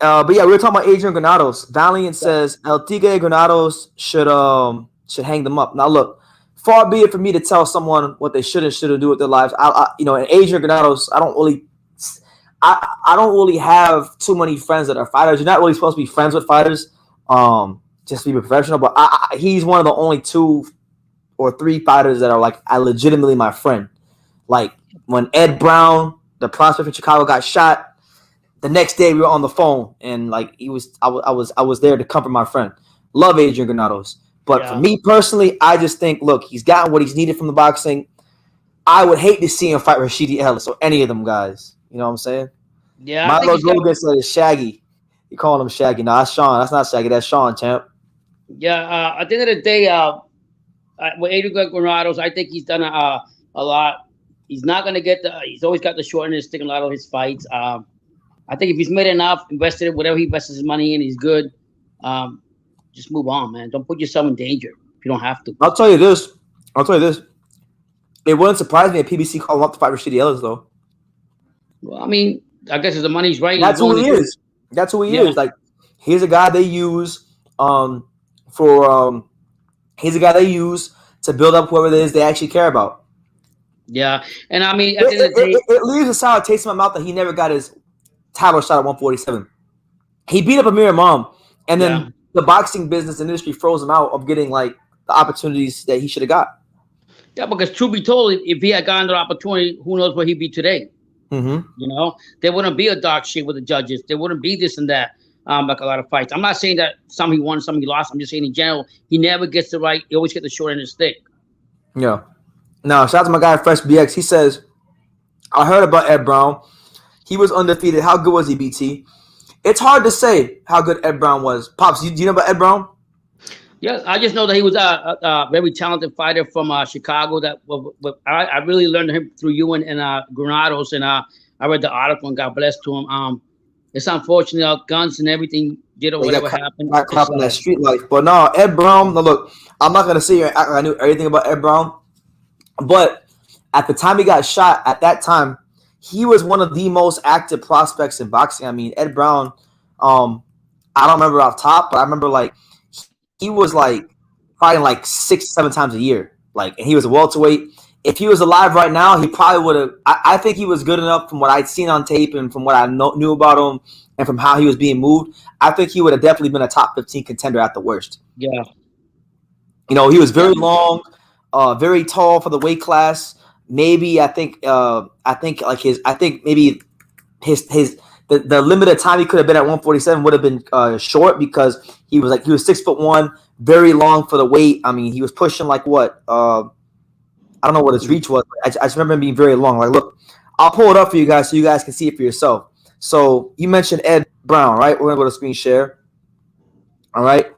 But yeah, we were talking about Adrian Granados. Valiant says El Tigre Granados should hang them up. Now look, far be it for me to tell someone what they should and shouldn't do with their lives. And Adrian Granados, I don't really have too many friends that are fighters. You're not really supposed to be friends with fighters, just to be professional. But he's one of the only 2 or 3 fighters that are like legitimately my friend. Like when Ed Brown, the prospect from Chicago, got shot. The next day we were on the phone, and like I was there to comfort my friend. Love Adrian Granados, but for me personally, I just think, look, he's gotten what he's needed from the boxing. I would hate to see him fight Rashidi Ellis or any of them guys. You know what I'm saying? Yeah. Milo Gogan said it's Shaggy. You calling him Shaggy? No, that's Sean. That's not Shaggy. That's Sean, champ. Yeah. At the end of the day, with Adrian Granados, I think he's done a lot. He's not gonna get he's always got the short end of the stick in a lot of his fights. I think if he's made enough, invested whatever he invests his money in, he's good. Just move on, man. Don't put yourself in danger if you don't have to. I'll tell you this. It wouldn't surprise me if PBC called him up to fight Rashidi Ellis, though. Well, I mean, I guess if the money's right. That's who he is. That's who he is. Like, he's a guy they use he's a guy they use to build up whoever it is they actually care about. Yeah. And I mean, at the end of the day, it leaves a sour taste in my mouth that he never got his title shot at 147. He beat up Amir Imam, and then the boxing business industry froze him out of getting like the opportunities that he should have got. Yeah, because truth be told, if he had gotten the opportunity, who knows where he'd be today? Mm-hmm. There wouldn't be a dark shit with the judges. There wouldn't be this and that. Like a lot of fights. I'm not saying that some he won, some he lost. I'm just saying in general, he never gets the right. He always gets the short end of the stick. Yeah. Now, shout out to my guy Fresh BX. He says, I heard about Ed Brown. He was undefeated. How good was he, BT? It's hard to say how good Ed Brown was. Pops, do you know about Ed Brown? Yes, I just know that he was a very talented fighter from Chicago. That I really learned him through you and Granados, and I read the article, and God bless to him. It's unfortunate, guns and everything did or whatever happened. Not caught in that street life, but no, Ed Brown. No, look, I'm not gonna say I knew everything about Ed Brown, but at the time he got shot, at that time, he was one of the most active prospects in boxing. I mean, Ed Brown, I don't remember off top, but I remember like he was like fighting like 6-7 times a year. Like, and he was a welterweight. If he was alive right now, he probably would have. I think he was good enough from what I'd seen on tape and from what I knew about him and from how he was being moved. I think he would have definitely been a top 15 contender at the worst. Yeah. He was very long, very tall for the weight class. Maybe I think maybe the limited time he could have been at 147 would have been short because he was 6'1", very long for the weight. I mean, he was pushing like what? I don't know what his reach was. I just remember him being very long. Like, look, I'll pull it up for you guys so you guys can see it for yourself. So you mentioned Ed Brown, right? We're gonna go to screen share. All right.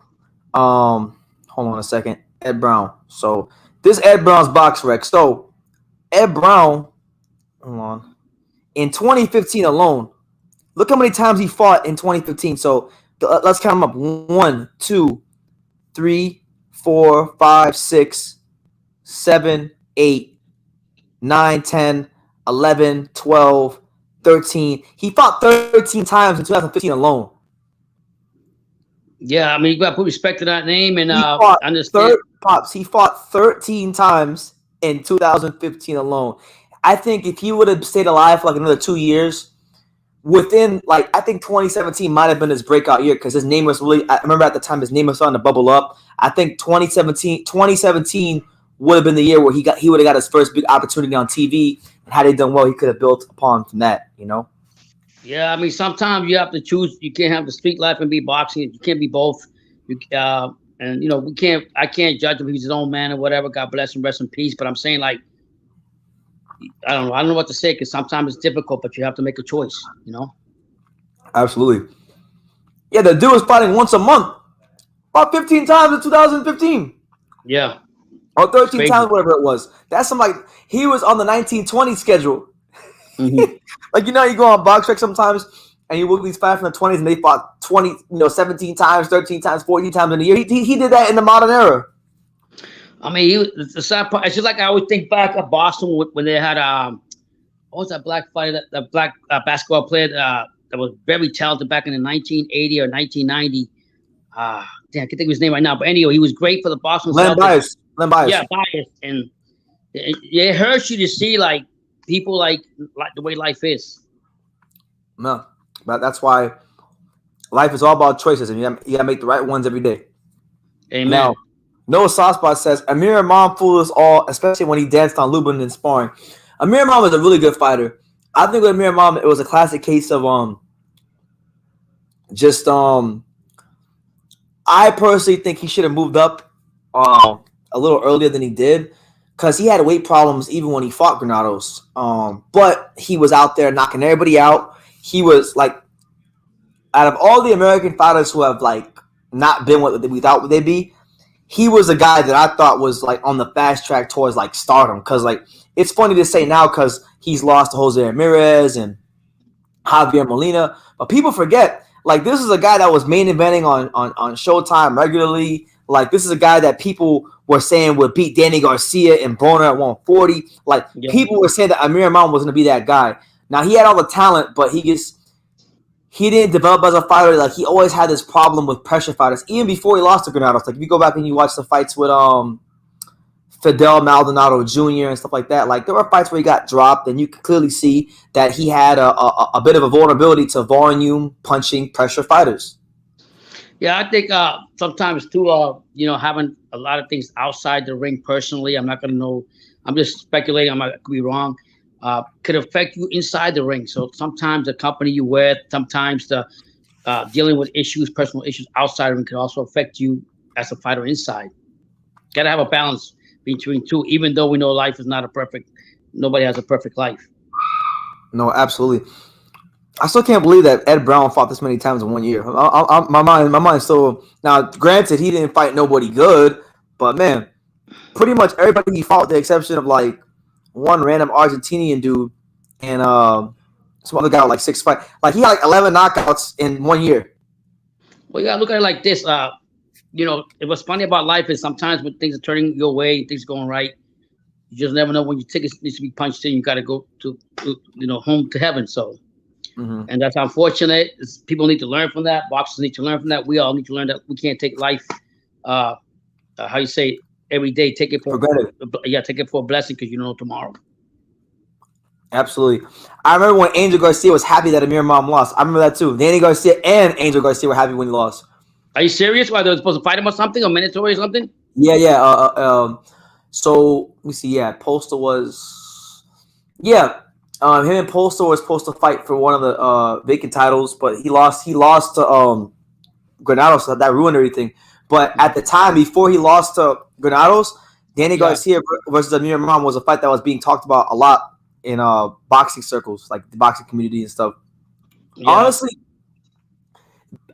Hold on a second. Ed Brown. So this Ed Brown's box rec. So Ed Brown, hold on. In 2015 alone, look how many times he fought in 2015. So let's count them up. 1, 2, 3, 4, 5, 6, 7, 8, 9, 10, 11, 12, 13. He fought 13 times in 2015 alone. Yeah, I mean, you got to put respect to that name and understand. He fought 13 times in 2015 alone. I think if he would have stayed alive for like another 2 years, within I think 2017 might have been his breakout year because his name was really. I remember at the time his name was starting to bubble up. I think 2017 would have been the year where he would have got his first big opportunity on TV, and had he done well, he could have built upon from that. Yeah, I mean, sometimes you have to choose. You can't have the street life and be boxing. You can't be both. And we can't. I can't judge him if he's his own man or whatever. God bless him, rest in peace. But I'm saying I don't know. I don't know what to say because sometimes it's difficult, but you have to make a choice. Absolutely. Yeah, the dude was fighting once a month. About 15 times in 2015. Yeah. Or 13 times, whatever it was. That's some like he was on the 1920 schedule. Mm-hmm. Like, you know, you go on box track sometimes and you look at these fights from the 20s and they fought 17 times, 13 times, 14 times in a year. He did that in the modern era. I mean, the sad part, it's just like I always think back at Boston when they had what was that black fighter, that black basketball player that was very talented back in the 1980 or 1990. Damn, I can't think of his name right now. But anyway, he was great for the Boston Celtics. Len Bias. Yeah, Bias. And it hurts you to see like people like the way life is. No, but that's why life is all about choices, and you gotta make the right ones every day. Amen. Now, Noah Softspot says Amir Imam fooled us all, especially when he danced on Lubin in sparring. Amir Imam was a really good fighter. I think with Amir Imam, it was a classic case of I personally think he should have moved up a little earlier than he did, because he had weight problems even when he fought Granados. But he was out there knocking everybody out. He was like, out of all the American fighters who have like not been what we thought they'd be, he was a guy that I thought was like on the fast track towards like stardom. Because like it's funny to say now because he's lost to Jose Ramirez and Javier Molina, but people forget like this is a guy that was main eventing on Showtime regularly. Like this is a guy that people were saying would beat Danny Garcia and Broner at 140. Like people were saying that Amir Imam was going to be that guy. Now he had all the talent, but he didn't develop as a fighter. Like he always had this problem with pressure fighters, even before he lost to Granados. Like if you go back and you watch the fights with Fidel Maldonado Jr. and stuff like that, like there were fights where he got dropped, and you could clearly see that he had a bit of a vulnerability to volume punching pressure fighters. Yeah, I think sometimes too, having a lot of things outside the ring personally, I'm not going to know. I'm just speculating. I could be wrong. Could affect you inside the ring. So sometimes the company you with, sometimes the dealing with personal issues outside the ring, can also affect you as a fighter inside. Got to have a balance between two, even though we know life is not nobody has a perfect life. No, absolutely. I still can't believe that Ed Brown fought this many times in 1 year. My mind still. Now, granted, he didn't fight nobody good, but man, pretty much everybody he fought, with the exception of like one random Argentinian dude and some other guy with like 6 fights. Like he had like 11 knockouts in 1 year. Well, you gotta look at it like this. What's funny about life is sometimes when things are turning your way, things are going right, you just never know when your ticket needs to be punched in. You got to go to home to heaven. So. Mm-hmm. And that's unfortunate. People need to learn from that. Boxers need to learn from that. We all need to learn that we can't take life, every day. Take it for granted. Yeah, take it for a blessing because you don't know tomorrow. Absolutely. I remember when Angel Garcia was happy that Amir Imam lost. I remember that too. Danny Garcia and Angel Garcia were happy when he lost. Are you serious? Why they were supposed to fight him or something, or mandatory or something? Yeah. So let me see. Yeah, Postal was. Yeah. Him and Postal were supposed to fight for one of the vacant titles, but he lost. He lost to Granados, so that ruined everything. But at the time, before he lost to Granados, Danny Garcia versus Amir Imam was a fight that was being talked about a lot in boxing circles, like the boxing community and stuff. Yeah. Honestly,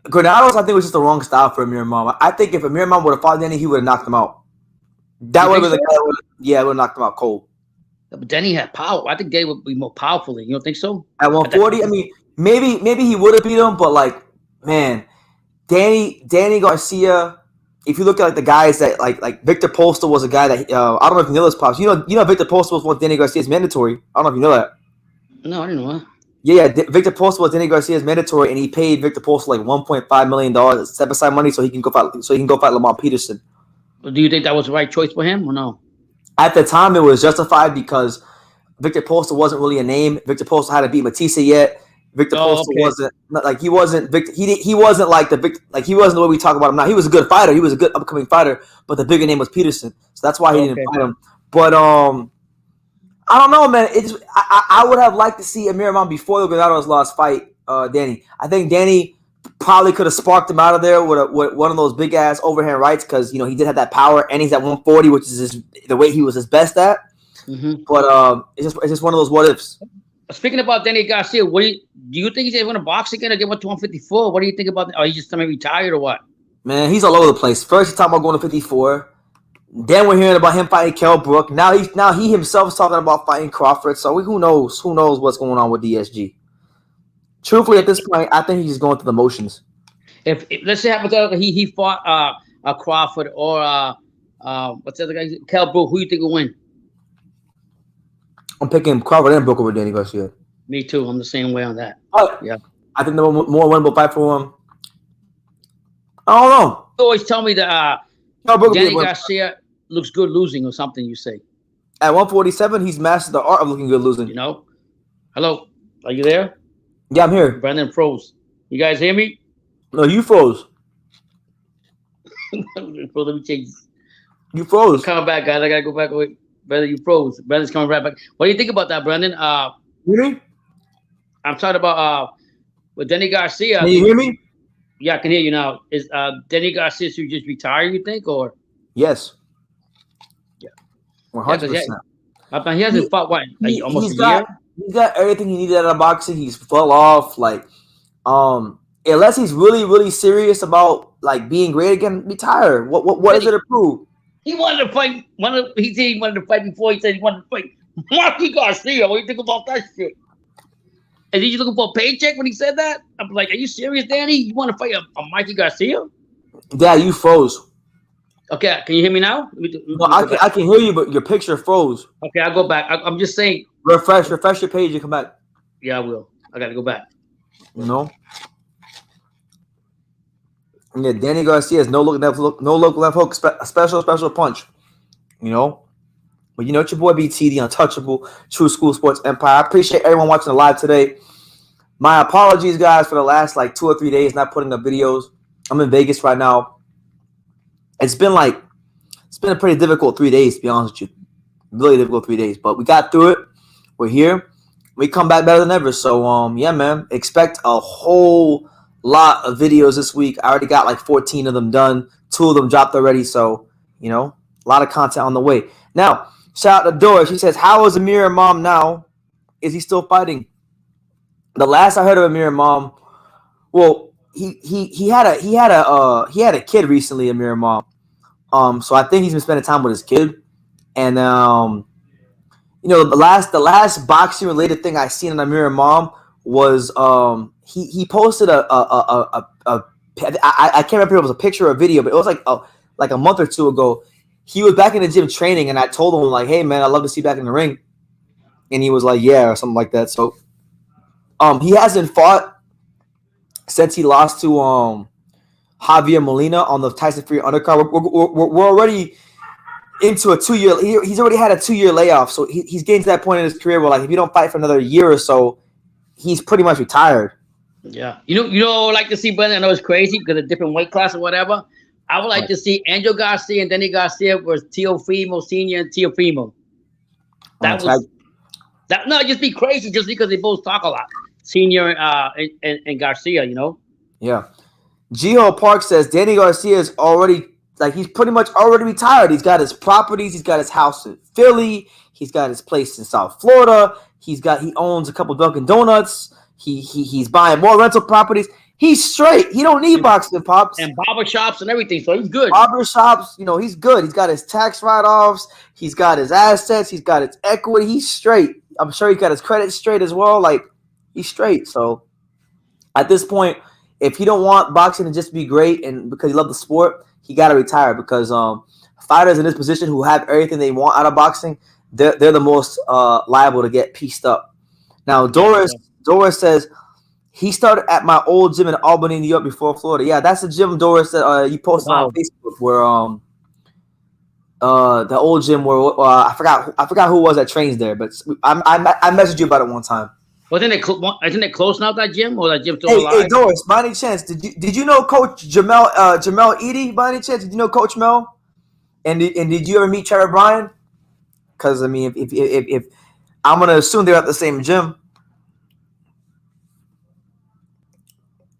Granados, I think, was just the wrong style for Amir Imam. I think if Amir Imam would have fought Danny, he would have knocked him out. That would have been the guy. It would have knocked him out cold. But Danny had power. I think Danny would be more powerful. You don't think so? At 140, I mean, maybe he would have beat him, but like, man, Danny Garcia. If you look at like the guys that like Victor Postal was a guy that I don't know if you know this, Pops. You know Victor Postal was one of Danny Garcia's mandatory. I don't know if you know that. No, I didn't know that. Yeah, Victor Postal was Danny Garcia's mandatory, and he paid Victor Postal like $1.5 million set aside money so he can go fight Lamont Peterson. Well, do you think that was the right choice for him or no? At the time, it was justified because Victor Postal wasn't really a name. Victor Postal hadn't beat Matisse yet. Victor Postal wasn't like he wasn't Victor. He wasn't like the Victor, like he wasn't the way we talk about him now. He was a good fighter. He was a good upcoming fighter, but the bigger name was Peterson, so that's why he didn't fight him. But I don't know, man. I would have liked to see Amir Imam before the Granados lost fight Danny. I think Danny probably could have sparked him out of there with one of those big ass overhand rights because he did have that power and he's at 140, which is the weight he was his best at. Mm-hmm. But it's just one of those what ifs. Speaking about Danny Garcia, do you think he's going to box again or get 1 to 154? What do you think about? Are he just semi-retired or what? Man, he's all over the place. First, he's talking about going to 54. Then we're hearing about him fighting Kell Brook. Now he himself is talking about fighting Crawford. So who knows? Who knows what's going on with DSG? Truthfully, at this point, I think he's just going through the motions. If let's say hypothetically he fought Crawford or what's the other guy? Kell Brook, who you think will win? I'm picking Crawford and Brook over Danny Garcia. Me too. I'm the same way on that. Yeah. I think the more winnable fight for him. I don't know. You always tell me that Danny Garcia looks good losing or something. You say at 147, he's mastered the art of looking good losing. You know. Hello, are you there? Yeah, I'm here. Brandon froze. You guys hear me? No, you froze. Let me change. You froze. Come back, guys. I gotta go back. Wait, brother, you froze. Brandon's coming right back. What do you think about that, Brandon? Really? I'm talking about with Danny Garcia. Can you hear me? Yeah, I can hear you now. Is Danny Garcia should just retire? You think, or yes? Yeah, 100%. He hasn't fought what almost a year. He's got everything he needed out of boxing. He's full off. Like, unless he's really, really serious about like being great again, retire. What is it to prove? He wanted to fight. He said he wanted to fight before. He said he wanted to fight Marky Garcia. What do you think about that shit? And he looking for a paycheck when he said that? I'm like, are you serious, Danny? You want to fight a Mikey Garcia? Yeah, you froze. Okay, can you hear me now? No, I can hear you, but your picture froze. Okay, I'll go back. I'm just saying. Refresh your page and come back. Yeah, I will. I got to go back. No. Yeah, Danny Garcia has no look left hook, special punch. You know? But you know, it's your boy BT, the untouchable, True School Sports Empire. I appreciate everyone watching the live today. My apologies, guys, for the last like 2 or 3 days not putting up videos. I'm in Vegas right now. It's been a pretty difficult 3 days, to be honest with you. Really difficult 3 days. But we got through it. We're here. We come back better than ever. So yeah, man. Expect a whole lot of videos this week. I already got like 14 of them done. 2 of them dropped already. So, you know, a lot of content on the way. Now, shout out to Dora. She says, "How is Amir Imam now? Is he still fighting?" The last I heard of Amir Imam, well, he had a kid recently, Amir Imam. So I think he's been spending time with his kid. And you know, the last boxing related thing I seen on Amir Imam was he posted I can't remember if it was a picture or a video, but it was like a month or 2 ago. He was back in the gym training, and I told him, like, "Hey, man, I'd love to see you back in the ring." And he was like, "Yeah," or something like that. So, he hasn't fought since he lost to Javier Molina on the Tyson Fury undercard. We're already into a 2-year. He's already had a 2-year layoff, so he's getting to that point in his career where, like, if you don't fight for another year or so, he's pretty much retired. Yeah, you know, I would like to see, Brandon. I know it's crazy because of different weight class or whatever. I would like to see Angel Garcia and Danny Garcia versus Teofimo Senior and Teofimo. Just be crazy just because they both talk a lot. Senior and Garcia, you know. Yeah. Jiho Park says Danny Garcia is already he's pretty much already retired. He's got his properties. He's got his house in Philly. He's got his place in South Florida. He owns a couple Dunkin' Donuts. He's buying more rental properties. He's straight. He don't need boxing, Pops. And barbershops and everything, so he's good. Barbershops, you know, he's good. He's got his tax write-offs. He's got his assets. He's got his equity. He's straight. I'm sure he got his credit straight as well. Like, he's straight. So, at this point, if he don't want boxing to just be great and because he loves the sport, he got to retire because fighters in this position who have everything they want out of boxing, they're the most liable to get pieced up. Now, Doris says, he started at my old gym in Albany, New York before Florida. Yeah, that's the gym, Doris, that you posted on Facebook where the old gym where I forgot who it was that trains there, but I messaged you about it one time. Isn't it close now, that gym, or that gym still alive? Hey, Doris, by any chance, did you know Coach Jamel Edie? By any chance, did you know Coach Mel? And did you ever meet Trevor Bryan? Because I mean, if I'm gonna assume they're at the same gym.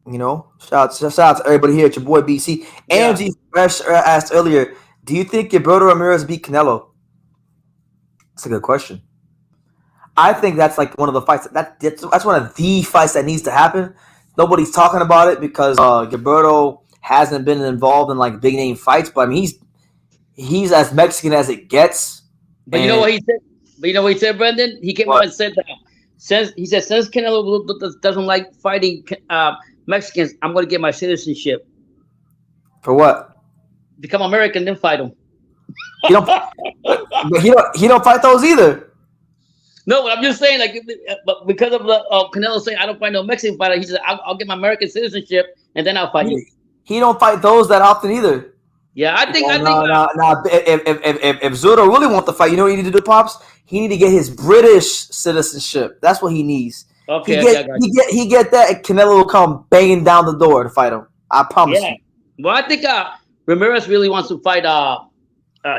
You know, shout out to everybody here at your boy BC. Yeah. Angie Fresh asked earlier, do you think Gilberto Ramirez beat Canelo? That's a good question. I think that's like one of the fights that's one of the fights that needs to happen. Nobody's talking about it because Gilberto hasn't been involved in like big name fights, but I mean he's as Mexican as it gets. But you know what he said? But you know what he said, Brendan? He came out and said that since Canelo doesn't like fighting Mexicans, I'm going to get my citizenship. For what? Become American, then fight him. He don't fight those either. No, but I'm just saying, like, but because of the Canelo saying I don't fight no Mexican fighter, he said I'll get my American citizenship and then I'll fight you. He don't fight those that often either. Yeah, I think. If Zotto really wants to fight, you know what he need to do, Pops? He need to get his British citizenship. That's what he needs. Okay, he get that, and Canelo will come banging down the door to fight him. I promise you. Well, I think Ramirez really wants to fight.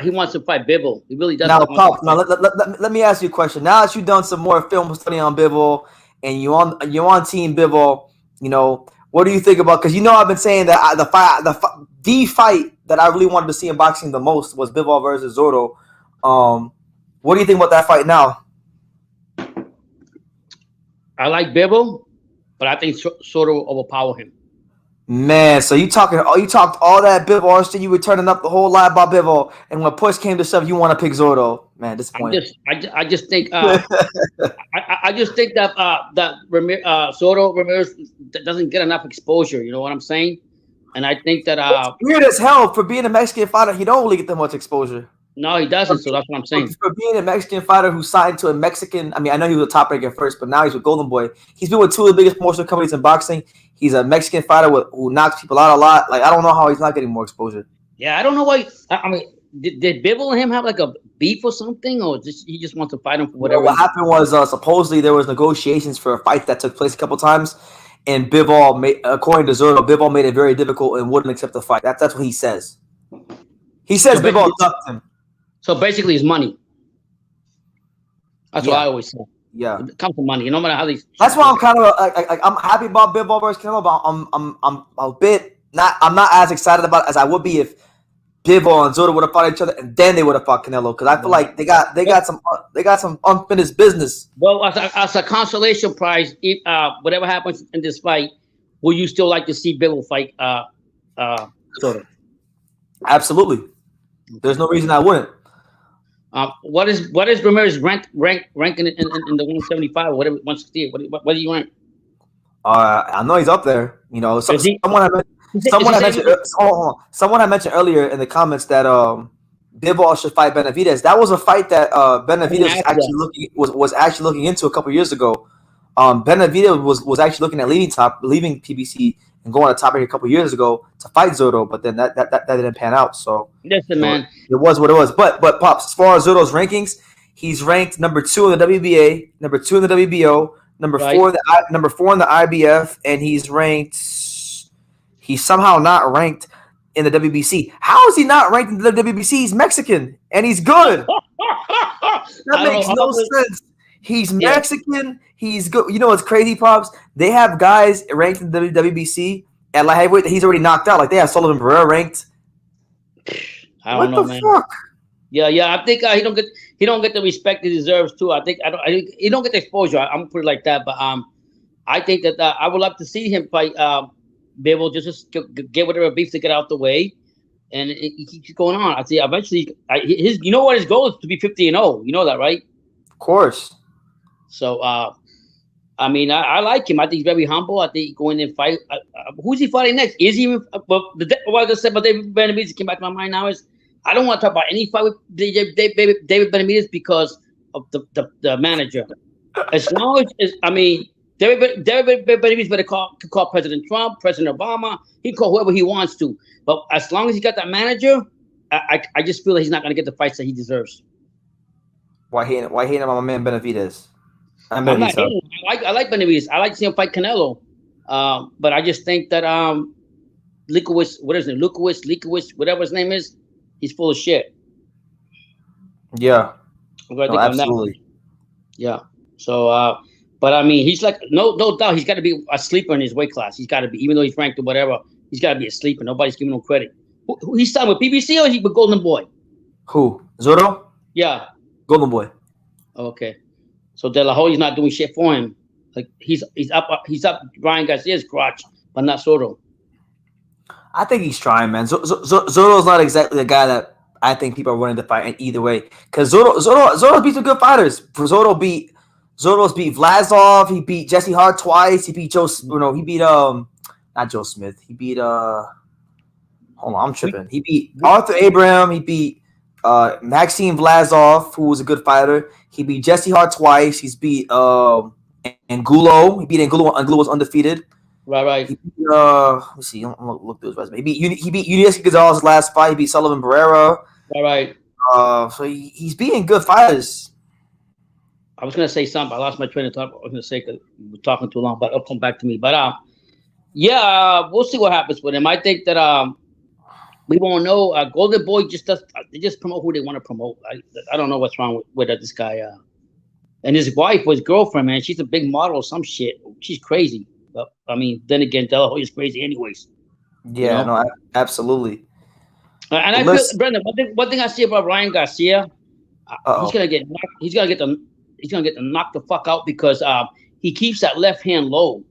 He wants to fight Bivol. He really does. Now, Pops, let me ask you a question. Now that you've done some more film study on Bivol and you're on Team Bivol, you know, what do you think about? Because you know I've been saying that the fight that I really wanted to see in boxing the most was Bivol versus Zotto. What do you think about that fight now? I like Bivol, but I think Zotto will overpower him. Man, so you talked all that Bivol shit. You were turning up the whole lot about Bivol, and when push came to shove, you want to pick Zotto. Man, disappointing. I just think I just think that Zotto Ramirez doesn't get enough exposure. You know what I'm saying? And I think that it's weird as hell for being a Mexican fighter. He don't really get that much exposure. No, he doesn't. So that's what I'm saying. For being a Mexican fighter who signed to a Mexican, I mean, I know he was a top ranker first, but now he's with Golden Boy. He's been with two of the biggest promotional companies in boxing. He's a Mexican fighter who knocks people out a lot. Like, I don't know how he's not getting more exposure. Yeah, I don't know why. I mean, did Bivol and him have like a beef or something, or he just wants to fight him for whatever? What happened was supposedly there was negotiations for a fight that took place a couple times, and Bivol, according to Zotto, Bivol made it very difficult and wouldn't accept the fight. That's what he says. He says Bivol ducked him. So basically, it's money. That's what I always say. Yeah, it comes to money. No matter how these. That's why I'm kind of I'm happy about Bivol versus Canelo, but I'm a bit I'm not as excited about it as I would be if Bivol and Zotto would have fought each other and then they would have fought Canelo, because I feel like they got some unfinished business. Well, as a consolation prize, if, whatever happens in this fight, will you still like to see Bivol fight Zotto? Absolutely. There's no reason I wouldn't. What is Ramirez ranking in the 175 or whatever 168? What do you rank? I know he's up there. You know, someone had mentioned earlier in the comments that Bivol should fight Benavidez. That was a fight that Benavidez was actually looking into a couple years ago. Benavidez was actually looking at leaving PBC and going to top rank a couple years ago to fight Zotto, but then that didn't pan out. So listen, man, it was what it was. But Pops, as far as Zotto's rankings, he's ranked number 2 in the WBA, number 2 in the WBO, number 4 in the IBF, and he's somehow not ranked in the WBC. How is he not ranked in the WBC? He's Mexican and he's good. That makes no sense. He's Mexican. He's good. You know what's crazy, Pops? They have guys ranked in the WBC at light heavyweight that he's already knocked out. Like they have Sullivan Barrera ranked. I don't know, man. Fuck? Yeah. I think he don't get the respect he deserves too. I think he don't get the exposure. I'm gonna put it like that. But I think that I would love to see him fight Bivol, just get whatever beef to get out the way, and he keeps going on. I see. Eventually, you know what his goal is to be 50-0. You know that, right? Of course. So, I mean, I like him. I think he's very humble. I think he go in and fight. Who's he fighting next? Is he even? What I just said about David Benavidez came back to my mind now is I don't want to talk about any fight with David Benavidez because of the manager. As long as David Benavidez could call President Trump, President Obama. He can call whoever he wants to. But as long as he got that manager, I just feel that he's not going to get the fights that he deserves. Why hate him on my man Benavidez? I like Benavidez. I like to see him fight Canelo. But I just think that Lukowicz, whatever his name is, he's full of shit. Yeah. Absolutely. Yeah. So but I mean, he's like no doubt he's got to be a sleeper in his weight class. He's got to be, even though he's ranked or whatever, he's got to be a sleeper. Nobody's giving him credit. He's signed with PBC or is he with Golden Boy? Who? Zotto? Yeah. Golden Boy. Okay. So De La Hoya's not doing shit for him. Like he's up Ryan Garcia's crotch, but not Zotto. I think he's trying, man. Zotto's not exactly the guy that I think people are willing to fight in either way. Because Zotto beat some good fighters. Zotto's beat Vlasov. He beat Jesse Hart twice. He beat he beat not Joe Smith. He beat hold on, I'm tripping. He beat Arthur Abraham. He beat Maxime Vlasov, who was a good fighter. He beat Jesse Hart twice. He's beat Angulo. He beat Angulo. Angulo was undefeated. Right. He beat, let me see. I'm gonna look through his resume. He beat Uniesky Gonzalez's last fight. He beat Sullivan Barrera. Right. So he's beating good fighters. I was gonna say something. I lost my train of thought. I was gonna say because we were talking too long, but it'll come back to me. But we'll see what happens with him. I think that we won't know. Golden Boy they just promote who they want to promote. I don't know what's wrong with this guy. And his wife was girlfriend, man. She's a big model or some shit. She's crazy. But I mean, then again, De La Hoya's crazy anyways. Yeah, no, absolutely. And I feel, Brendan, one thing I see about Ryan Garcia, he's gonna get knocked the fuck out because he keeps that left hand low,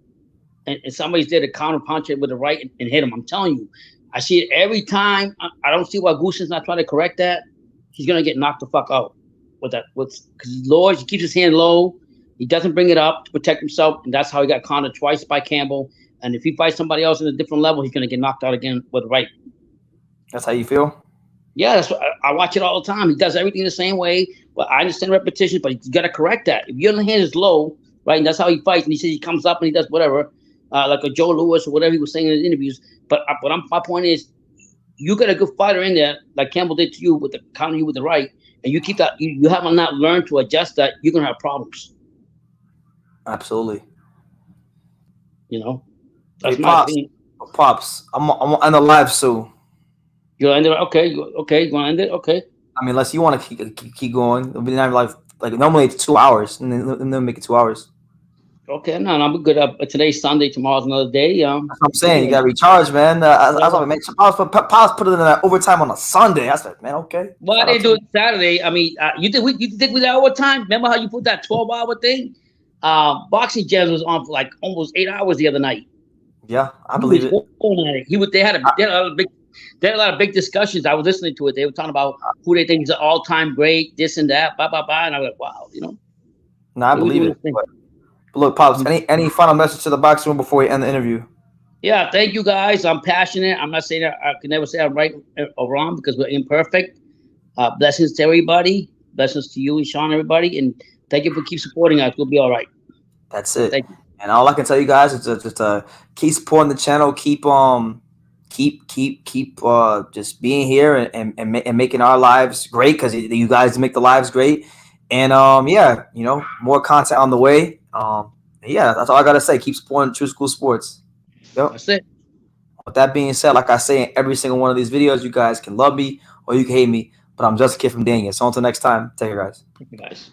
and somebody's there to counter punch it with the right and hit him. I'm telling you, I see it every time. I don't see why Goosen's not trying to correct that. He's gonna get knocked the fuck out with that. Because he's low, he keeps his hand low. He doesn't bring it up to protect himself, and that's how he got countered twice by Campbell. And if he fights somebody else in a different level, he's gonna get knocked out again with the right. That's how you feel? Yeah, that's what I watch it all the time. He does everything the same way. Well, I understand repetition, but you got to correct that. If your hand is low, right, and that's how he fights, and he says he comes up and he does whatever, like a Joe Louis or whatever he was saying in his interviews. But my point is, you got a good fighter in there, like Campbell did to you with the counter you with the right, and you keep that. You haven't not learned to adjust that. You're gonna have problems. Absolutely. You know, that's hey, my opinion. Pops, I'm on the live soon. You'll end it. Okay. You want to end it? Okay. I mean, unless you want to keep going, it'll be like normally it's 2 hours, and then make it 2 hours. Okay, no, I'm good. Today's Sunday, tomorrow's another day. That's what I'm saying. You got to recharge, man. That's what I mean. Pops put it in that overtime on a Sunday. I said, man, okay. Well, I didn't do it Saturday. I mean, you think we got overtime? Remember how you put that 12-hour thing? Boxing Jazz was on for like almost 8 hours the other night. Yeah, I believe it. They had a lot of big discussions. I was listening to it. They were talking about who they think is an all-time great, this and that, blah blah blah. And I was like, wow, you know. No, I believe it. But look, Pops, any final message to the boxing room before we end the interview? Yeah, thank you guys. I'm passionate. I'm not saying I can never say I'm right or wrong because we're imperfect. Blessings to everybody. Blessings to you and Sean, everybody, and thank you for keep supporting us. We'll be all right. That's it. Thank you. And all I can tell you guys is just keep supporting the channel. Keep just being here and making our lives great because you guys make the lives great. And more content on the way. That's all I gotta say. Keep supporting True School Sports. Yep. That's it. With that being said, like I say in every single one of these videos, you guys can love me or you can hate me, but I'm just a kid from Daniel. So until next time, take care, guys. Thank you, guys.